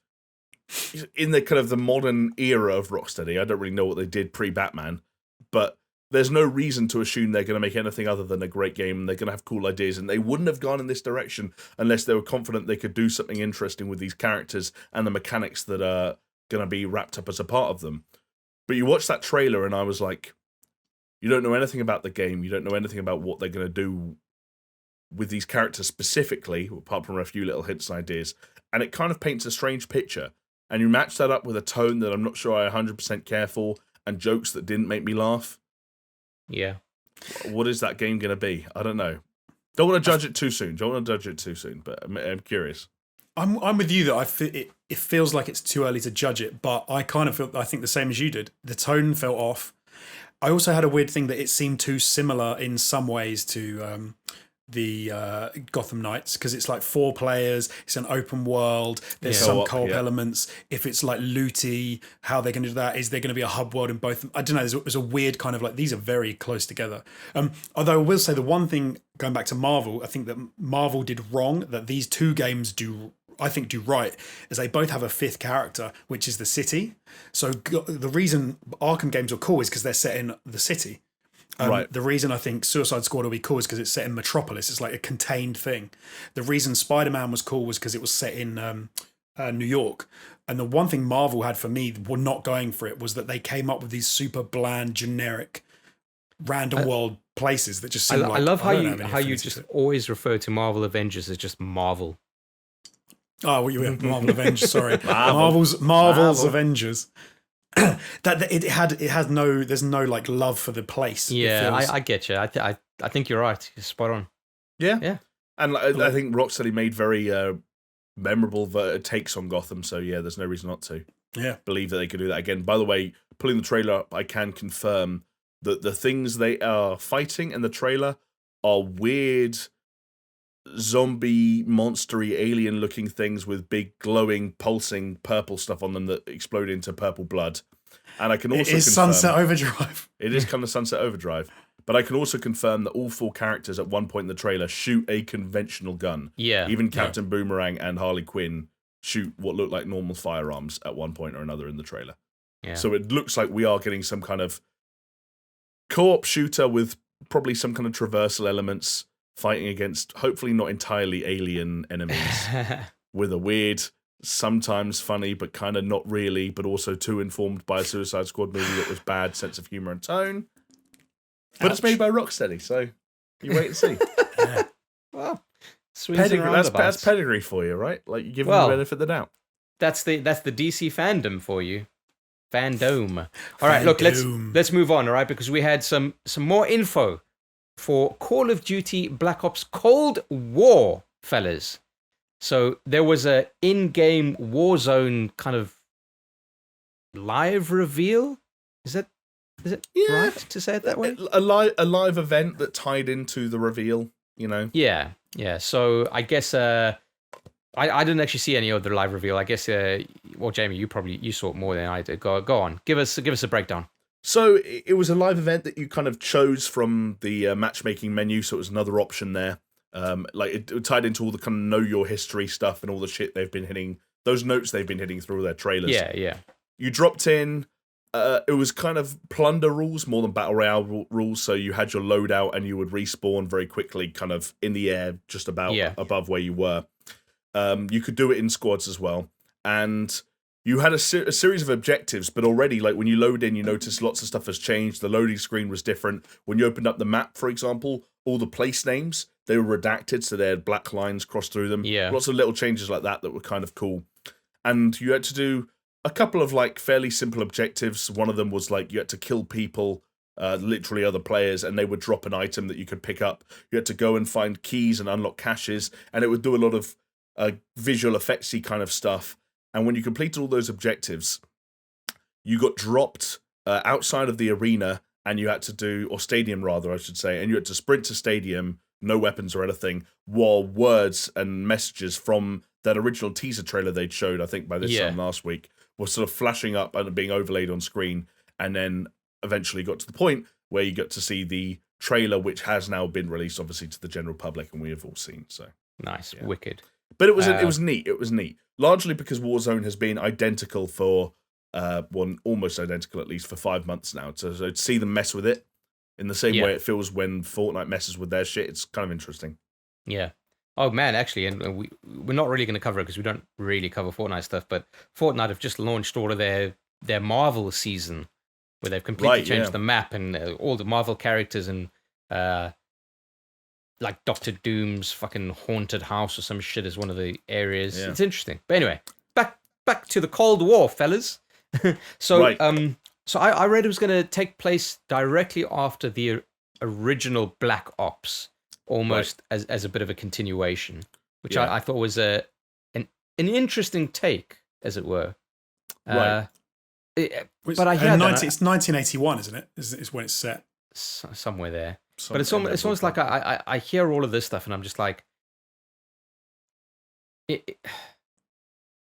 in the kind of the modern era of Rocksteady. I don't really know what they did pre-Batman, but there's no reason to assume they're going to make anything other than a great game, and they're going to have cool ideas, and they wouldn't have gone in this direction unless they were confident they could do something interesting with these characters and the mechanics that are going to be wrapped up as a part of them. But you watch that trailer, and I was like, you don't know anything about the game, you don't know anything about what they're going to do with these characters specifically, apart from a few little hints and ideas, and it kind of paints a strange picture, and you match that up with a tone that I'm not sure I 100% care for, and jokes that didn't make me laugh. Yeah. What is that game going to be? I don't know. Don't want to judge it too soon. But I'm curious. I'm with you that it feels like it's too early to judge it, but I think the same as you did. The tone felt off. I also had a weird thing that it seemed too similar in some ways to the Gotham Knights, because it's like 4 players, it's an open world, there's some co-op elements. If it's like looty, how they're going to do that? Is there going to be a hub world in both? I don't know, there's a weird kind of like, these are very close together. Although I will say the one thing, going back to Marvel, I think that Marvel did wrong, that these 2 games do right, is they both have a 5th character, which is the city. So the reason Arkham games are cool is because they're set in the city. Right. The reason I think Suicide Squad will be cool is because it's set in Metropolis. It's like a contained thing. The reason Spider-Man was cool was because it was set in New York. And the one thing Marvel had for me, were not going for it, was that they came up with these super bland, generic, random world places that just seem like... I love how you just always refer to Marvel Avengers as just Marvel. Oh, well, you have Marvel Avengers. Sorry, Marvel's Avengers. There's no like love for the place. Yeah, I get you. I think you're right. You're spot on. Yeah. And I think Rocksteady made very memorable takes on Gotham. So yeah, there's no reason not to. Yeah, believe that they could do that again. By the way, pulling the trailer up, I can confirm that the things they are fighting in the trailer are weird, zombie, monstery, alien-looking things with big, glowing, pulsing purple stuff on them that explode into purple blood. And I can also confirm... Sunset Overdrive. It is kind of Sunset Overdrive. But I can also confirm that all 4 characters at one point in the trailer shoot a conventional gun. Yeah. Even Captain Boomerang and Harley Quinn shoot what look like normal firearms at one point or another in the trailer. Yeah. So it looks like we are getting some kind of co-op shooter with probably some kind of traversal elements, fighting against hopefully not entirely alien enemies with a weird, sometimes funny, but kind of not really, but also too informed by a Suicide Squad movie that was bad sense of humor and tone. But it's made by Rocksteady, so you wait and see. Yeah. Well, that's pedigree for you, right? Like you give them the benefit of the doubt. That's the DC fandom for you. Fandome. All right, look, let's move on, all right, because we had some more info for Call of Duty Black Ops Cold War, fellas. So there was a in-game Warzone kind of live reveal. Is it right to say it that way? A live event that tied into the reveal, you know? Yeah. So I guess I didn't actually see any other live reveal. I guess well, Jamie, you saw it more than I did. Go on, give us a breakdown. So it was a live event that you kind of chose from the matchmaking menu, so it was another option there. Like it tied into all the kind of know your history stuff and all the shit they've been hitting, those notes they've been hitting through their trailers. Yeah. You dropped in. It was kind of plunder rules more than battle royale rules. So you had your loadout and you would respawn very quickly, kind of in the air, just about above where you were. You could do it in squads as well, and you had a series of objectives, but already, like, when you load in, you notice lots of stuff has changed. The loading screen was different. When you opened up the map, for example, all the place names, they were redacted, so they had black lines crossed through them. Yeah. Lots of little changes like that were kind of cool. And you had to do a couple of, like, fairly simple objectives. One of them was, like, you had to kill people, literally other players, and they would drop an item that you could pick up. You had to go and find keys and unlock caches, and it would do a lot of visual effectsy kind of stuff. And when you completed all those objectives, you got dropped outside of the arena, and you had to do, or stadium rather, I should say, and you had to sprint to stadium, no weapons or anything, while words and messages from that original teaser trailer they'd showed, I think by this time last week, were sort of flashing up and being overlaid on screen, and then eventually got to the point where you got to see the trailer, which has now been released, obviously, to the general public, and we have all seen. So nice, wicked. But it was neat. It was neat, largely because Warzone has been identical for almost identical at least for 5 months now. So to see them mess with it in the same way it feels when Fortnite messes with their shit, it's kind of interesting. Yeah. Oh man, actually, and we're not really going to cover it because we don't really cover Fortnite stuff. But Fortnite have just launched all of their Marvel season, where they've completely changed the map and all the Marvel characters and like Doctor Doom's fucking haunted house or some shit is one of the areas. Yeah. It's interesting. But anyway, back to the Cold War, fellas. So I read it was going to take place directly after the original Black Ops, almost as a bit of a continuation, which I thought was an interesting take, as it were. Right. But I hear it's 1981, isn't it? Is when it's set. Somewhere there. But it's almost like I hear all of this stuff and I'm just like, I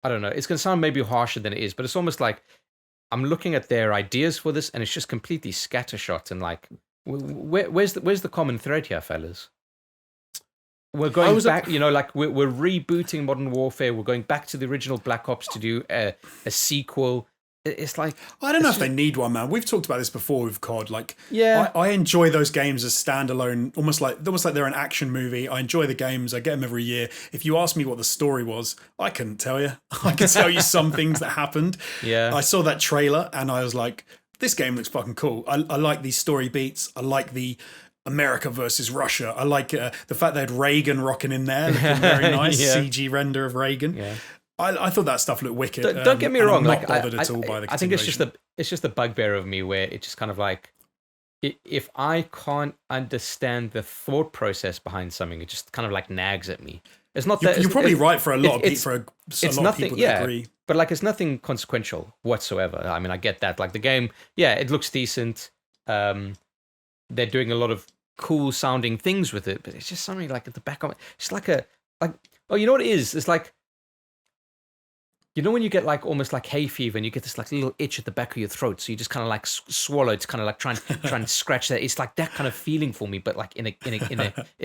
don't know. It's going to sound maybe harsher than it is, but it's almost like I'm looking at their ideas for this and it's just completely scattershot and like, where's the common thread here, fellas? We're going back, like we're rebooting Modern Warfare. We're going back to the original Black Ops to do a sequel. It's like, I don't know if they need one, man. We've talked about this before with COD. Like, I enjoy those games as standalone, almost like they're an action movie. I enjoy the games. I get them every year. If you ask me what the story was, I couldn't tell you. I could tell you some things that happened. Yeah, I saw that trailer and I was like, this game looks fucking cool. I like these story beats. I like the America versus Russia. I like the fact they had Reagan rocking in there, looking very nice CG render of Reagan. Yeah. I thought that stuff looked wicked. Don't get me wrong. I'm not bothered at all by the I think it's just the bugbear of me where it just kind of like, if I can't understand the thought process behind something, it just kind of like nags at me. It's not that you're probably right for a lot of people. It's nothing. Yeah, agree. But like it's nothing consequential whatsoever. I mean, I get that. Like the game, it looks decent. They're doing a lot of cool sounding things with it, but it's just something like at the back of it. It's like you know what it is? It's like, you know when you get like almost like hay fever and you get this like little itch at the back of your throat, so you just kind of like swallow. It's kind of like trying to scratch that. It's like that kind of feeling for me, but like in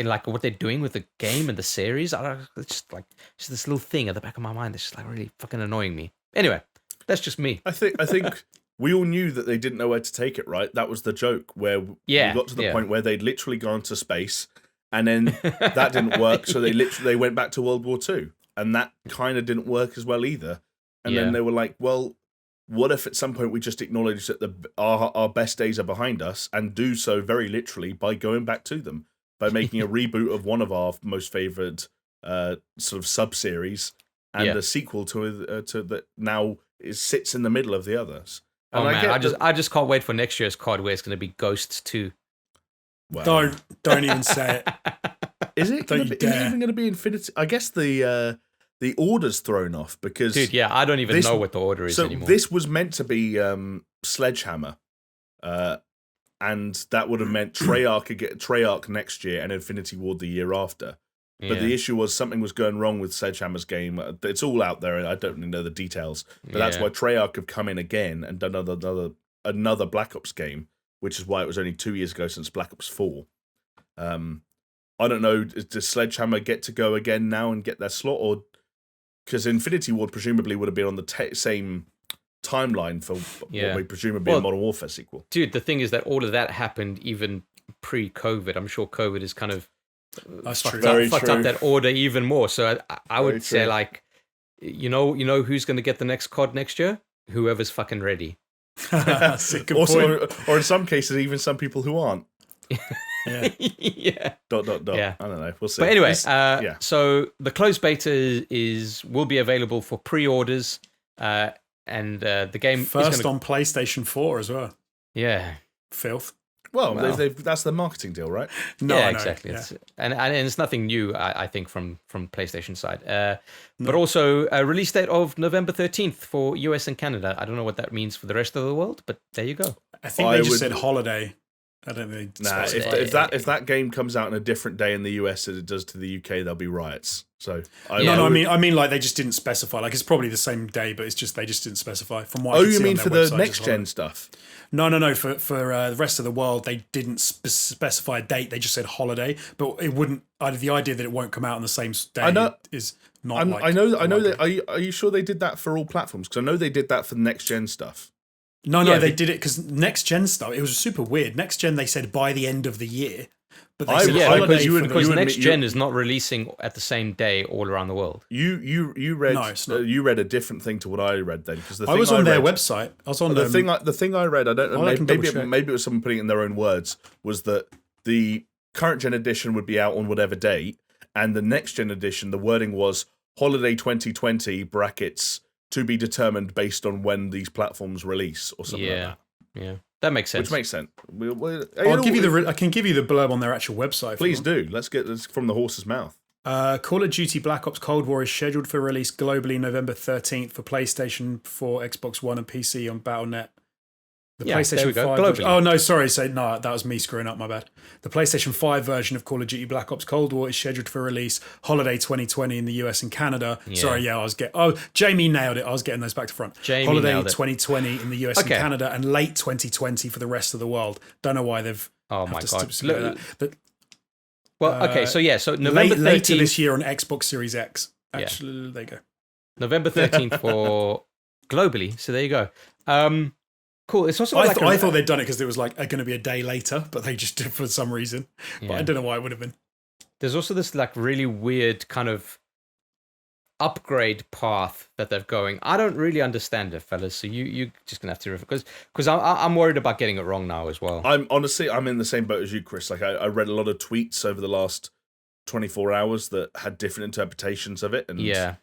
like what they're doing with the game and the series. It's just this little thing at the back of my mind that's just like really fucking annoying me. Anyway, that's just me. I think we all knew that they didn't know where to take it. Right, that was the joke where we got to the point where they'd literally gone to space, and then that didn't work, so they went back to World War II. And that kind of didn't work as well either. And then they were like, well, what if at some point we just acknowledge that our best days are behind us and do so very literally by going back to them, by making a reboot of one of our most favoured sort of sub-series and a sequel to that now sits in the middle of the others. And I just can't wait for next year's COD where it's going to be Ghosts 2. Wow. Don't even say it. Is it even going to be Infinity? I guess the order's thrown off because... Dude, I don't even know what the order is anymore. So this was meant to be Sledgehammer, and that would have meant Treyarch next year and Infinity Ward the year after. But the issue was something was going wrong with Sledgehammer's game. It's all out there, and I don't really know the details. But that's why Treyarch have come in again and done another Black Ops game, which is why it was only 2 years ago since Black Ops 4. I don't know, does Sledgehammer get to go again now and get their slot? Or because Infinity Ward presumably would have been on the same timeline for what we presume would be a Modern Warfare sequel. Dude, the thing is that all of that happened even pre-COVID. I'm sure COVID is kind of fucked up that order even more. So I would say like, You know who's going to get the next COD next year? Whoever's fucking ready. That's a good Also, point. or in some cases, even some people who aren't. Yeah. Yeah. Dot. Yeah. I don't know. We'll see. But anyway, yeah. so the closed beta will be available for pre-orders, and the game First is gonna, on PlayStation 4 as well. Yeah. Filth. Well, Well. that's the marketing deal, right? No, Yeah, I know, exactly. yeah. And it's nothing new, I think, from PlayStation side. But also a release date of November 13th for US and Canada. I don't know what that means for the rest of the world, but there you go. I think they just said holiday. I don't think they Nah, specified. if that game comes out on a different day in the US as it does to the UK, there'll be riots. So Yeah. No, I mean like they just didn't specify. Like it's probably the same day, but it's just they just didn't specify. From what I Oh, can you see mean on for their the website, next just gen holiday. stuff? No. For the rest of the world, they didn't specify a date. They just said holiday, but it wouldn't. The idea that it won't come out on the same day I know- is not. I know that. Are you sure they did that for all platforms? Because I know they did that for the next gen stuff. No, Yeah, they did it because next gen stuff. It was super weird. Next gen, they said by the end of the year, but they said Yeah, holiday because, for because the- next gen is not releasing at the same day all around the world. You read No, it's not. you read a different thing to what I read then, because I was on their website. I was on The thing I read, I don't know, I can maybe double check. it was someone putting it in their own words, was that the current gen edition would be out on whatever date, and the next gen edition, the wording was holiday 2020 brackets to be determined based on when these platforms release or something like that. Yeah, that makes sense. Which makes sense. I'll give you I can give you the blurb on their actual website. if you Please want. do. Let's get this from the horse's mouth. Call of Duty Black Ops Cold War is scheduled for release globally November 13th for PlayStation 4, Xbox One, and PC on Battle.net. The Yeah, PlayStation there we go. 5 Globally. version. Oh no, sorry, that was me screwing up. My bad. The PlayStation 5 version of Call of Duty Black Ops Cold War is scheduled for release holiday 2020 in the US and Canada. Yeah. Sorry, Jamie nailed it. I was getting those back to front. Jamie holiday nailed it. 2020 in the US Okay. and Canada, and late 2020 for the rest of the world. Don't know why they've. Oh have my to god. stipulate that. But Well, okay, so November 13th. later this year on Xbox Series X. Actually, there you go. November 13th for globally. So there you go. Cool. It's also I thought they'd done it because it was like going to be a day later, but they just did for some reason. But Yeah. I don't know why it would have been. There's also this like really weird kind of upgrade path that they're going. I don't really understand it, fellas. So you just gonna have to because I'm worried about getting it wrong now as well. I'm in the same boat as you, Chris. Like I read a lot of tweets over the last 24 hours that had different interpretations of it. And Yeah.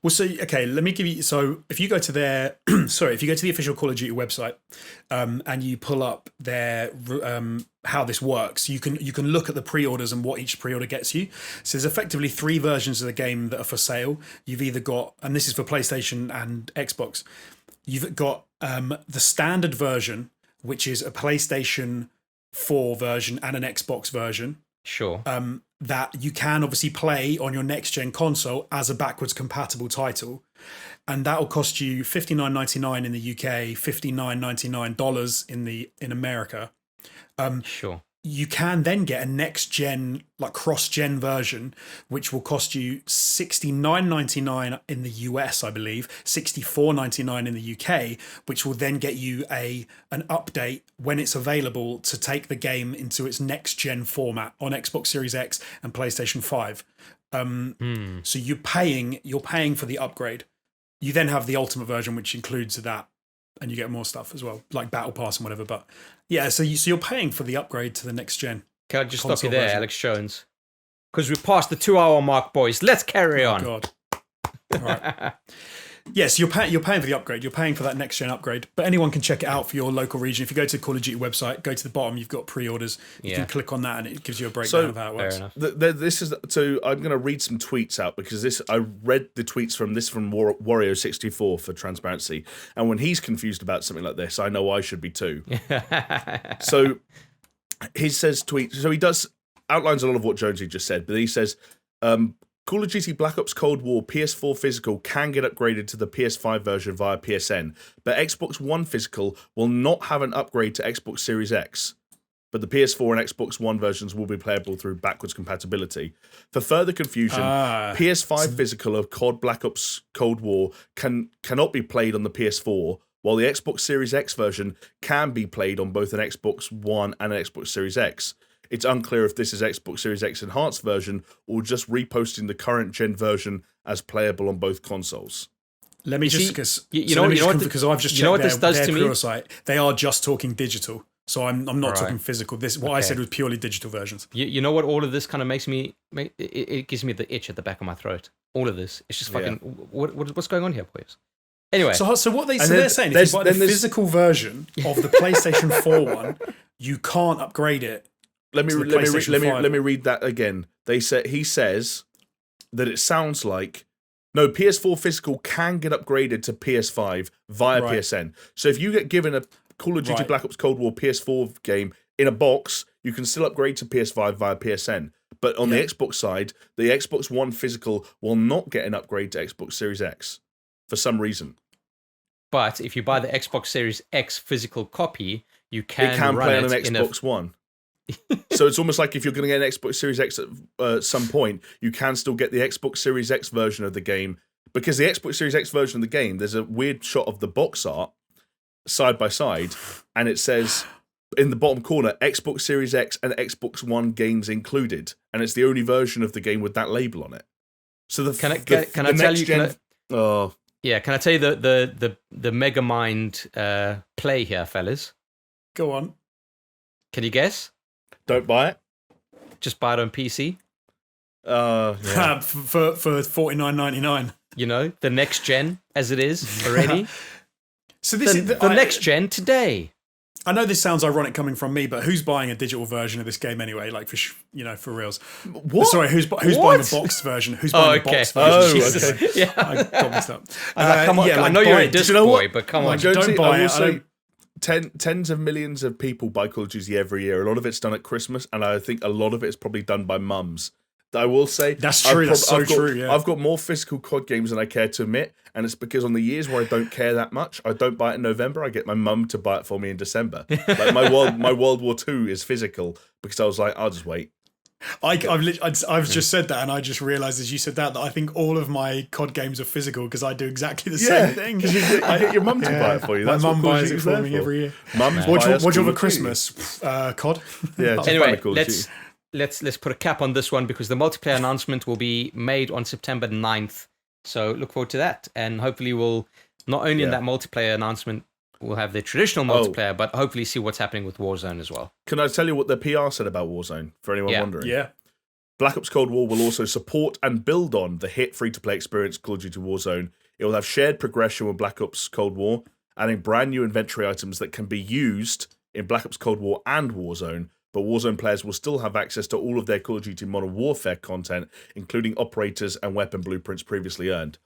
Well, so okay, let me give you. So if you go to their, if you go to the official Call of Duty website, and you pull up their how this works, you can look at the pre-orders and what each pre-order gets you. So there's effectively 3 versions of the game that are for sale. You've either got, and this is for PlayStation and Xbox, you've got the standard version, which is a PlayStation 4 version and an Xbox version. Sure. That you can obviously play on your next gen console as a backwards compatible title, and that will cost you $59.99 in the UK, $59.99 in America. Sure. You can then get a next gen, like cross gen version, which will cost you $69.99 in the US, I believe, $64.99 in the UK, which will then get you an update when it's available to take the game into its next gen format on Xbox Series X and PlayStation 5. So you're paying for the upgrade. You then have the ultimate version, which includes that, and you get more stuff as well, like Battle Pass and whatever. But yeah, so you're paying for the upgrade to the next gen. Can I just stop you console there, version. Alex Jones? Because we're past the 2-hour mark, boys. Let's carry on. God. All right. Yes, you're paying for the upgrade. You're paying for that next gen upgrade. But anyone can check it out for your local region. If you go to the Call of Duty website, go to the bottom, you've got pre-orders. You can click on that and it gives you a breakdown of how it works. Fair enough. I'm going to read some tweets out because I read the tweets from Wario64 for transparency, and when he's confused about something like this, I know I should be too. So he says so he outlines a lot of what Jonesy just said, but he says Call of Duty Black Ops Cold War PS4 physical can get upgraded to the PS5 version via PSN, but Xbox One physical will not have an upgrade to Xbox Series X. But the PS4 and Xbox One versions will be playable through backwards compatibility. For further confusion, PS5 physical of COD Black Ops Cold War cannot be played on the PS4, while the Xbox Series X version can be played on both an Xbox One and an Xbox Series X. It's unclear if this is Xbox Series X enhanced version or just reposting the current gen version as playable on both consoles. Let me just because I've just checked this does their to me? pre-order site. They are just talking digital, so I'm not talking physical. What I said was purely digital versions. You know what? All of this kind of it gives me the itch at the back of my throat. All of this, it's just fucking. What's going on here, boys? Anyway, so they're saying if you buy the physical version of the PlayStation 4 one, you can't upgrade it. Let me read that again. He says that it sounds like. No, PS4 physical can get upgraded to PS5 via PSN. So if you get given a Call of Duty Black Ops Cold War PS4 game in a box, you can still upgrade to PS5 via PSN. But on the Xbox side, the Xbox One physical will not get an upgrade to Xbox Series X for some reason. But if you buy the Xbox Series X physical copy, you can play on an Xbox One. So it's almost like if you're going to get an Xbox Series X at some point, you can still get the Xbox Series X version of the game. Because the Xbox Series X version of the game, there's a weird shot of the box art side by side, and it says in the bottom corner, Xbox Series X and Xbox One games included. And it's the only version of the game with that label on it. So can I tell you the Megamind play here, fellas? Go on. Can you guess? Don't buy it. Just buy it on PC. For $49.99. You know, the next gen as it is already. So this is the next gen today. I know this sounds ironic coming from me, but who's buying a digital version of this game anyway? Like for reals. What? Sorry, who's buying the boxed version? Who's buying the boxed version? Jesus. Okay. Yeah. I got mixed up. Come on, I know you're a disc boy, but come on. Don't buy it. Tens of millions of people buy Call of Duty every year. A lot of it's done at Christmas, and I think a lot of it is probably done by mums. I will say that's true. That's so true. Yeah, I've got more physical COD games than I care to admit, and it's because on the years where I don't care that much, I don't buy it in November. I get my mum to buy it for me in December. Like my World War II is physical because I was like, I'll just wait. I've just said that, and I just realised as you said that I think all of my COD games are physical because I do exactly the same thing. You get your mum to buy it for you. That's my mum buys it for me every year. What do you want for Christmas? COD. Yeah. Anyway, let's put a cap on this one because the multiplayer announcement will be made on September 9th. So look forward to that, and hopefully we'll not only in that multiplayer announcement we'll have the traditional multiplayer, but hopefully see what's happening with Warzone as well. Can I tell you what the PR said about Warzone, for anyone wondering? Yeah. Black Ops Cold War will also support and build on the hit free-to-play experience Call of Duty Warzone. It will have shared progression with Black Ops Cold War, adding brand new inventory items that can be used in Black Ops Cold War and Warzone, but Warzone players will still have access to all of their Call of Duty Modern Warfare content, including operators and weapon blueprints previously earned.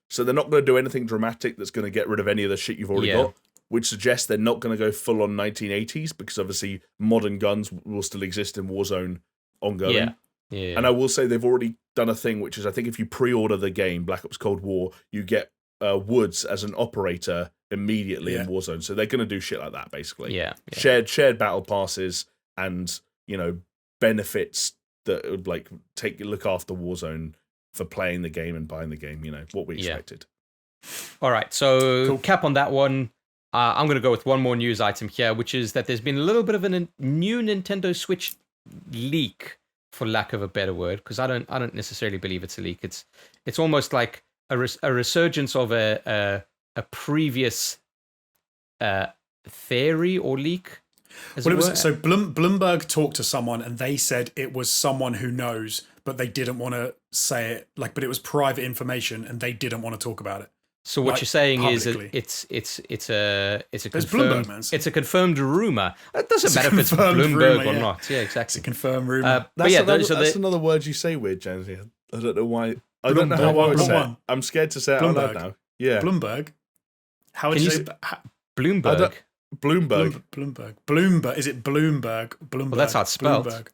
So they're not going to do anything dramatic that's going to get rid of any of the shit you've already got, which suggests they're not going to go full on 1980s because obviously modern guns will still exist in Warzone ongoing. Yeah. And I will say they've already done a thing, which is I think if you pre-order the game, Black Ops Cold War, you get Woods as an operator immediately in Warzone. So they're going to do shit like that, basically. Yeah. Shared battle passes and, benefits that would look after Warzone for playing the game and buying the game, what we expected. All right, so cap on that one. I'm going to go with one more news item here, which is that there's been a little bit of a new Nintendo Switch leak, for lack of a better word, because I don't necessarily believe it's a leak. It's almost like a resurgence of a previous theory or leak. So Bloomberg talked to someone, and they said it was someone who knows, but they didn't want to say it. But it was private information, and they didn't want to talk about it. So what you're saying publicly. is it's a Bloomberg, man. It's a confirmed rumor. It doesn't matter if it's Bloomberg or not. Yeah, exactly. It's a confirmed rumor. That's another word you say weird, James. I don't know why. I don't know how I would say it. I'm scared to say it out loud now. Yeah. Bloomberg. How would you say Bloomberg? Bloomberg. Is it Bloomberg? Well, that's how it's spelled. Bloomberg.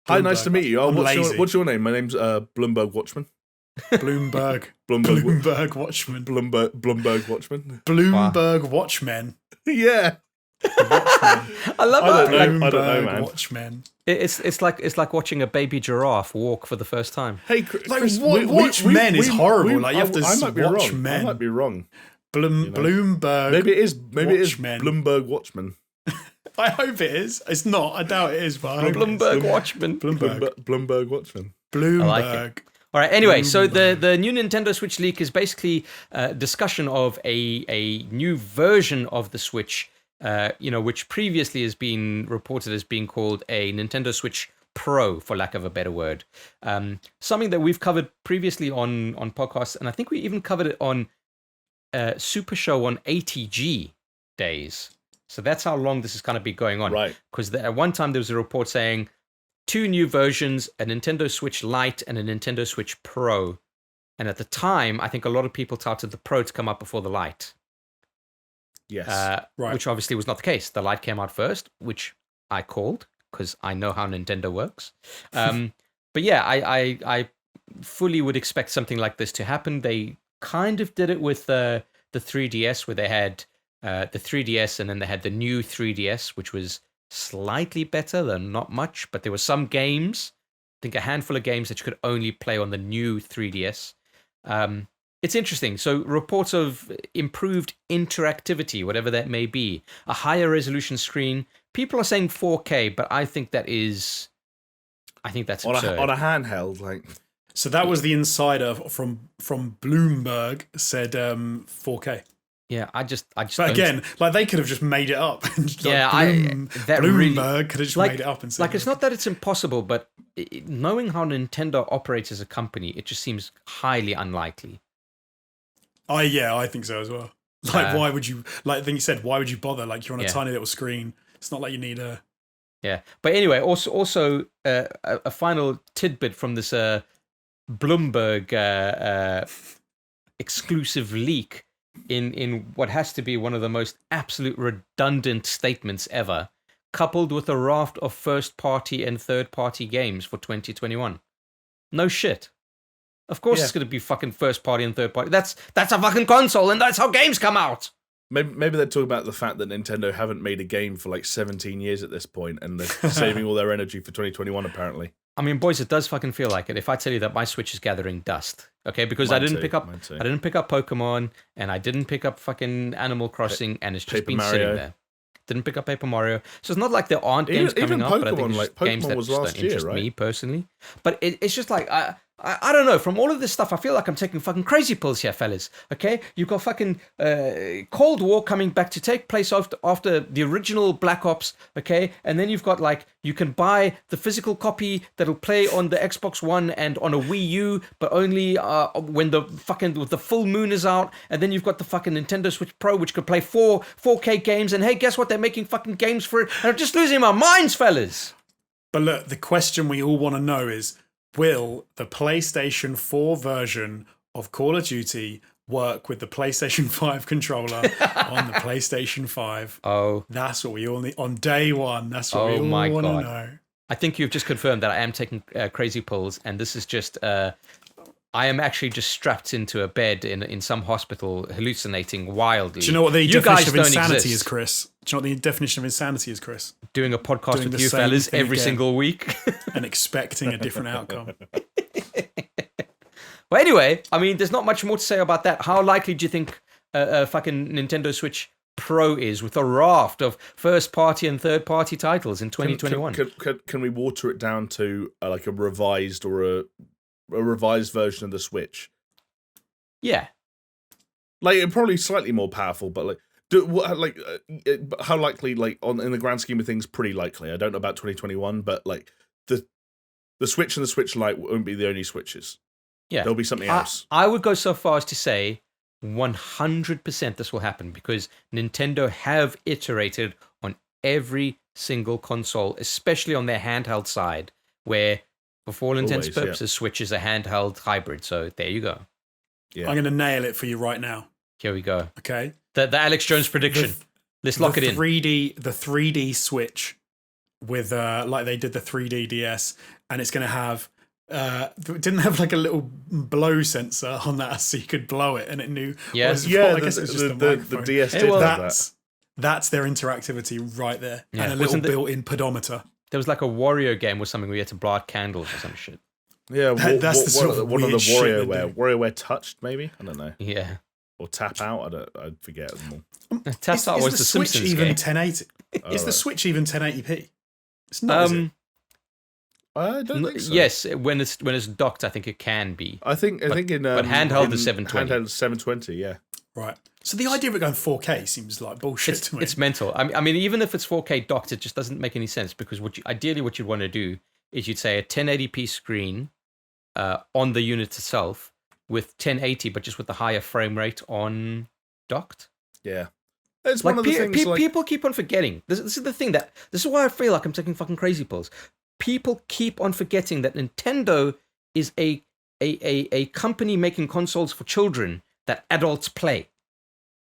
Hi, nice to meet you. What's your name? My name's Bloomberg Watchman. Bloomberg Watchman. Bloomberg Watchman. Bloomberg Watchmen. Yeah. I love that. I don't know, man. Watchmen. It's like watching a baby giraffe walk for the first time. Hey, Chris, Watchmen is horrible. You have to I might be watch wrong. men. I might be wrong. Bloomberg. Maybe it is Watchmen. Bloomberg Watchman. I hope it is. It's not. I doubt it is, but I hope it is. Bloomberg Watchman. Bloomberg Watchman. Bloomberg. I like it. All right. Anyway, so the new Nintendo Switch leak is basically a discussion of a new version of the Switch, which previously has been reported as being called a Nintendo Switch Pro, for lack of a better word. Something that we've covered previously on podcasts, and I think we even covered it on SuperShow on ATG days. So that's how long this is going to be going on. Right. Because at one time there was a report saying 2 new versions, a Nintendo Switch Lite and a Nintendo Switch Pro. And at the time, I think a lot of people touted the Pro to come up before the Lite. Yes. Right. Which obviously was not the case. The Lite came out first, which I called because I know how Nintendo works. But yeah, I fully would expect something like this to happen. They kind of did it with the 3DS, where they had the 3DS and then they had the new 3DS, which was slightly better than not much, but there were some games, I think a handful of games that you could only play on the new 3DS. It's interesting. So reports of improved interactivity, whatever that may be, a higher resolution screen. People are saying 4K, but I think that's absurd. On a handheld, like. So that was the insider from Bloomberg said 4K. Yeah, I just. But again, like they could have just made it up. Bloomberg could have just made it up and said. Like, it's not that it's impossible, but knowing how Nintendo operates as a company, it just seems highly unlikely. I think so as well. Like, why would you? Like, then you said, why would you bother? Like, you're on a tiny little screen. It's not like you need a. Yeah, but anyway, also a final tidbit from this Bloomberg exclusive leak. In what has to be one of the most absolute redundant statements ever, coupled with a raft of first-party and third-party games for 2021. No shit. Of course it's going to be fucking first-party and third-party. That's a fucking console, and that's how games come out! Maybe they're talking about the fact that Nintendo haven't made a game for like 17 years at this point, and they're saving all their energy for 2021, apparently. I mean, boys, it does fucking feel like it. If I tell you that my Switch is gathering dust, okay, because I didn't pick up Pokemon, and I didn't pick up fucking Animal Crossing, and it's just been sitting there. Didn't pick up Paper Mario, so it's not like there aren't games coming up, but I think it's games that just don't interest me personally. But it's just like I don't know. From all of this stuff, I feel like I'm taking fucking crazy pills here, fellas. Okay, you've got fucking Cold War coming back to take place after the original Black Ops. Okay, and then you've got like you can buy the physical copy that'll play on the Xbox One and on a Wii U, but only when the full moon is out. And then you've got the fucking Nintendo Switch Pro, which could play 4K games. And hey, guess what? They're making fucking games for it. And I'm just losing my minds, fellas. But look, the question we all want to know is, will the PlayStation 4 version of Call of Duty work with the PlayStation 5 controller on the PlayStation 5? Oh. That's what we all need. On day one, that's what we all want to know. I think you've just confirmed that I am taking crazy pills, and this is just... I am actually just strapped into a bed in some hospital, hallucinating wildly. Do you know what the definition of insanity is, Chris? Do you know what the definition of insanity is, Chris? Doing a podcast with you fellas every single week. And expecting a different outcome. Well, anyway, I mean, there's not much more to say about that. How likely do you think a fucking Nintendo Switch Pro is with a raft of first-party and third-party titles in 2021? Can we water it down to like a revised or a revised version of the Switch? Yeah. Like, probably slightly more powerful, but how likely, like, in the grand scheme of things, pretty likely. I don't know about 2021, but like the Switch and the Switch Lite won't be the only Switches. Yeah. There'll be something else. I would go so far as to say 100% this will happen, because Nintendo have iterated on every single console, especially on their handheld side, where for all intents and purposes, Switch is a handheld hybrid. So there you go. Yeah. I'm going to nail it for you right now. Here we go. Okay. The Alex Jones prediction. Let's lock it in. The 3D Switch with like they did the 3D DS, and it's going to have it didn't have like a little blow sensor on that, so you could blow it and it knew. Yeah, I guess it was just the DS did that. That's their interactivity right there, and a little built-in pedometer. There was like a Wario game or something where you had to blow out candles or some shit. Yeah, that's the sort of one of the WarioWare. WarioWare touched, maybe? I don't know. Yeah. Or tap out. I forget them all. Tap out was the Switch Simpsons even game. 1080? Is the Switch even 1080p? It's not, is it? I don't think so. Yes, when it's docked, I think it can be. I think in but handheld is 720. Handheld is 720, yeah. Right. So the idea of it going 4K seems like bullshit to me. It's mental. I mean, even if it's 4K docked, it just doesn't make any sense because ideally what you'd want to do is you'd say a 1080p screen on the unit itself with 1080, but just with the higher frame rate on docked. Yeah. It's one of the things people keep on forgetting. This is the thing this is why I feel like I'm taking fucking crazy pills. People keep on forgetting that Nintendo is a company making consoles for children that adults play.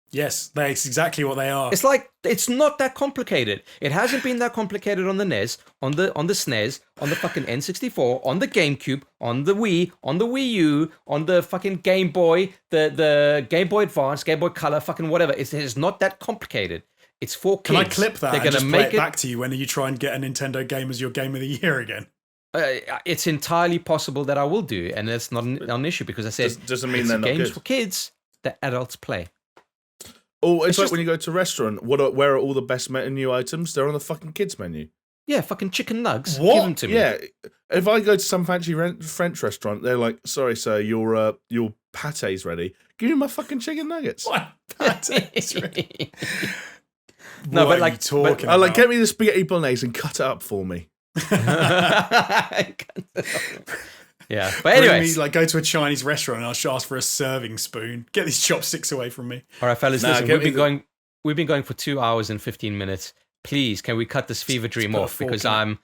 Yes, that's exactly what they are. It's like it's not that complicated. It hasn't been that complicated on the NES, on the SNES, on the fucking N64, on the GameCube, on the Wii, on the Wii U, on the fucking Game Boy, the Game Boy Advance, Game Boy Color, fucking whatever. It's not that complicated. It's for kids. Can I clip that They're and gonna just play it back to you when you try and get a Nintendo game as your game of the year again? It's entirely possible that I will do, and it's not an issue because I said doesn't mean it's they're not games good. for kids that adults play. Oh, it's like when you go to a restaurant. Where are all the best menu items? They're on the fucking kids menu. Yeah, fucking chicken nugs. What? Give them to me. Yeah, if I go to some fancy French restaurant, they're like, "Sorry, sir, your pate's ready. Give me my fucking chicken nuggets." What? Pate's ready. No, what but like, are you talking I like about? get me the spaghetti bolognese and cut it up for me. Yeah, but anyways, like go to a Chinese restaurant and I'll ask for a serving spoon. Get these chopsticks away from me. all right, fellas, Nah, listen, get me we've been going for 2 hours and 15 minutes. Please, can we cut this fever dream put a off? fork Because in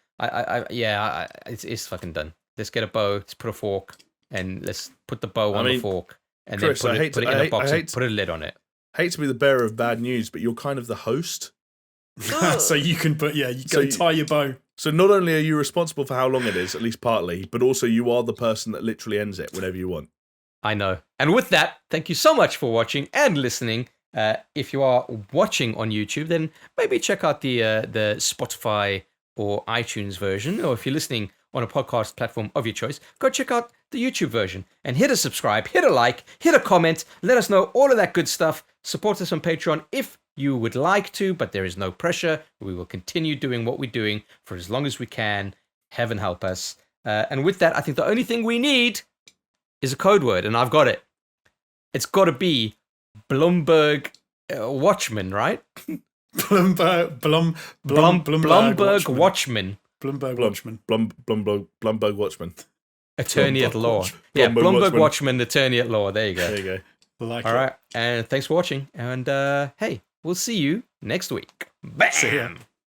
it's fucking done. Let's get a bow, let's put a fork, and let's put the bow on the fork, and Chris, then put it in a box and put a lid on it. Hate to be the bearer of bad news, but you're kind of the host. So you can put, tie your bow. So not only are you responsible for how long it is, at least partly, but also you are the person that literally ends it whenever you want. I know. And with that, thank you so much for watching and listening. If you are watching on YouTube, then maybe check out the Spotify or iTunes version. Or if you're listening on a podcast platform of your choice, go check out the YouTube version and hit a subscribe, hit a like, hit a comment. Let us know all of that good stuff. Support us on Patreon if you would like to, but there is no pressure. We will continue doing what we're doing for as long as we can. Heaven help us. And with that, I think the only thing we need is a code word, and I've got it. It's got to be Blumberg Watchman, right? Blumberg Watchman. Blumberg Watchman. Blumberg Watchman. Attorney at law. Yeah, Blumberg Watchman, attorney at law. There you go. There you go. All right. And thanks for watching. And hey, we'll see you next week. Bam! See ya.